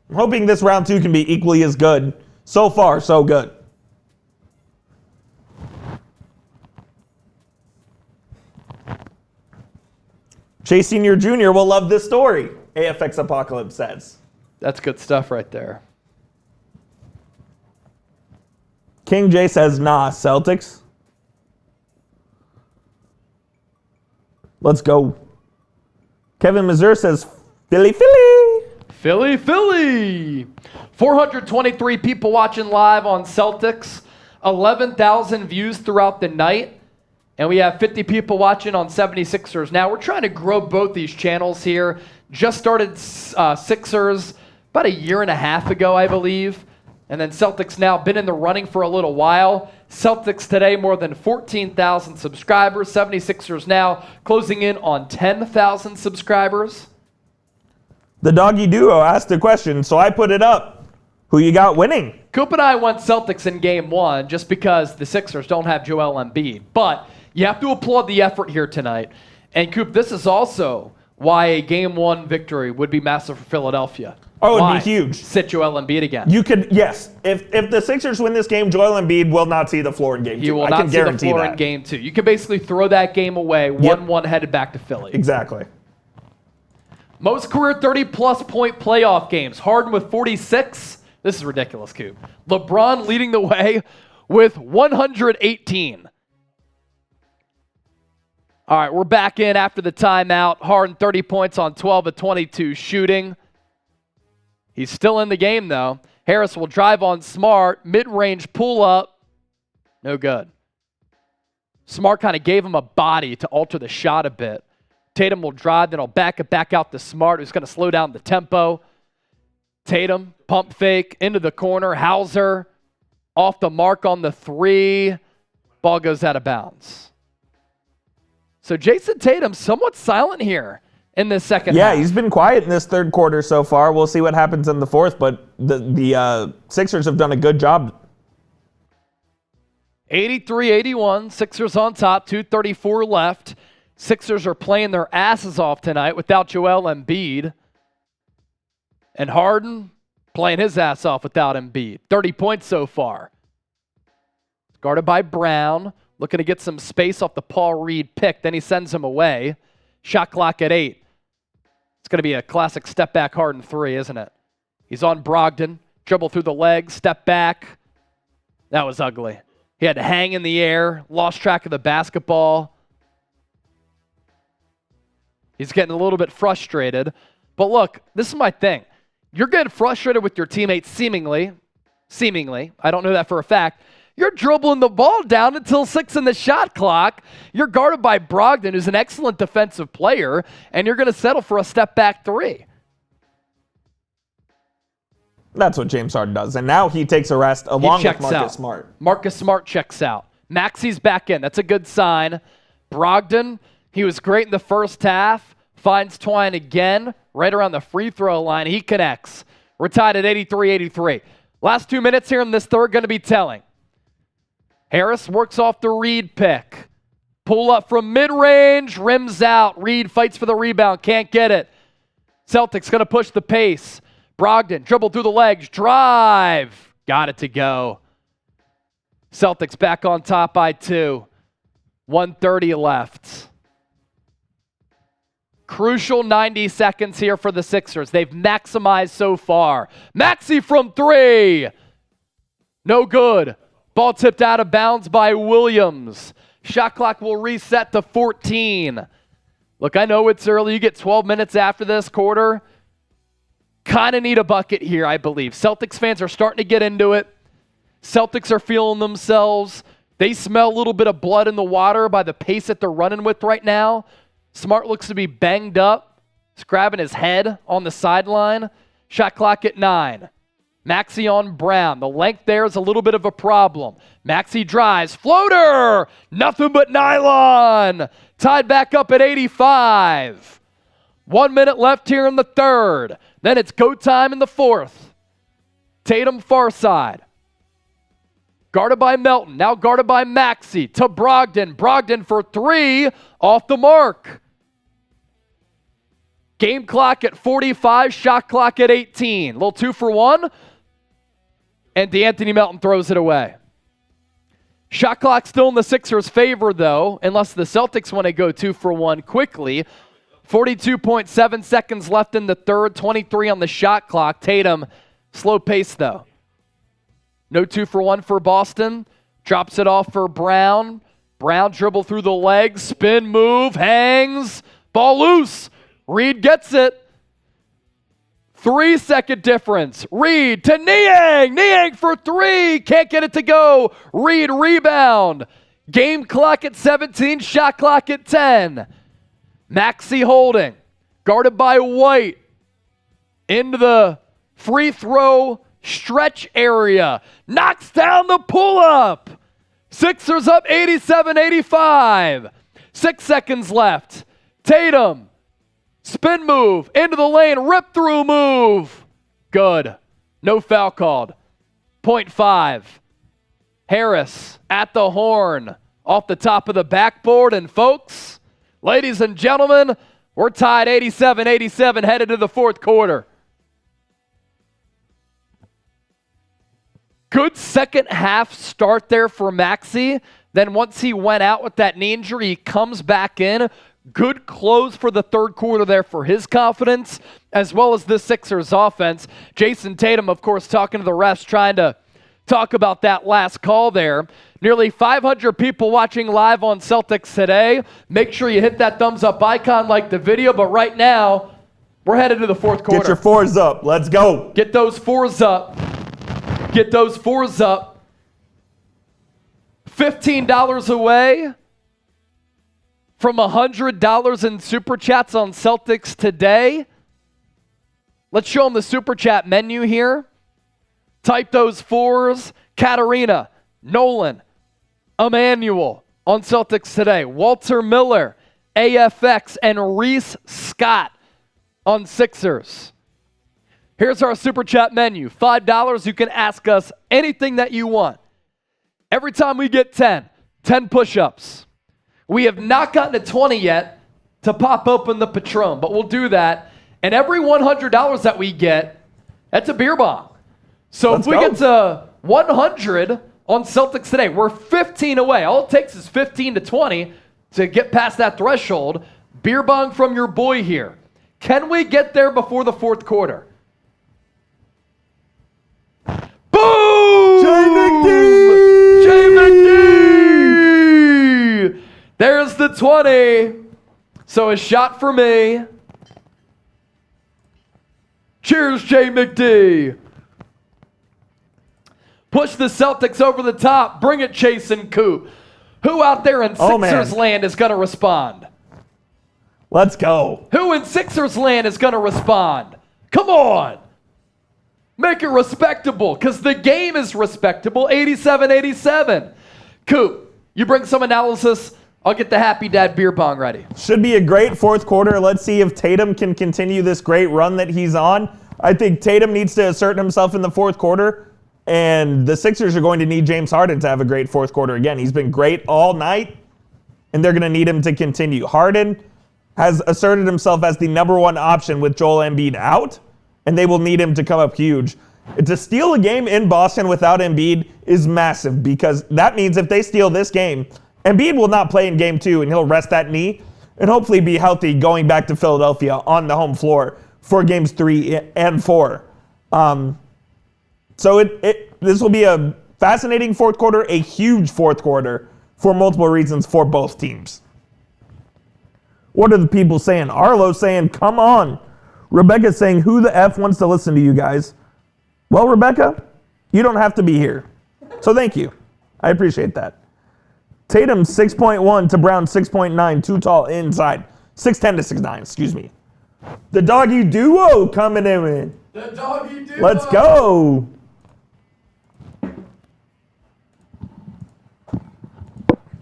I'm hoping this round two can be equally as good. So far, so good. Chase Sr. Jr. will love this story, AFX Apocalypse says. That's good stuff right there. King J says, nah, Celtics. Let's go. Kevin Mazur says, Philly, Philly. Philly, Philly. 423 people watching live on Celtics. 11,000 views throughout the night. And we have 50 people watching on 76ers. Now, we're trying to grow both these channels here. Just started Sixers about a year and a half ago, I believe. And then Celtics now been in the running for a little while. Celtics today, more than 14,000 subscribers. 76ers now closing in on 10,000 subscribers. The doggy duo asked a question, so I put it up. Who you got winning? Coop and I went Celtics in game one just because the Sixers don't have Joel Embiid. But you have to applaud the effort here tonight. And Coop, this is also why a game one victory would be massive for Philadelphia. Oh, Why? it'd be huge. Sit Joel Embiid again. You could, yes. If the Sixers win this game, Joel Embiid will not see the floor in game two. He will I not can see the guarantee floor that. in game two. You can basically throw that game away, 1-1 headed back to Philly. Exactly. Most career 30-plus point playoff games. Harden with 46. This is ridiculous, Coop. LeBron leading the way with 118. All right, we're back in after the timeout. Harden 30 points on 12 of 22 shooting. He's still in the game, though. Harris will drive on Smart. Mid-range pull-up. No good. Smart kind of gave him a body to alter the shot a bit. Tatum will drive, then he'll back it back out to Smart, who's going to slow down the tempo. Tatum, pump fake, into the corner. Hauser, off the mark on the three. Ball goes out of bounds. So Jayson Tatum somewhat silent here in this second half. Yeah, he's been quiet in this third quarter so far. We'll see what happens in the fourth, but the Sixers have done a good job. 83-81, Sixers on top, 2:34 left. Sixers are playing their asses off tonight without Joel Embiid. And Harden playing his ass off without Embiid. 30 points so far. Guarded by Brown. Looking to get some space off the Paul Reed pick. Then he sends him away. Shot clock at 8. It's going to be a classic step back Harden 3, isn't it? He's on Brogdon. Dribble through the legs. Step back. That was ugly. He had to hang in the air. Lost track of the basketball. He's getting a little bit frustrated. But look, this is my thing. You're getting frustrated with your teammates seemingly. I don't know that for a fact. You're dribbling the ball down until 6 in the shot clock. You're guarded by Brogdon, who's an excellent defensive player, and you're going to settle for a step-back 3. That's what James Harden does. And now he takes a rest along with Marcus Smart. Marcus Smart checks out. Maxey's back in. That's a good sign. Brogdon, he was great in the first half. Finds Twine again, right around the free throw line. He connects. We're tied at 83-83. Last 2 minutes here in this third going to be telling. Harris works off the Reed pick. Pull up from mid-range, rims out. Reed fights for the rebound, can't get it. Celtics going to push the pace. Brogdon, dribble through the legs, drive. Got it to go. Celtics back on top by 2. 1:30 left. crucial 90 seconds here for the Sixers. They've maximized so far. Maxey from 3. No good. Ball tipped out of bounds by Williams. Shot clock will reset to 14. Look, I know it's early. You get 12 minutes after this quarter. Kind of need a bucket here, I believe. Celtics fans are starting to get into it. Celtics are feeling themselves. They smell a little bit of blood in the water by the pace that they're running with right now. Smart looks to be banged up. He's grabbing his head on the sideline. Shot clock at 9. Maxey on Brown. The length there is a little bit of a problem. Maxey drives. Floater! Nothing but nylon. Tied back up at 85. 1 minute left here in the third. Then it's go time in the fourth. Tatum far side. Guarded by Melton. Now guarded by Maxey. To Brogdon. Brogdon for 3. Off the mark. Game clock at 45. Shot clock at 18. Little 2 for 1. And DeAnthony Melton throws it away. Shot clock still in the Sixers' favor, though, unless the Celtics want to go 2 for 1 quickly. 42.7 seconds left in the third, 23 on the shot clock. Tatum, slow pace, though. No 2 for 1 for Boston. Drops it off for Brown. Brown dribble through the legs, spin move, hangs. Ball loose. Reed gets it. 3-second difference. Reed to Niang. Niang for 3. Can't get it to go. Reed rebound. Game clock at 17. Shot clock at 10. Maxey holding. Guarded by White. Into the free throw stretch area. Knocks down the pull-up. Sixers up 87-85. 6 seconds left. Tatum. Spin move, into the lane, rip through move. Good. No foul called. 0.5. Harris at the horn, off the top of the backboard. And folks, ladies and gentlemen, we're tied 87-87 headed to the fourth quarter. Good second half start there for Maxey. Then once he went out with that knee injury, he comes back in. Good close for the third quarter there for his confidence, as well as the Sixers offense. Jayson Tatum, of course, talking to the refs, trying to talk about that last call there. Nearly 500 people watching live on Celtics today. Make sure you hit that thumbs up icon, like the video. But right now, we're headed to the fourth quarter. Get your 4s up. Let's go. Get those 4s up. Get those 4s up. $15 away from $100 in Super Chats on Celtics today. Let's show them the Super Chat menu here. Type those 4s. Katarina, Nolan, Emmanuel on Celtics today. Walter Miller, AFX, and Reese Scott on Sixers. Here's our Super Chat menu. $5, you can ask us anything that you want. Every time we get 10 push-ups. We have not gotten to 20 yet to pop open the Patron, but we'll do that. And every $100 that we get, that's a beer bong. So if we get to 100 on Celtics today, we're 15 away. All it takes is 15 to 20 to get past that threshold. Beer bong from your boy here. Can we get there before the fourth quarter? Boom! Jay McD! There's the 20. So a shot for me. Cheers, Jay McD. Push the Celtics over the top. Bring it, Chase and Coop. Who out there in Sixers land is going to respond? Let's go. Who in Sixers land is going to respond? Come on. Make it respectable, because the game is respectable. 87-87. Coop, you bring some analysis. I'll get the Happy Dad beer bong ready. Should be a great fourth quarter. Let's see if Tatum can continue this great run that he's on. I think Tatum needs to assert himself in the fourth quarter, and the Sixers are going to need James Harden to have a great fourth quarter again. He's been great all night, and they're going to need him to continue. Harden has asserted himself as the number one option with Joel Embiid out, and they will need him to come up huge. To steal a game in Boston without Embiid is massive, because that means if they steal this game, Embiid will not play in game 2, and he'll rest that knee. and hopefully be healthy going back to Philadelphia on the home floor for games 3 and 4. So this will be a fascinating fourth quarter, a huge fourth quarter for multiple reasons for both teams. What are the people saying? Arlo's saying, come on. Rebecca's saying, who the F wants to listen to you guys? Well, Rebecca, you don't have to be here. So thank you. I appreciate that. Tatum 6.1 to Brown 6.9, too tall inside. 6'10 to 6'9, excuse me. The doggy duo coming in. The doggy duo. Let's go.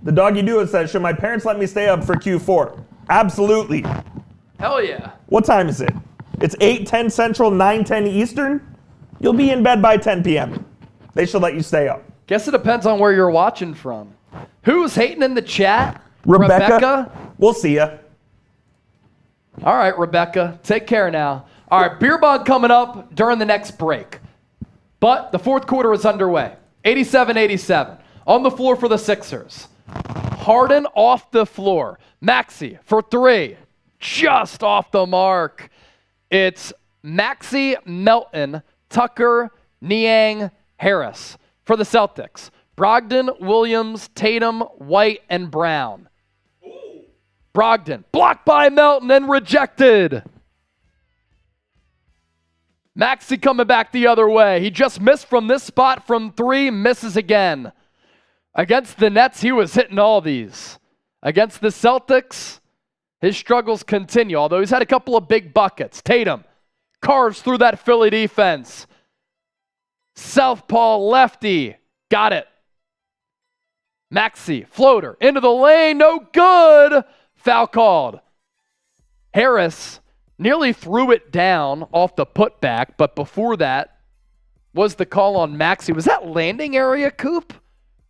The doggy duo says, should my parents let me stay up for Q4? Absolutely. Hell yeah. What time is it? It's 8:10 Central, 9:10 Eastern. You'll be in bed by 10 p.m. They should let you stay up. Guess it depends on where you're watching from. Who's hating in the chat? Rebecca? We'll see ya. All right, Rebecca. Take care now. All right, beer bong coming up during the next break. But the fourth quarter is underway. 87-87. On the floor for the Sixers. Harden off the floor. Maxey for 3. Just off the mark. It's Maxey, Melton, Tucker, Niang, Harris for the Celtics. Brogdon, Williams, Tatum, White, and Brown. Brogdon blocked by Melton and rejected. Maxey coming back the other way. He just missed from this spot from 3, misses again. Against the Nets, he was hitting all these. Against the Celtics, his struggles continue, although he's had a couple of big buckets. Tatum carves through that Philly defense. Southpaw lefty, got it. Maxey, floater, into the lane, no good. Foul called. Harris nearly threw it down off the putback, but before that was the call on Maxey. Was that landing area, Coop?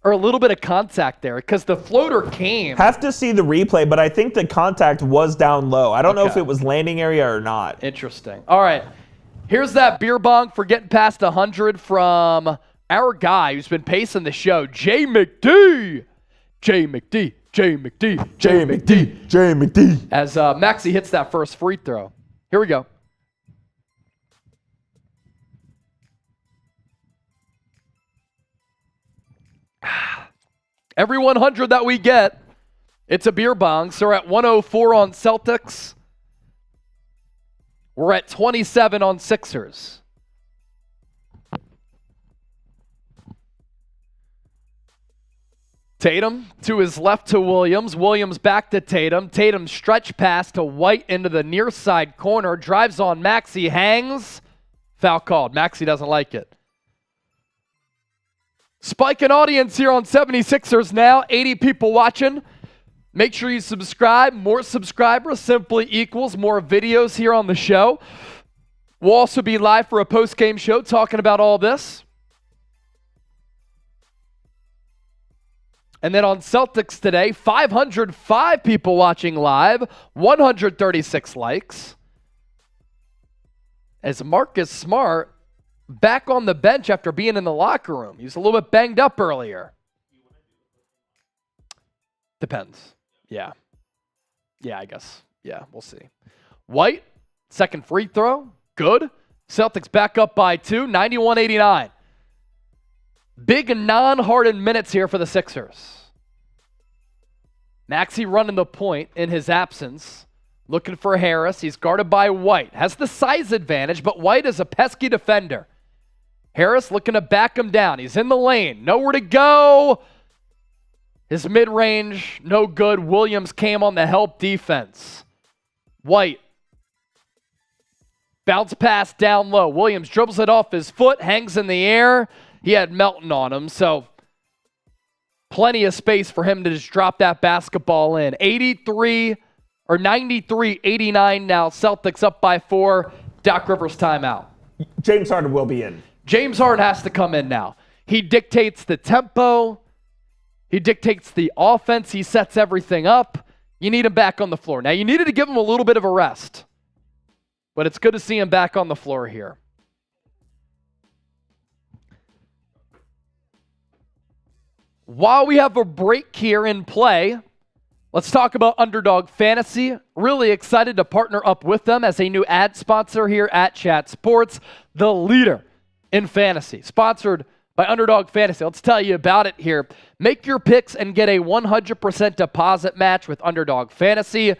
Or a little bit of contact there? Because the floater came. Have to see the replay, but I think the contact was down low. I don't know if it was landing area or not. Interesting. All right. Here's that beer bong for getting past 100 from our guy who's been pacing the show, J McD. J McD. J McD. J McD. J McD. As Maxey hits that first free throw. Here we go. Every 100 that we get, it's a beer bong. So we're at 104 on Celtics. We're at 27 on Sixers. Tatum to his left to Williams. Williams back to Tatum. Tatum stretch pass to White into the near side corner. Drives on Maxey. Hangs. Foul called. Maxey doesn't like it. Spike an audience here on 76ers now. 80 people watching. Make sure you subscribe. More subscribers simply equals more videos here on the show. We'll also be live for a post-game show talking about all this. And then on Celtics today, 505 people watching live, 136 likes. As Marcus Smart back on the bench after being in the locker room. He was a little bit banged up earlier. Depends. Yeah. Yeah, I guess. Yeah, we'll see. White, second free throw. Good. Celtics back up by 2, 91-89. Big non-Harden minutes here for the Sixers. Maxey running the point in his absence. Looking for Harris. He's guarded by White. Has the size advantage, but White is a pesky defender. Harris looking to back him down. He's in the lane. Nowhere to go. His mid-range, no good. Williams came on the help defense. White. Bounce pass down low. Williams dribbles it off his foot, hangs in the air. He had Melton on him, so plenty of space for him to just drop that basketball in. 93-89 now. Celtics up by 4. Doc Rivers timeout. James Harden will be in. James Harden has to come in now. He dictates the tempo. He dictates the offense. He sets everything up. You need him back on the floor. Now, you needed to give him a little bit of a rest, but it's good to see him back on the floor here. While we have a break here in play, Let's talk about Underdog Fantasy. Really excited to partner up with them as a new ad sponsor here at Chat Sports, the leader in fantasy. Sponsored by Underdog Fantasy. Let's tell you about it here. Make your picks and get a 100% deposit match with Underdog Fantasy.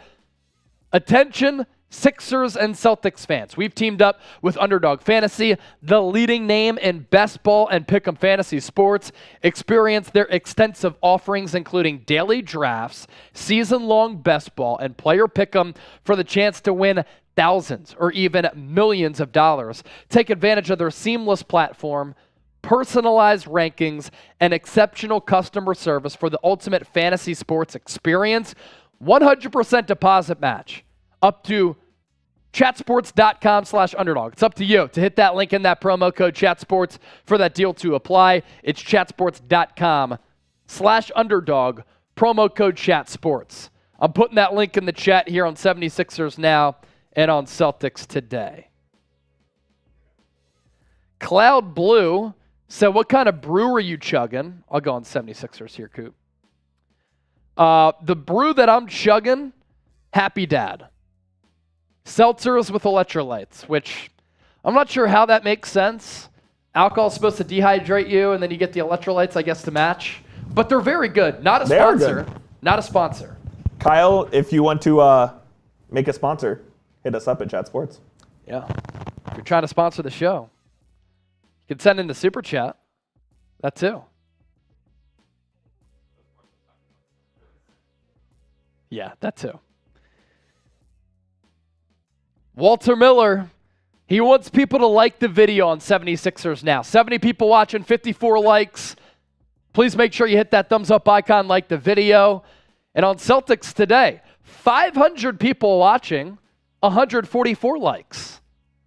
Attention, Sixers and Celtics fans. We've teamed up with Underdog Fantasy, the leading name in best ball and pick'em fantasy sports. Experience their extensive offerings, including daily drafts, season-long best ball, and player pick'em for the chance to win thousands or even millions of dollars. Take advantage of their seamless platform, personalized rankings, and exceptional customer service for the ultimate fantasy sports experience. 100% deposit match up to chatsports.com/underdog. It's up to you to hit that link in that promo code chatsports for that deal to apply. It's chatsports.com/underdog, promo code chatsports. I'm putting that link in the chat here on 76ers Now and on Celtics Today. Cloud Blue said, what kind of brew are you chugging? I'll go on 76ers here, Coop. The brew that I'm chugging, Happy Dad. Seltzers with electrolytes, which I'm not sure how that makes sense. Alcohol's supposed to dehydrate you, and then you get the electrolytes, I guess, to match. But they're very good. Not a sponsor. Not a sponsor. Kyle, if you want to make a sponsor, hit us up at Chat Sports. Yeah. If you're trying to sponsor the show, you can send in the super chat. That too. Yeah, that too. Walter Miller, he wants people to like the video on 76ers Now. 70 people watching, 54 likes. Please make sure you hit that thumbs up icon, like the video. And on Celtics Today, 500 people watching, 144 likes.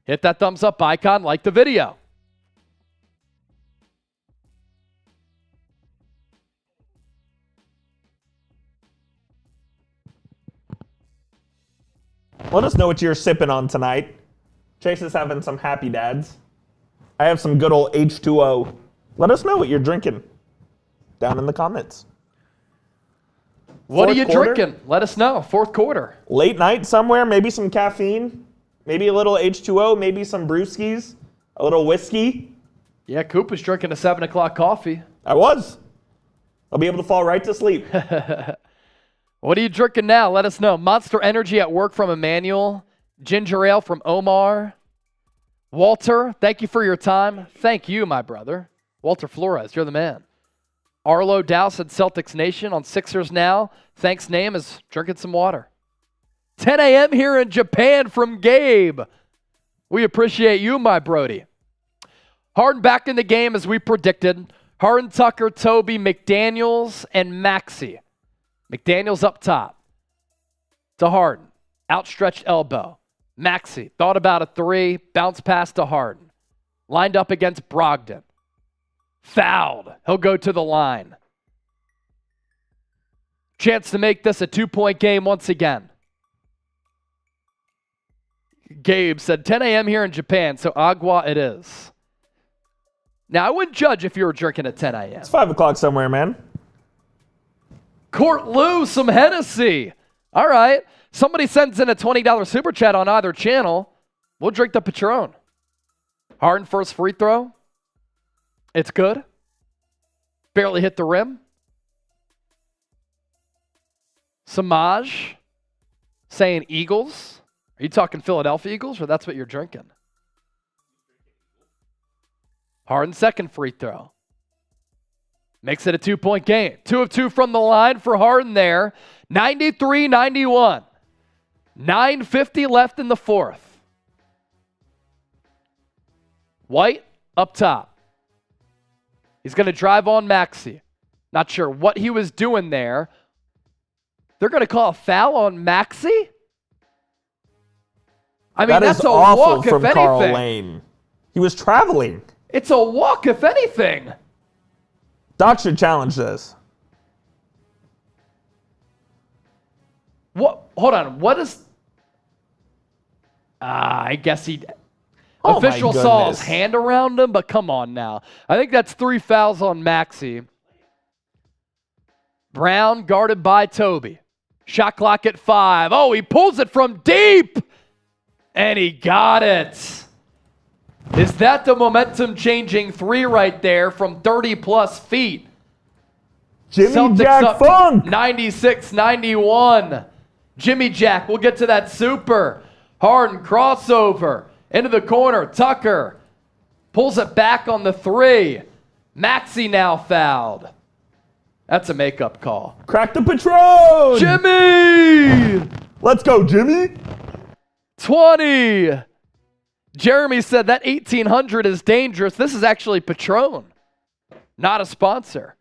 Hit that thumbs up icon, like the video. Let us know what you're sipping on tonight. Chase is having some Happy Dads. I have some good old H2O. Let us know what you're drinking down in the comments. What are Fourth you quarter? drinking? Let us know. Fourth quarter. Late night somewhere, maybe some caffeine, maybe a little H2O, maybe some brewskis, a little whiskey. Yeah, Coop was drinking a 7 o'clock coffee. I was. I'll be able to fall right to sleep. What are you drinking now? Let us know. Monster Energy at work from Emmanuel. Ginger Ale from Omar. Walter, thank you for your time. Thank you, my brother. Walter Flores, you're the man. Arlo Douse at Celtics Nation on Sixers Now. Thanks, name is drinking some water. 10 a.m. here in Japan from Gabe. We appreciate you, my Brody. Harden back in the game as we predicted. Harden, Tucker, Toby, McDaniels, and Maxey. McDaniels up top to Harden. Outstretched elbow. Maxey thought about a three. Bounce pass to Harden. Lined up against Brogdon. Fouled. He'll go to the line. Chance to make this a 2-point game once again. Gabe said 10 a.m. here in Japan, so agua it is. Now, I wouldn't judge if you were drinking at 10 a.m. It's 5 o'clock somewhere, man. Court Lou, some Hennessy. All right. Somebody sends in a $20 super chat on either channel. We'll drink the Patron. Harden first free throw. It's good. Barely hit the rim. Samaj saying Eagles. Are you talking Philadelphia Eagles, or that's what you're drinking? Harden second free throw. Makes it a 2-point game. 2 of 2 from the line for Harden there. 93-91. 9:50 left in the fourth. White up top. He's going to drive on Maxey. Not sure what he was doing there. They're going to call a foul on Maxey? I mean, that's a walk, if anything. Carl Lane. He was traveling. It's a walk, if anything. Doc should challenge this. What? Hold on. What is? I guess he. Oh Official my saw his goodness. hand around him, but come on now. I think that's 3 fouls on Maxey. Brown guarded by Toby. Shot clock at 5. Oh, he pulls it from deep. And he got it. Is that the momentum-changing 3 right there from 30-plus feet? Jimmy Celtics Jack up Funk. 96-91. Jimmy Jack, we'll get to that super. Harden crossover into the corner. Tucker pulls it back on the 3. Maxey now fouled. That's a makeup call. Crack the Patron. Jimmy! Let's go, Jimmy. 20. Jeremy said that 1800 is dangerous. This is actually Patron, not a sponsor.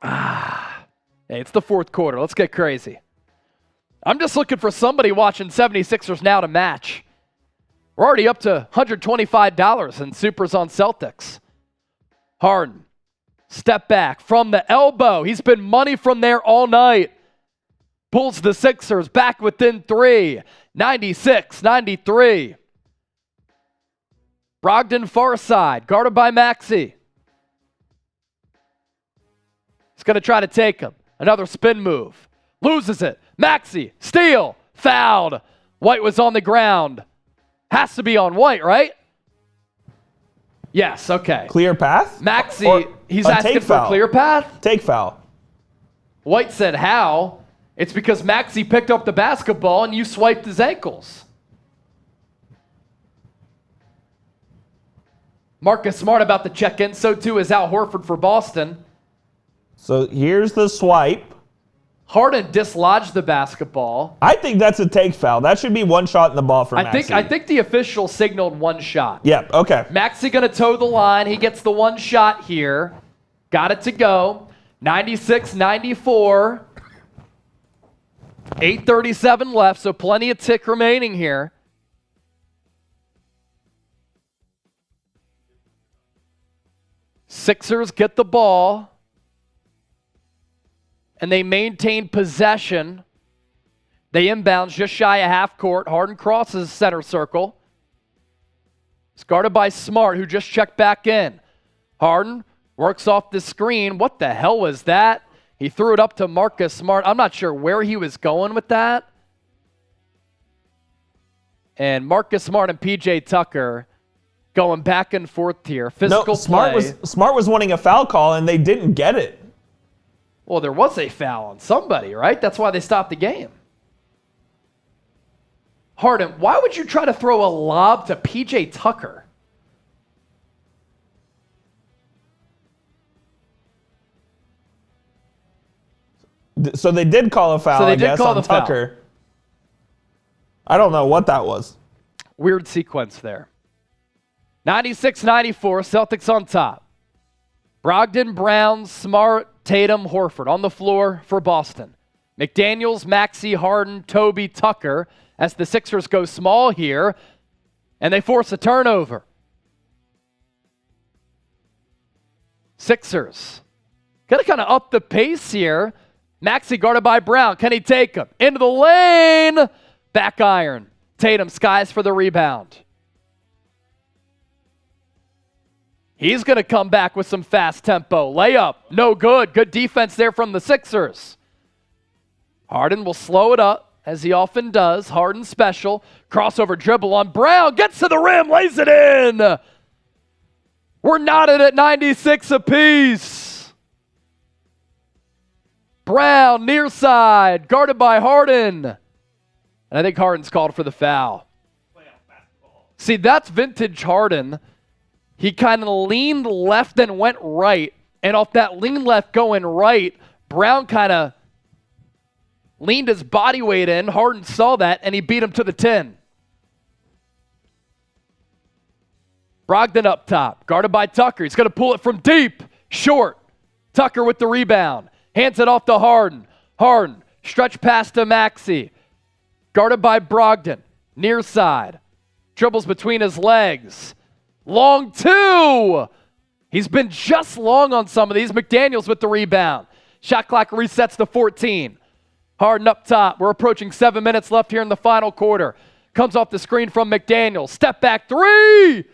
Hey, it's the fourth quarter. Let's get crazy. I'm just looking for somebody watching 76ers now to match. We're already up to $125 in supers on Celtics. Harden, step back from the elbow. He's been money from there all night. Pulls the Sixers back within 3. 96-93. Brogdon far side, guarded by Maxey. He's going to try to take him. Another spin move. Loses it. Maxey, steal, fouled. White was on the ground. Has to be on White, right? Yes, okay. Clear path? Maxey, Or he's a asking take for foul. a clear path? Take foul. White said how? It's because Maxey picked up the basketball and you swiped his ankles. Marcus Smart about to check in. So too is Al Horford for Boston. So here's the swipe. Harden dislodged the basketball. I think that's a take foul. That should be one shot in the ball for Maxey. I think the official signaled one shot. Yeah, okay. Maxey going to toe the line. He gets the one shot here. Got it to go. 96-94. 8:37 left, so plenty of tick remaining here. Sixers get the ball, and they maintain possession. They inbounds just shy of half court. Harden crosses center circle. It's guarded by Smart, who just checked back in. Harden works off the screen. What the hell was that? He threw it up to Marcus Smart. I'm not sure where he was going with that. And Marcus Smart and PJ Tucker going back and forth here. Physical play. Smart was wanting a foul call, and they didn't get it. Well, there was a foul on somebody, right? That's why they stopped the game. Harden, why would you try to throw a lob to PJ Tucker? So they did call a foul, So they I did guess, call on the foul. Tucker. I don't know what that was. Weird sequence there. 96-94, Celtics on top. Brogdon, Brown, Smart, Tatum, Horford on the floor for Boston. McDaniels, Maxey, Harden, Toby, Tucker as the Sixers go small here, and they force a turnover. Sixers got to kind of up the pace here. Maxey guarded by Brown. Can he take him? Into the lane. Back iron. Tatum skies for the rebound. He's going to come back with some fast tempo. Layup. No good. Good defense there from the Sixers. Harden will slow it up, as he often does. Harden special. Crossover dribble on Brown. Gets to the rim. Lays it in. We're knotted at 96 apiece. Brown, near side, guarded by Harden. And I think Harden's called for the foul. See, that's vintage Harden. He kind of leaned left and went right. And off that lean left going right, Brown kind of leaned his body weight in. Harden saw that, and he beat him to the 10. Brogdon up top, guarded by Tucker. He's going to pull it from deep, short. Tucker with the rebound. Hands it off to Harden. Harden, stretch pass to Maxey. Guarded by Brogdon. Near side. Dribbles between his legs. Long two. He's been just long on some of these. McDaniels with the rebound. Shot clock resets to 14. Harden up top. We're approaching 7 minutes left here in the final quarter. Comes off the screen from McDaniels. Step back three.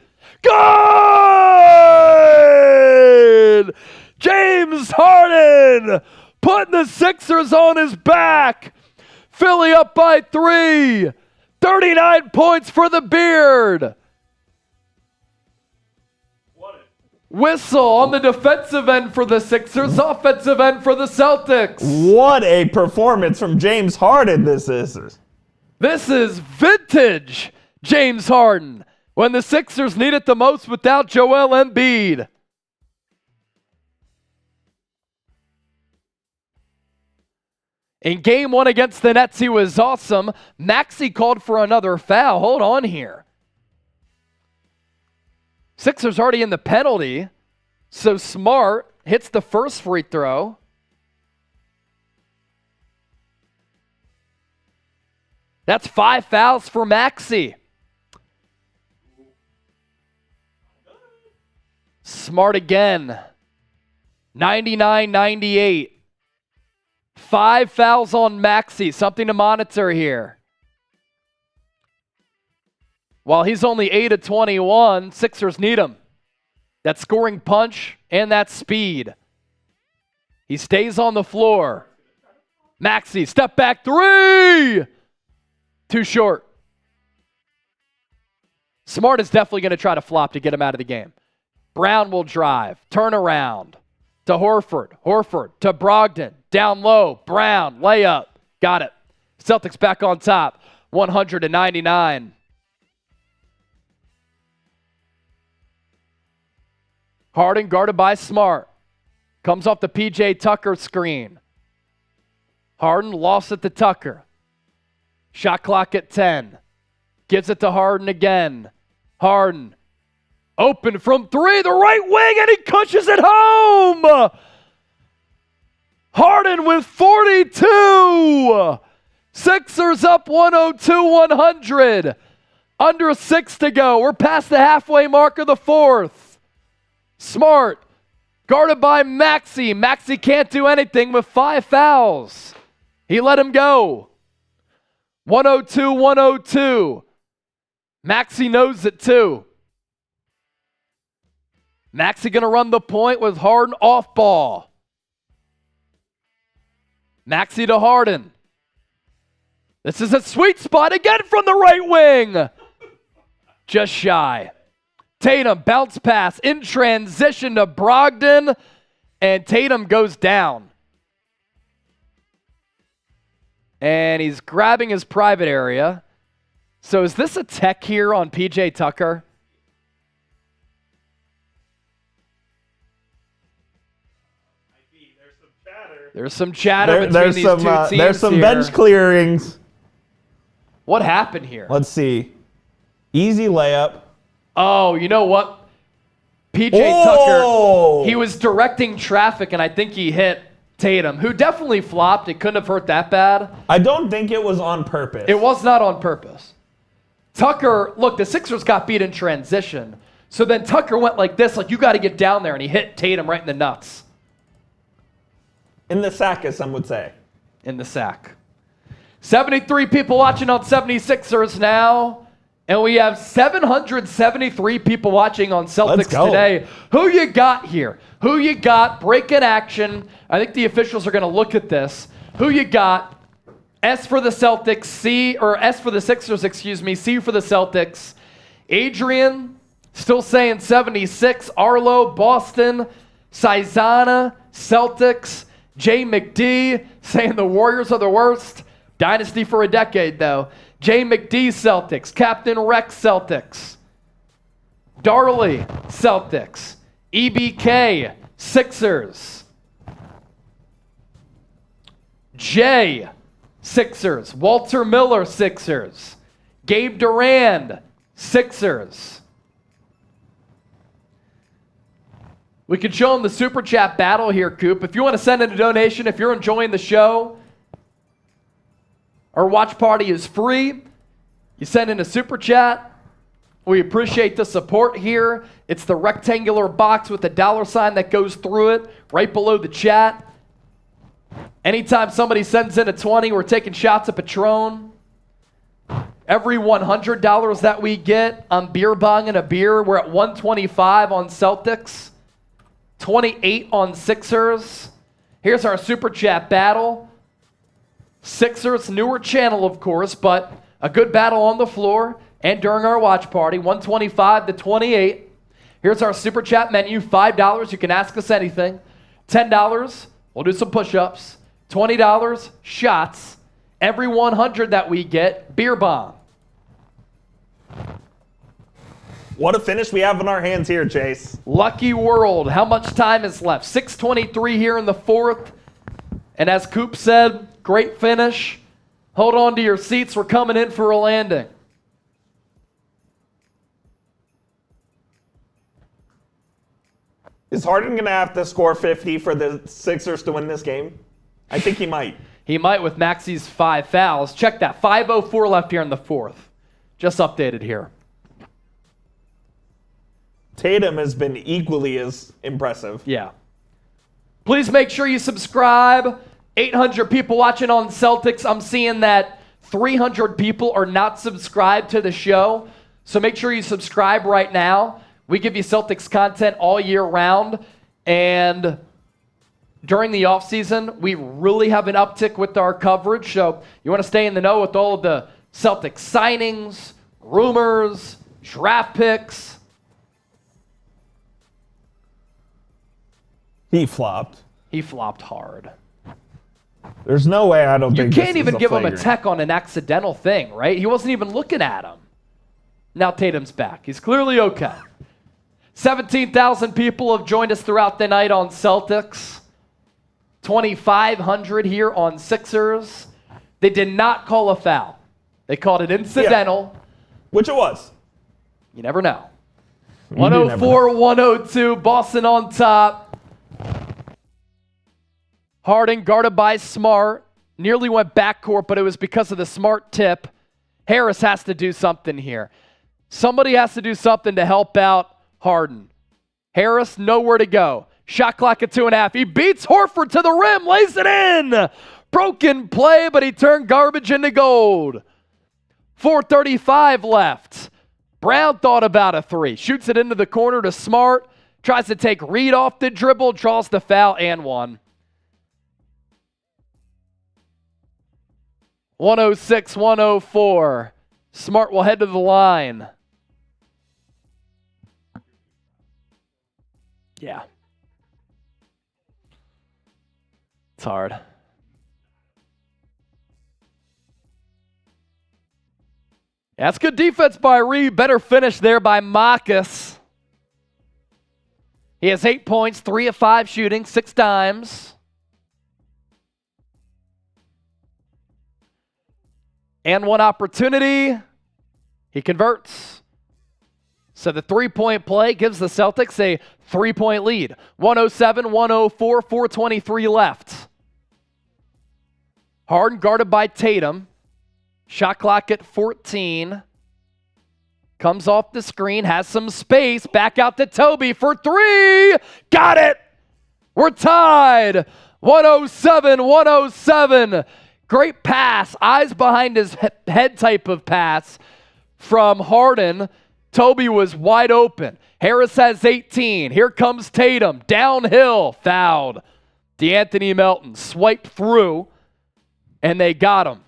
Good! James Harden putting the Sixers on his back. Philly up by 3. 39 points for the Beard. Whistle on the defensive end for the Sixers, offensive end for the Celtics. What a performance from James Harden this is. This is vintage James Harden when the Sixers need it the most without Joel Embiid. In game 1 against the Nets, he was awesome. Maxey called for another foul. Hold on here. Sixers already in the penalty, so Smart hits the first free throw. That's 5 fouls for Maxey. Smart again. 99-98. 5 fouls on Maxey. Something to monitor here. While he's only 8 of 21, Sixers need him. That scoring punch and that speed. He stays on the floor. Maxey, step back 3! Too short. Smart is definitely going to try to flop to get him out of the game. Brown will drive. Turn around. To Horford. Horford to Brogdon. Down low. Brown. Layup. Got it. Celtics back on top. 199. Harden guarded by Smart. Comes off the P.J. Tucker screen. Harden lost it to Tucker. Shot clock at 10. Gives it to Harden again. Harden. Open from 3. The right wing, and he cushions it home. Harden with 42. Sixers up 102-100. Under 6 to go. We're past the halfway mark of the 4th. Smart, guarded by Maxey. Maxey can't do anything with 5 fouls. He let him go. 102-102. Maxey knows it too. Maxey going to run the point with Harden off ball. Maxey to Harden. This is a sweet spot again from the right wing. Just shy. Tatum, bounce pass in transition to Brogdon, and Tatum goes down. And he's grabbing his private area. So is this a tech here on P.J. Tucker? There's some chatter between these two teams There's some here. bench clearings. What happened here? Let's see. Easy layup. Oh, you know what? P.J. Tucker, he was directing traffic, and I think he hit Tatum, who definitely flopped. It couldn't have hurt that bad. I don't think it was on purpose. It was not on purpose. Tucker, look, the Sixers got beat in transition. So then Tucker went like this, like, you got to get down there, and he hit Tatum right in the nuts. In the sack, as some would say. In the sack. 73 people watching on 76ers now. And we have 773 people watching on Celtics today. Who you got here? Who you got? Break in action. I think the officials are going to look at this. Who you got? S for the Celtics, S for the Sixers, excuse me, C for the Celtics. Adrian, still saying 76. Arlo, Boston. Saizana, Celtics. J. McD, saying the Warriors are the worst. Dynasty for a decade, though. J. McD, Celtics. Captain Rex, Celtics. Darley, Celtics. EBK, Sixers. J, Sixers. Walter Miller, Sixers. Gabe Durand, Sixers. We could show them the Super Chat battle here, Coop. If you want to send in a donation, if you're enjoying the show, our watch party is free. You send in a Super Chat. We appreciate the support here. It's the rectangular box with the $sign that goes through it right below the chat. Anytime somebody sends in a 20, we're taking shots of Patron. Every $100 that we get, I'm beer bonging a beer. We're at $125 on Celtics. 28 on Sixers. Here's our Super Chat battle. Sixers, newer channel, of course, but a good battle on the floor and during our watch party, 125 to 28. Here's our Super Chat menu, $5, you can ask us anything. $10, we'll do some push-ups. $20, shots. Every 100 that we get, beer bomb. What a finish we have in our hands here, Chase. Lucky world. How much time is left? 6:23 here in the fourth. And as Coop said, great finish. Hold on to your seats. We're coming in for a landing. Is Harden going to have to score 50 for the Sixers to win this game? I think he might. He might with Maxey's 5 fouls. Check that. 5:04 left here in the fourth. Just updated here. Tatum has been equally as impressive. Yeah. Please make sure you subscribe. 800 people watching on Celtics. I'm seeing that 300 people are not subscribed to the show. So make sure you subscribe right now. We give you Celtics content all year round. And during the offseason, we really have an uptick with our coverage. So you want to stay in the know with all of the Celtics signings, rumors, draft picks. He flopped. He flopped hard. There's no way I don't think You can't this even is give him a flagrant. tech on an accidental thing, right? He wasn't even looking at him. Now Tatum's back. He's clearly okay. 17,000 people have joined us throughout the night on Celtics. 2,500 here on Sixers. They did not call a foul. They called it incidental. Yeah. Which it was. You never know. You do never 104, 102, Boston on top. Harden guarded by Smart. Nearly went backcourt, but it was because of the Smart tip. Harris has to do something here. Somebody has to do something to help out Harden. Harris, nowhere to go. Shot clock at 2.5. He beats Horford to the rim, lays it in. Broken play, but he turned garbage into gold. 4:35 left. Brown thought about a three. Shoots it into the corner to Smart. Tries to take Reed off the dribble, draws the foul, and one. 106, 104. Smart will head to the line. Yeah. It's hard. Yeah, that's good defense by Reed. Better finish there by Marcus. He has 8 points, 3 of 5 shooting, 6 dimes. And one opportunity. He converts. So the three-point play gives the Celtics a 3-point lead. 107, 104, 4:23 left. Harden guarded by Tatum. Shot clock at 14. Comes off the screen, has some space. Back out to Toby for 3. Got it! We're tied. 107, 107. Great pass. Eyes behind his head type of pass from Harden. Toby was wide open. Harris has 18. Here comes Tatum. Downhill. Fouled. DeAnthony Melton swiped through, and they got him.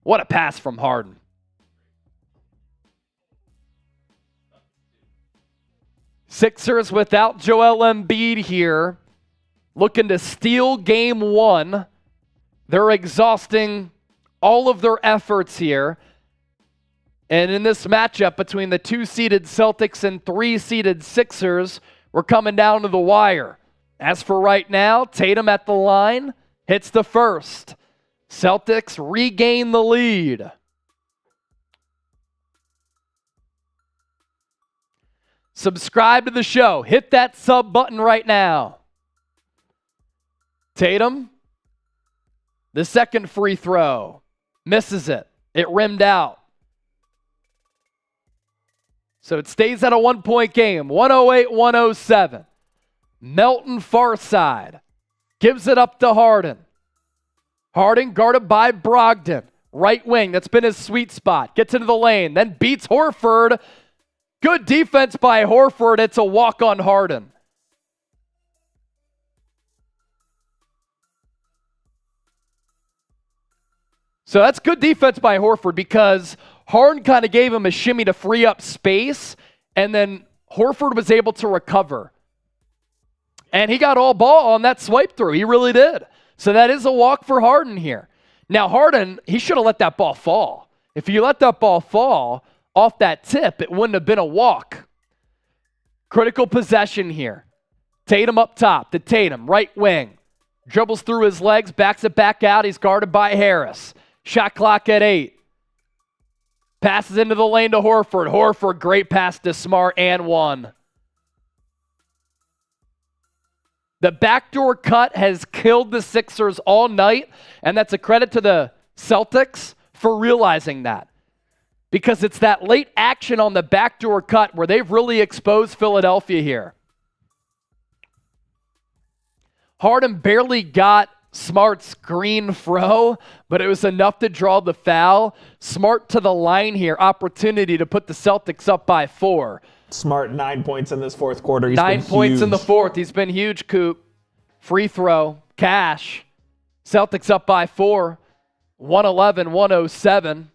What a pass from Harden. Sixers without Joel Embiid here, looking to steal game one. They're exhausting all of their efforts here. And in this matchup between the 2-seeded Celtics and 3-seeded Sixers, we're coming down to the wire. As for right now, Tatum at the line, hits the first. Celtics regain the lead. Subscribe to the show. Hit that sub button right now. Tatum, the second free throw. Misses it. It rimmed out. So it stays at a 1-point game. 108-107. Melton far side. Gives it up to Harden. Harden guarded by Brogdon. Right wing. That's been his sweet spot. Gets into the lane. Then beats Horford. Good defense by Horford. It's a walk on Harden. So that's good defense by Horford because Harden kind of gave him a shimmy to free up space, and then Horford was able to recover. And he got all ball on that swipe through. He really did. So that is a walk for Harden here. Now Harden, he should have let that ball fall. If you let that ball fall off that tip, it wouldn't have been a walk. Critical possession here. Tatum up top to Tatum, right wing. Dribbles through his legs, backs it back out. He's guarded by Harris. Shot clock at 8. Passes into the lane to Horford. Horford, great pass to Smart and 1. The backdoor cut has killed the Sixers all night, and that's a credit to the Celtics for realizing that. Because it's that late action on the backdoor cut where they've really exposed Philadelphia here. Harden barely got Smart's green fro, but it was enough to draw the foul. Smart to the line here. Opportunity to put the Celtics up by 4. Smart 9 points in this fourth quarter. He's 9 been points huge. in the fourth. He's been huge, Coop. Free throw. Cash. Celtics up by 4. 111-107.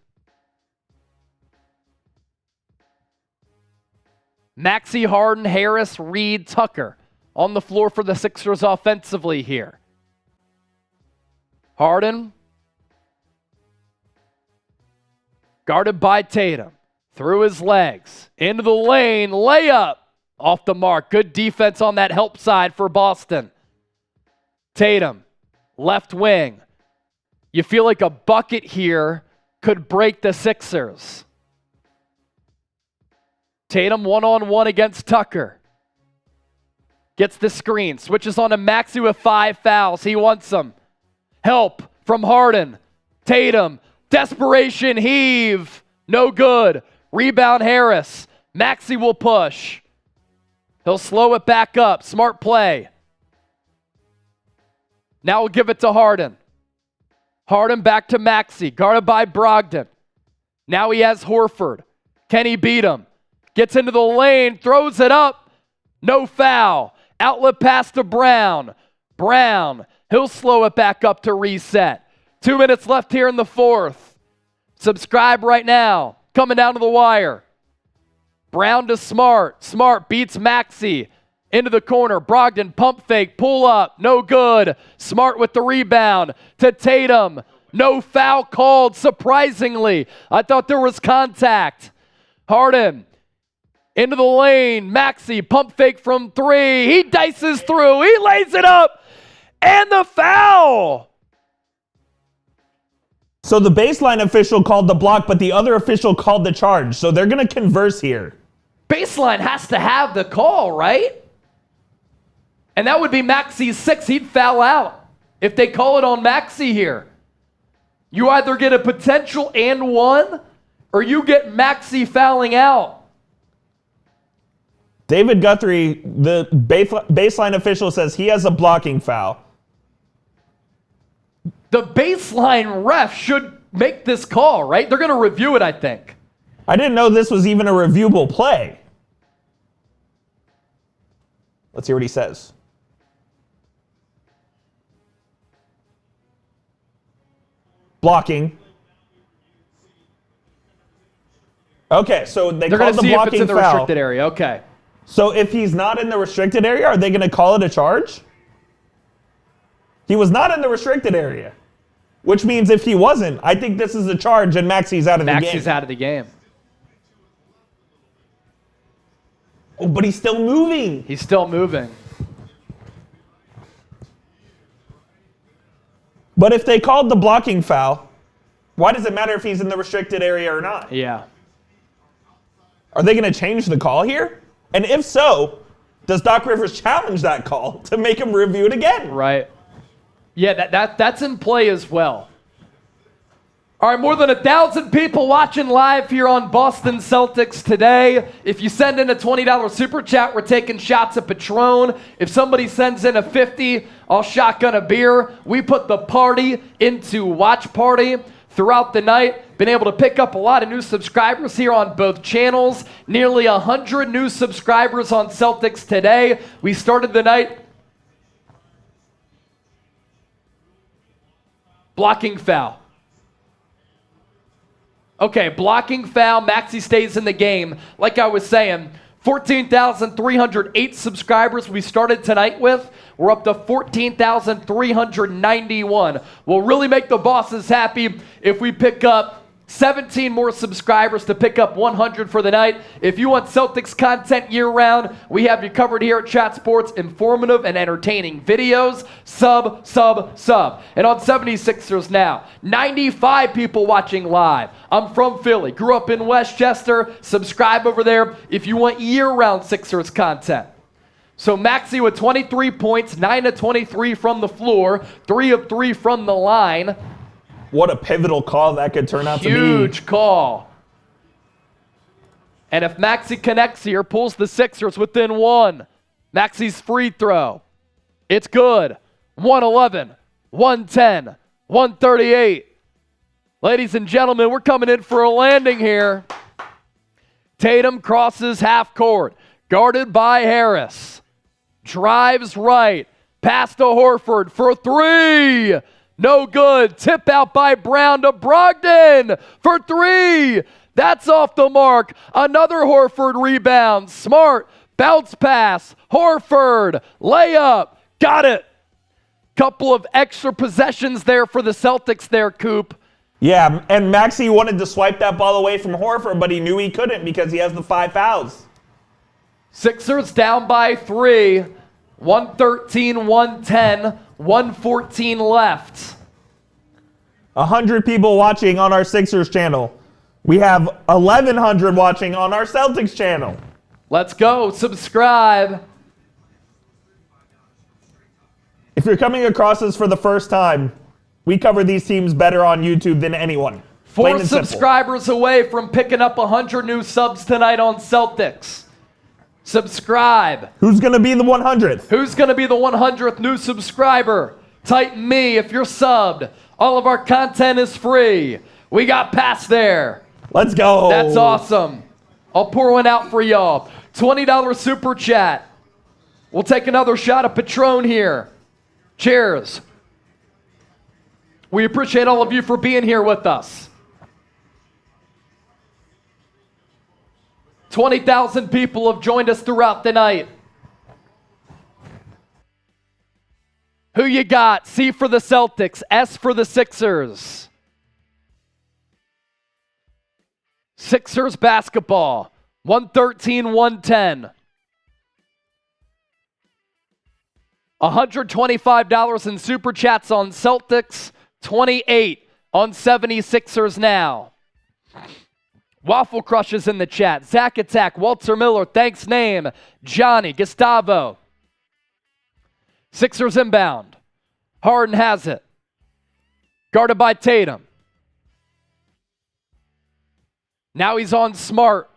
Maxey, Harden, Harris, Reed, Tucker on the floor for the Sixers offensively here. Harden, guarded by Tatum, through his legs, into the lane, layup, off the mark. Good defense on that help side for Boston. Tatum, left wing. You feel like a bucket here could break the Sixers. Tatum one-on-one against Tucker. Gets the screen, switches on to Maxey with 5 fouls. He wants them. Help from Harden. Tatum. Desperation heave. No good. Rebound Harris. Maxey will push. He'll slow it back up. Smart play. Now we'll give it to Harden. Harden back to Maxey. Guarded by Brogdon. Now he has Horford. Can he beat him? Gets into the lane. Throws it up. No foul. Outlet pass to Brown. Brown. He'll slow it back up to reset. 2 minutes left here in the fourth. Subscribe right now. Coming down to the wire. Brown to Smart. Smart beats Maxey. Into the corner. Brogdon pump fake. Pull up. No good. Smart with the rebound. To Tatum. No foul called, surprisingly. I thought there was contact. Harden. Into the lane. Maxey. Pump fake from 3. He dices through. He lays it up. And the foul! So the baseline official called the block, but the other official called the charge. So they're going to converse here. Baseline has to have the call, right? And that would be Maxey's 6. He'd foul out if they call it on Maxey here. You either get a potential and 1, or you get Maxey fouling out. David Guthrie, the baseline official, says he has a blocking foul. The baseline ref should make this call, right? They're going to review it, I think. I didn't know this was even a reviewable play. Let's hear what he says. Blocking. Okay, so they're going called to the see if it's blocking in the foul. restricted area. Okay. So if he's not in the restricted area, are they going to call it a charge? He was not in the restricted area, which means if he wasn't, I think this is a charge and Maxey's out of the game. Maxey's out of the game. Oh, but he's still moving. He's still moving. But if they called the blocking foul, why does it matter if he's in the restricted area or not? Yeah. Are they going to change the call here? And if so, does Doc Rivers challenge that call to make him review it again? Right. Yeah, that's in play as well. All right, more than 1,000 people watching live here on Boston Celtics today. If you send in a $20 super chat, we're taking shots of Patron. If somebody sends in a $50, I'll shotgun a beer. We put the party into watch party throughout the night. Been able to pick up a lot of new subscribers here on both channels. Nearly 100 new subscribers on Celtics today. We started the night blocking foul. Okay, blocking foul. Maxey stays in the game. Like I was saying, 14,308 subscribers we started tonight with. We're up to 14,391. We'll really make the bosses happy if we pick up 17 more subscribers to pick up 100 for the night. If you want Celtics content year-round, we have you covered here at Chat Sports. Informative and entertaining videos. Sub. And on 76ers now, 95 people watching live. I'm from Philly, grew up in Westchester. Subscribe over there if you want year-round Sixers content. So Maxey with 23 points, 9 of 23 from the floor, 3 of 3 from the line. What a pivotal call that could turn out to be. Huge call. And if Maxey connects here, pulls the Sixers within one. Maxey's free throw. It's good. 111, 110, 138. Ladies and gentlemen, we're coming in for a landing here. Tatum crosses half court. Guarded by Harris. Drives right. Pass to Horford for three. No good. Tip out by Brown to Brogdon for three. That's off the mark. Another Horford rebound. Smart. Bounce pass. Horford. Layup. Got it. Couple of extra possessions there for the Celtics there, Coop. Yeah, and Maxey wanted to swipe that ball away from Horford, but he knew he couldn't because he has the 5 fouls. Sixers down by 3. 113, 110, 114 left. 100 people watching on our Sixers channel. We have 1,100 watching on our Celtics channel. Let's go. Subscribe. If you're coming across us for the first time, we cover these teams better on YouTube than anyone. Plain 4 and simple. subscribers away from picking up 100 new subs tonight on Celtics. Subscribe. Who's going to be the 100th? Who's going to be the 100th new subscriber? Type me if you're subbed. All of our content is free. We got past there. Let's go. That's awesome. I'll pour one out for y'all. $20 super chat. We'll take another shot of Patron here. Cheers. We appreciate all of you for being here with us. 20,000 people have joined us throughout the night. Who you got? C for the Celtics, S for the Sixers. Sixers basketball, 113, 110. $125 in super chats on Celtics, 28 on 76ers now. Waffle Crush is in the chat. Zach Attack, Walter Miller, thanks name, Johnny, Gustavo. Sixers inbound. Harden has it. Guarded by Tatum. Now he's on Smart.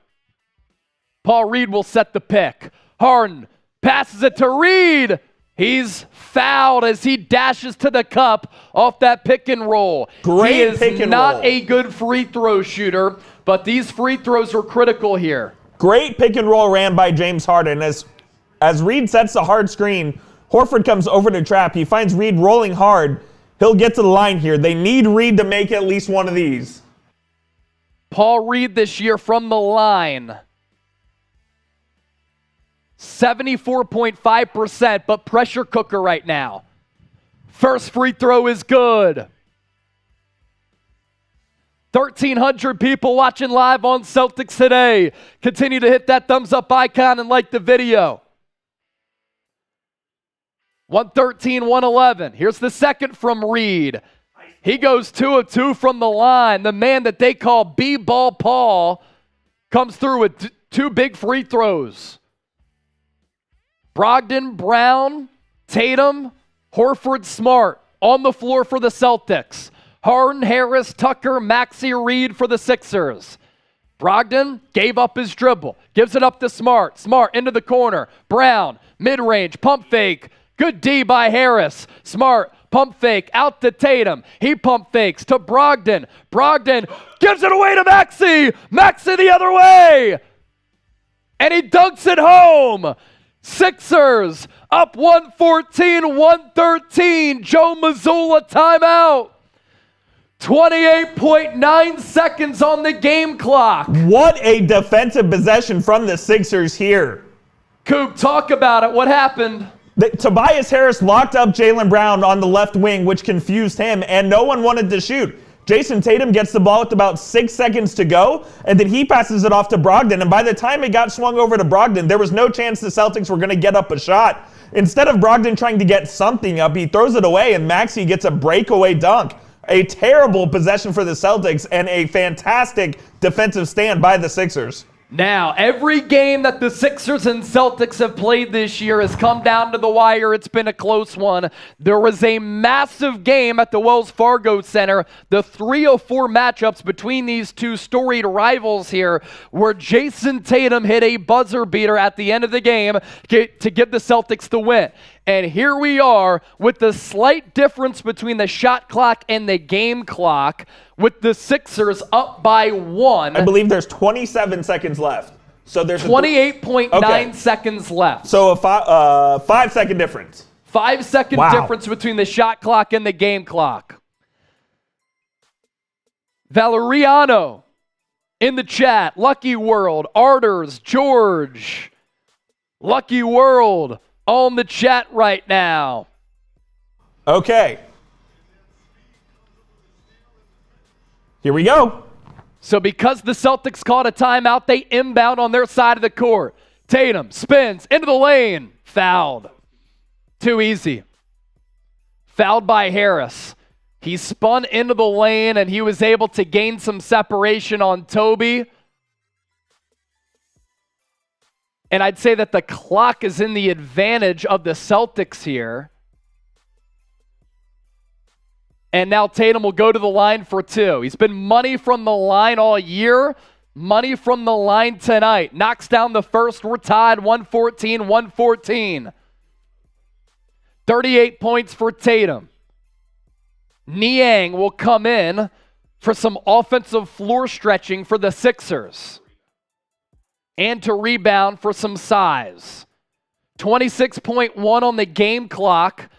Paul Reed will set the pick. Harden passes it to Reed. He's fouled as he dashes to the cup off that pick and roll. Great he is pick and not roll. a good free throw shooter, but these free throws are critical here. Great pick and roll ran by James Harden. As Reed sets the hard screen, Horford comes over to trap. He finds Reed rolling hard. He'll get to the line here. They need Reed to make at least one of these. Paul Reed this year from the line. 74.5%, but pressure cooker right now. First free throw is good. 1,300 people watching live on Celtics today. Continue to hit that thumbs up icon and like the video. 113, 111. Here's the second from Reed. He goes 2 of 2 from the line. The man that they call B-Ball Paul comes through with 2 big free throws. Brogdon, Brown, Tatum, Horford, Smart on the floor for the Celtics. Harden, Harris, Tucker, Maxey, Reed for the Sixers. Brogdon gave up his dribble. Gives it up to Smart. Smart into the corner. Brown, mid-range, pump fake. Good D by Harris. Smart Pump fake out to Tatum. He pump fakes to Brogdon. Brogdon gives it away to Maxey. Maxey the other way. And he dunks it home. Sixers up 114-113. Joe Mazzulla timeout. 28.9 seconds on the game clock. What a defensive possession from the Sixers here. Coop, talk about it. What happened? Tobias Harris locked up Jalen Brown on the left wing, which confused him, and no one wanted to shoot. Jayson Tatum gets the ball with about 6 seconds to go, and then he passes it off to Brogdon, and by the time it got swung over to Brogdon, there was no chance the Celtics were going to get up a shot. Instead of Brogdon trying to get something up, he throws it away, and Maxey gets a breakaway dunk. A terrible possession for the Celtics and a fantastic defensive stand by the Sixers. Now, every game that the Sixers and Celtics have played this year has come down to the wire. It's been a close one. There was a massive game at the Wells Fargo Center, the 3-4 matchups between these two storied rivals here, where Jayson Tatum hit a buzzer beater at the end of the game to give the Celtics the win. And here we are with the slight difference between the shot clock and the game clock, with the Sixers up by 1. I believe there's 27 seconds left. So there's 28.9 seconds left. So a 5-second difference. 5-second difference between the shot clock and the game clock. Valeriano in the chat. Lucky World. Arters. George. Lucky World on the chat right now. Okay. Here we go. So because the Celtics called a timeout, they inbound on their side of the court. Tatum spins into the lane. Fouled. Too easy. Fouled by Harris. He spun into the lane and he was able to gain some separation on Toby. And I'd say that the clock is in the advantage of the Celtics here. And now Tatum will go to the line for 2. He's been money from the line all year. Money from the line tonight. Knocks down the first. We're tied 114-114. 38 points for Tatum. Niang will come in for some offensive floor stretching for the Sixers. And to rebound for some size. 26.1 on the game clock.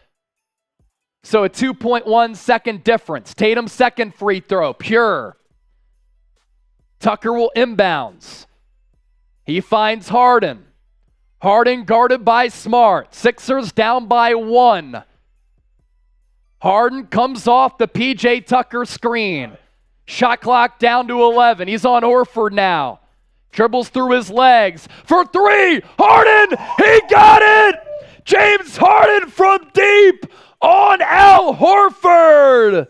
So a 2.1 second difference. Tatum's second free throw, pure. Tucker will inbounds. He finds Harden. Harden guarded by Smart. Sixers down by 1. Harden comes off the P.J. Tucker screen. Shot clock down to 11. He's on Horford now. Dribbles through his legs for 3. Harden, he got it! James Harden from deep on Al Horford.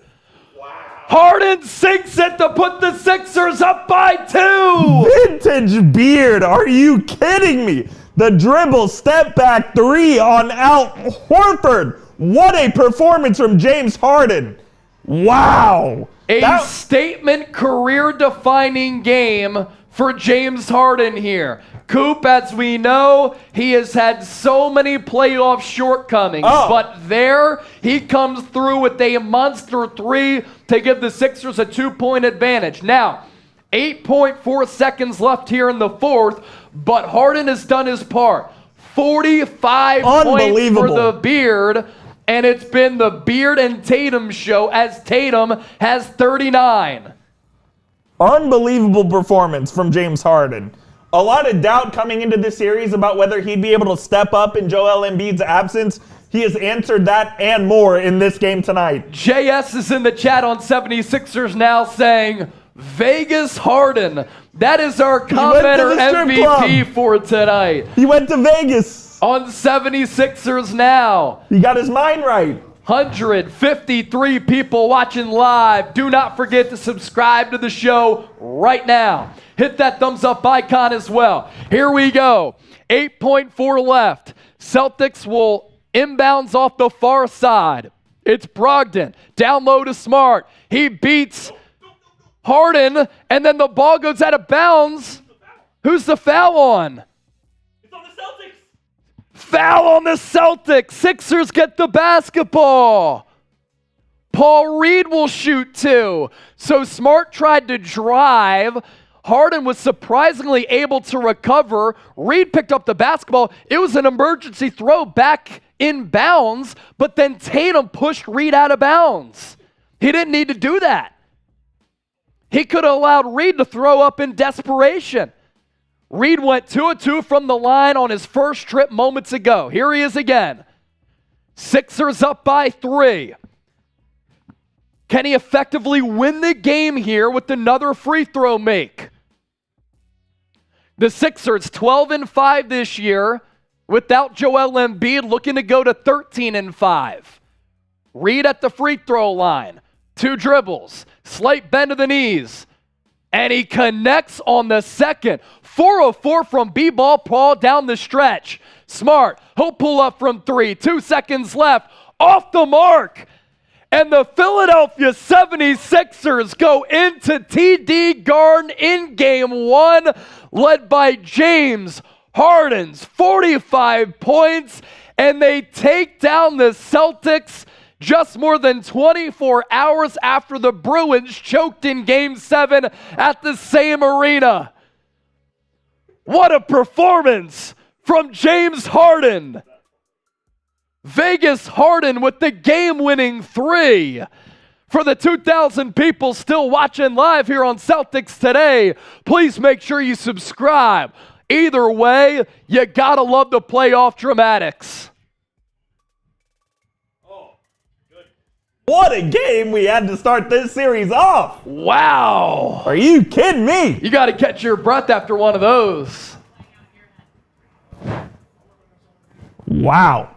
Wow. Harden sinks it to put the Sixers up by 2. Vintage beard. Are you kidding me? The dribble step back 3 on Al Horford. What a performance from James Harden. Wow. A statement career-defining game for James Harden here. Coop, as we know, he has had so many playoff shortcomings, but there he comes through with a monster 3 to give the Sixers a 2-point advantage. Now, 8.4 seconds left here in the fourth, but Harden has done his part. 45 points for the Beard, and it's been the Beard and Tatum show as Tatum has 39. Unbelievable performance from James Harden. A lot of doubt coming into this series about whether he'd be able to step up in Joel Embiid's absence. He has answered that and more in this game tonight. JS is in the chat on 76ers now saying, Vegas Harden. That is our commenter MVP for tonight. He went to Vegas. On 76ers now. He got his mind right. 153 people watching live. Do not forget to subscribe to the show right now. Hit that thumbs up icon as well. Here we go. 8.4 left. Celtics will inbounds off the far side. It's Brogdon. Down low to Smart. He beats Harden, and then the ball goes out of bounds. Who's the foul on? It's on the Celtics. Foul on the Celtics. Sixers get the basketball. Paul Reed will shoot 2. So Smart tried to drive. Harden was surprisingly able to recover. Reed picked up the basketball. It was an emergency throw back in bounds, but then Tatum pushed Reed out of bounds. He didn't need to do that. He could have allowed Reed to throw up in desperation. Reed went 2 of 2 from the line on his first trip moments ago. Here he is again. Sixers up by 3. Can he effectively win the game here with another free throw make? The Sixers 12-5 this year without Joel Embiid, looking to go to 13-5. Reed at the free throw line. 2 dribbles. Slight bend of the knees. And he connects on the second. 4 of 4 from B-ball Paul down the stretch. Smart. He'll pull up from 3. 2 seconds left. Off the mark. And the Philadelphia 76ers go into TD Garden in game 1, led by James Harden's 45 points, and they take down the Celtics just more than 24 hours after the Bruins choked in game 7 at the same arena. What a performance from James Harden. Vegas Harden with the game-winning 3. For the 2,000 people still watching live here on Celtics Today, please make sure you subscribe. Either way, you gotta love the playoff dramatics. What a game we had to start this series off. Wow. Are you kidding me? You gotta catch your breath after one of those. Wow.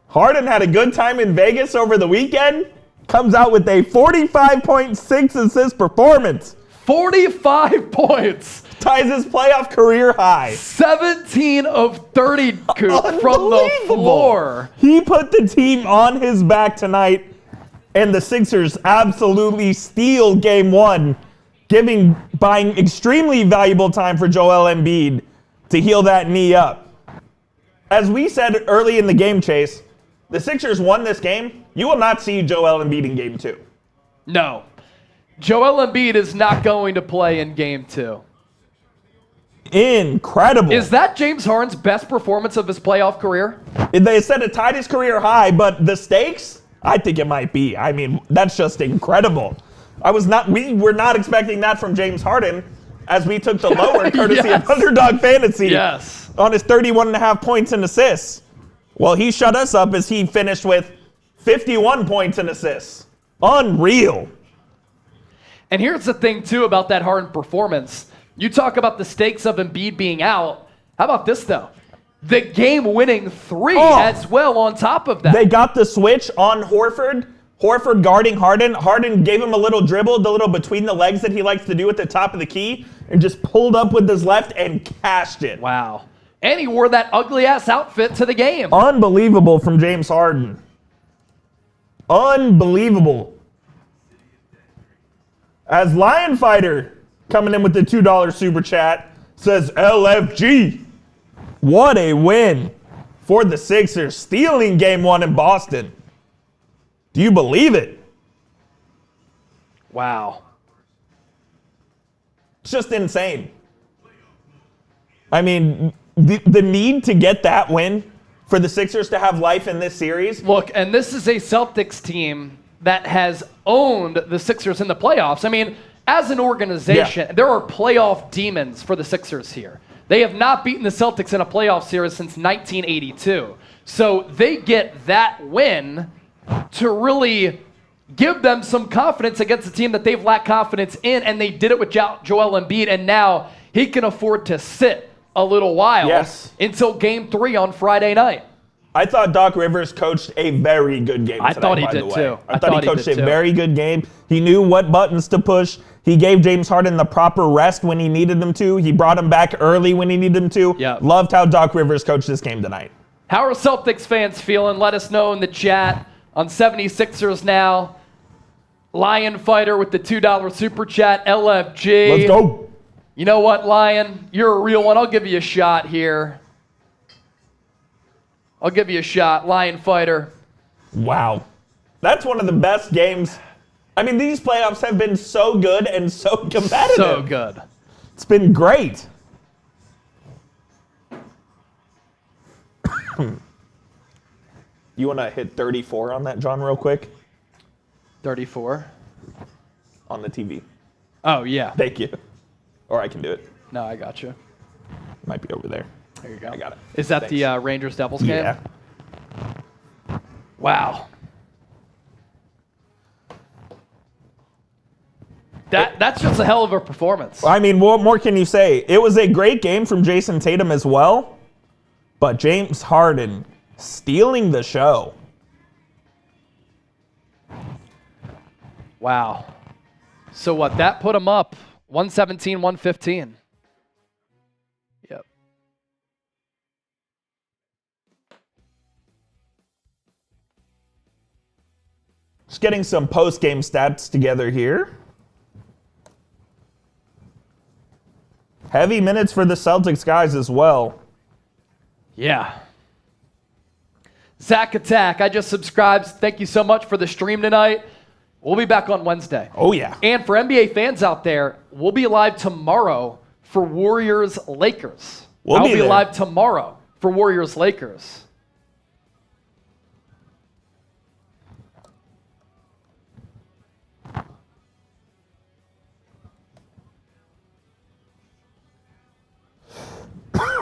Harden had a good time in Vegas over the weekend. Comes out with a 45.6 assist performance. 45 points. Ties his playoff career high. 17 of 30 Coop from the floor. He put the team on his back tonight, and the Sixers absolutely steal game 1, buying extremely valuable time for Joel Embiid to heal that knee up. As we said early in the game, Chase, the Sixers won this game. You will not see Joel Embiid in game 2. No. Joel Embiid is not going to play in game 2. Incredible. Is that James Harden's best performance of his playoff career? They said it tied his career high, but the stakes, I think it might be. I mean, that's just incredible. We were not expecting that from James Harden as we took the lower courtesy of Underdog Fantasy on his 31.5 points and assists. Well, he shut us up as he finished with 51 points and assists. Unreal. And here's the thing, too, about that Harden performance. You talk about the stakes of Embiid being out. How about this, though? The game-winning 3 as well on top of that. They got the switch on Horford. Horford guarding Harden. Harden gave him a little dribble, the little between the legs that he likes to do at the top of the key, and just pulled up with his left and cashed it. Wow. And he wore that ugly-ass outfit to the game. Unbelievable from James Harden. Unbelievable. As Lion Fighter coming in with the $2 super chat says LFG. What a win for the Sixers, stealing game 1 in Boston. Do you believe it? Wow. It's just insane. I mean, the need to get that win for the Sixers to have life in this series. Look, and this is a Celtics team that has owned the Sixers in the playoffs. I mean, as an organization, there are playoff demons for the Sixers here. They have not beaten the Celtics in a playoff series since 1982. So they get that win to really give them some confidence against a team that they've lacked confidence in, and they did it with Joel Embiid, and now he can afford to sit a little while until game 3 on Friday night. I thought Doc Rivers coached a very good game tonight, I thought he by did the way. too. I thought he coached a very good game. He knew what buttons to push. He gave James Harden the proper rest when he needed him to. He brought him back early when he needed him to. Loved how Doc Rivers coached this game tonight. How are Celtics fans feeling? Let us know in the chat on 76ers Now. Lion Fighter with the $2 super chat, LFG. Let's go. You know what, Lion? You're a real one. I'll give you a shot here. I'll give you a shot, Lion Fighter. Wow. That's one of the best games. I mean, these playoffs have been so good and so competitive. So good. It's been great. You want to hit 34 on that, John, real quick? 34. On the TV. Oh, yeah. Thank you. Or I can do it. No, I got you. Might be over there. There you go. I got it. Is that Thanks. the Rangers-Devils game? Yeah. Wow. That's just a hell of a performance. I mean, what more can you say? It was a great game from Jayson Tatum as well, but James Harden stealing the show. Wow. So what? That put him up 117, 115. Yep. Just getting some post-game stats together here. Heavy minutes for the Celtics guys as well. Yeah. Zach Attack, I just subscribed. Thank you so much for the stream tonight. We'll be back on Wednesday. Oh, yeah. And for NBA fans out there, we'll be live tomorrow for Warriors-Lakers. I'll be there. live tomorrow for Warriors-Lakers.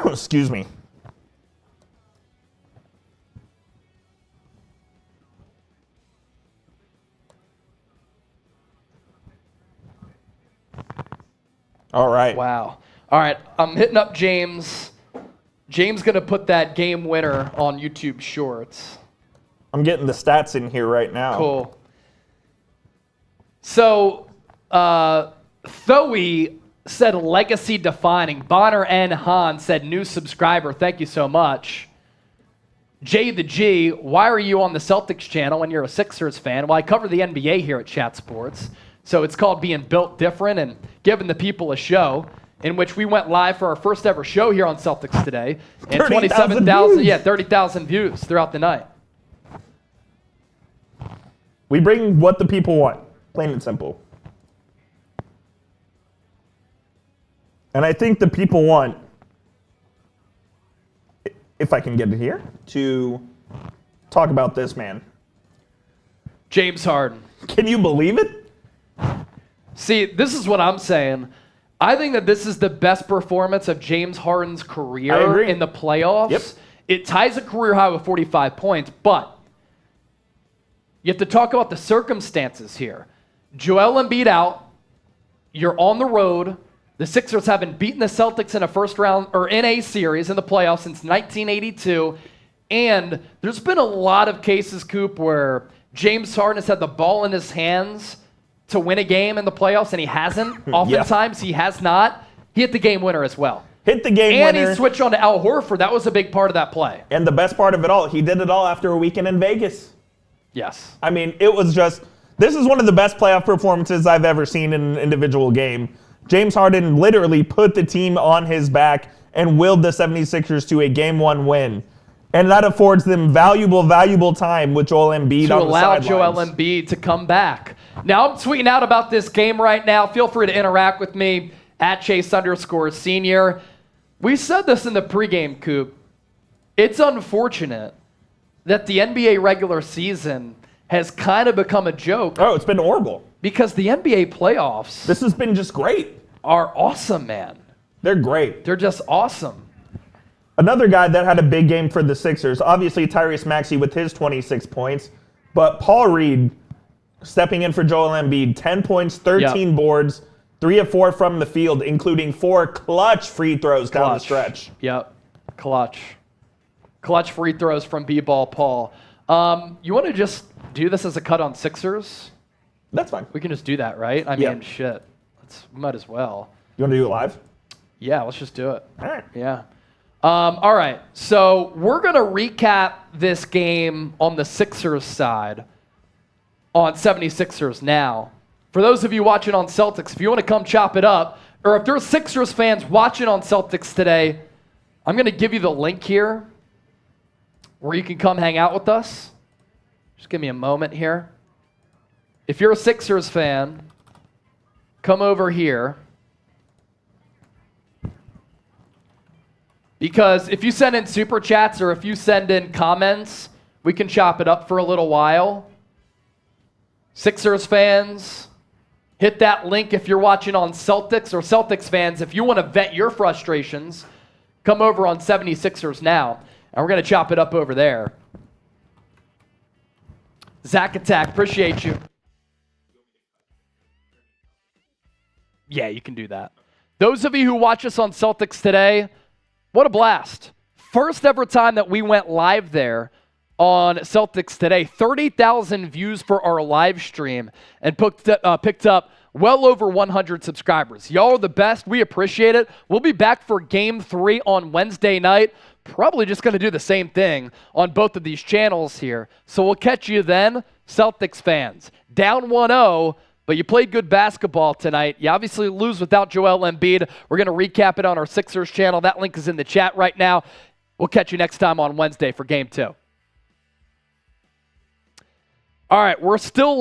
Excuse me. All right. Wow. All right, I'm hitting up James. James going to put that game winner on YouTube Shorts. I'm getting the stats in here right now. Cool. So, Thoey said legacy defining. Bonner N. Han said new subscriber. Thank you so much. Jay the G, why are you on the Celtics channel when you're a Sixers fan? Well, I cover the NBA here at Chat Sports. So it's called being built different and giving the people a show in which we went live for our first ever show here on Celtics Today. And 27,000, 30,000 views throughout the night. We bring what the people want, plain and simple. And I think the people want, if I can get it here, to talk about this man. James Harden. Can you believe it? See, this is what I'm saying. I think that this is the best performance of James Harden's I career agree. in the playoffs. Yep. It ties a career high with 45 points, but you have to talk about the circumstances here. Joel Embiid out. You're on the road. The Sixers haven't beaten the Celtics in a first round or in a series in the playoffs since 1982. And there's been a lot of cases, Coop, where James Harden has had the ball in his hands to win a game in the playoffs, and he hasn't. Oftentimes, he has not. He hit the game winner as well. Hit the game And winner. he switched on to Al Horford. That was a big part of that play. And the best part of it all, he did it all after a weekend in Vegas. Yes. I mean, it was just, this is one of the best playoff performances I've ever seen in an individual game. James Harden literally put the team on his back and willed the 76ers to a Game 1 win. And that affords them valuable time with Joel Embiid To on the allow sidelines. Joel Embiid to come back. Now, I'm tweeting out about this game right now. Feel free to interact with me at Chase_senior. We said this in the pregame, Coop. It's unfortunate that the NBA regular season has kind of become a joke Oh, it's been horrible. because the NBA playoffs This has been just great. are awesome, man. They're great. They're just awesome. Another guy that had a big game for the Sixers, obviously Tyrese Maxey with his 26 points, but Paul Reed stepping in for Joel Embiid, 10 points, 13 boards, 3 of 4 from the field, including 4 clutch free throws down the stretch. Yep. Clutch. Clutch free throws from B-Ball Paul. You want to just do this as a cut on Sixers? That's fine. We can just do that, right? I Yeah. mean, shit. Might as well. You want to do it live? Yeah, let's just do it. All right. Yeah. All right. So we're going to recap this game on the Sixers side on 76ers now. For those of you watching on Celtics, if you want to come chop it up, or if there's Sixers fans watching on Celtics today, I'm going to give you the link here where you can come hang out with us. Just give me a moment here. If you're a Sixers fan, come over here. Because if you send in super chats or if you send in comments, we can chop it up for a little while. Sixers fans, hit that link if you're watching on Celtics, or Celtics fans, if you want to vent your frustrations, come over on 76ers now, and we're going to chop it up over there. Zach Attack, appreciate you. Yeah, you can do that. Those of you who watch us on Celtics today, what a blast. First ever time that we went live there on Celtics today. 30,000 views for our live stream and picked up well over 100 subscribers. Y'all are the best. We appreciate it. We'll be back for Game 3 on Wednesday night. Probably just going to do the same thing on both of these channels here. So we'll catch you then, Celtics fans. Down 1-0. But you played good basketball tonight. You obviously lose without Joel Embiid. We're going to recap it on our Sixers channel. That link is in the chat right now. We'll catch you next time on Wednesday for Game 2. All right, we're still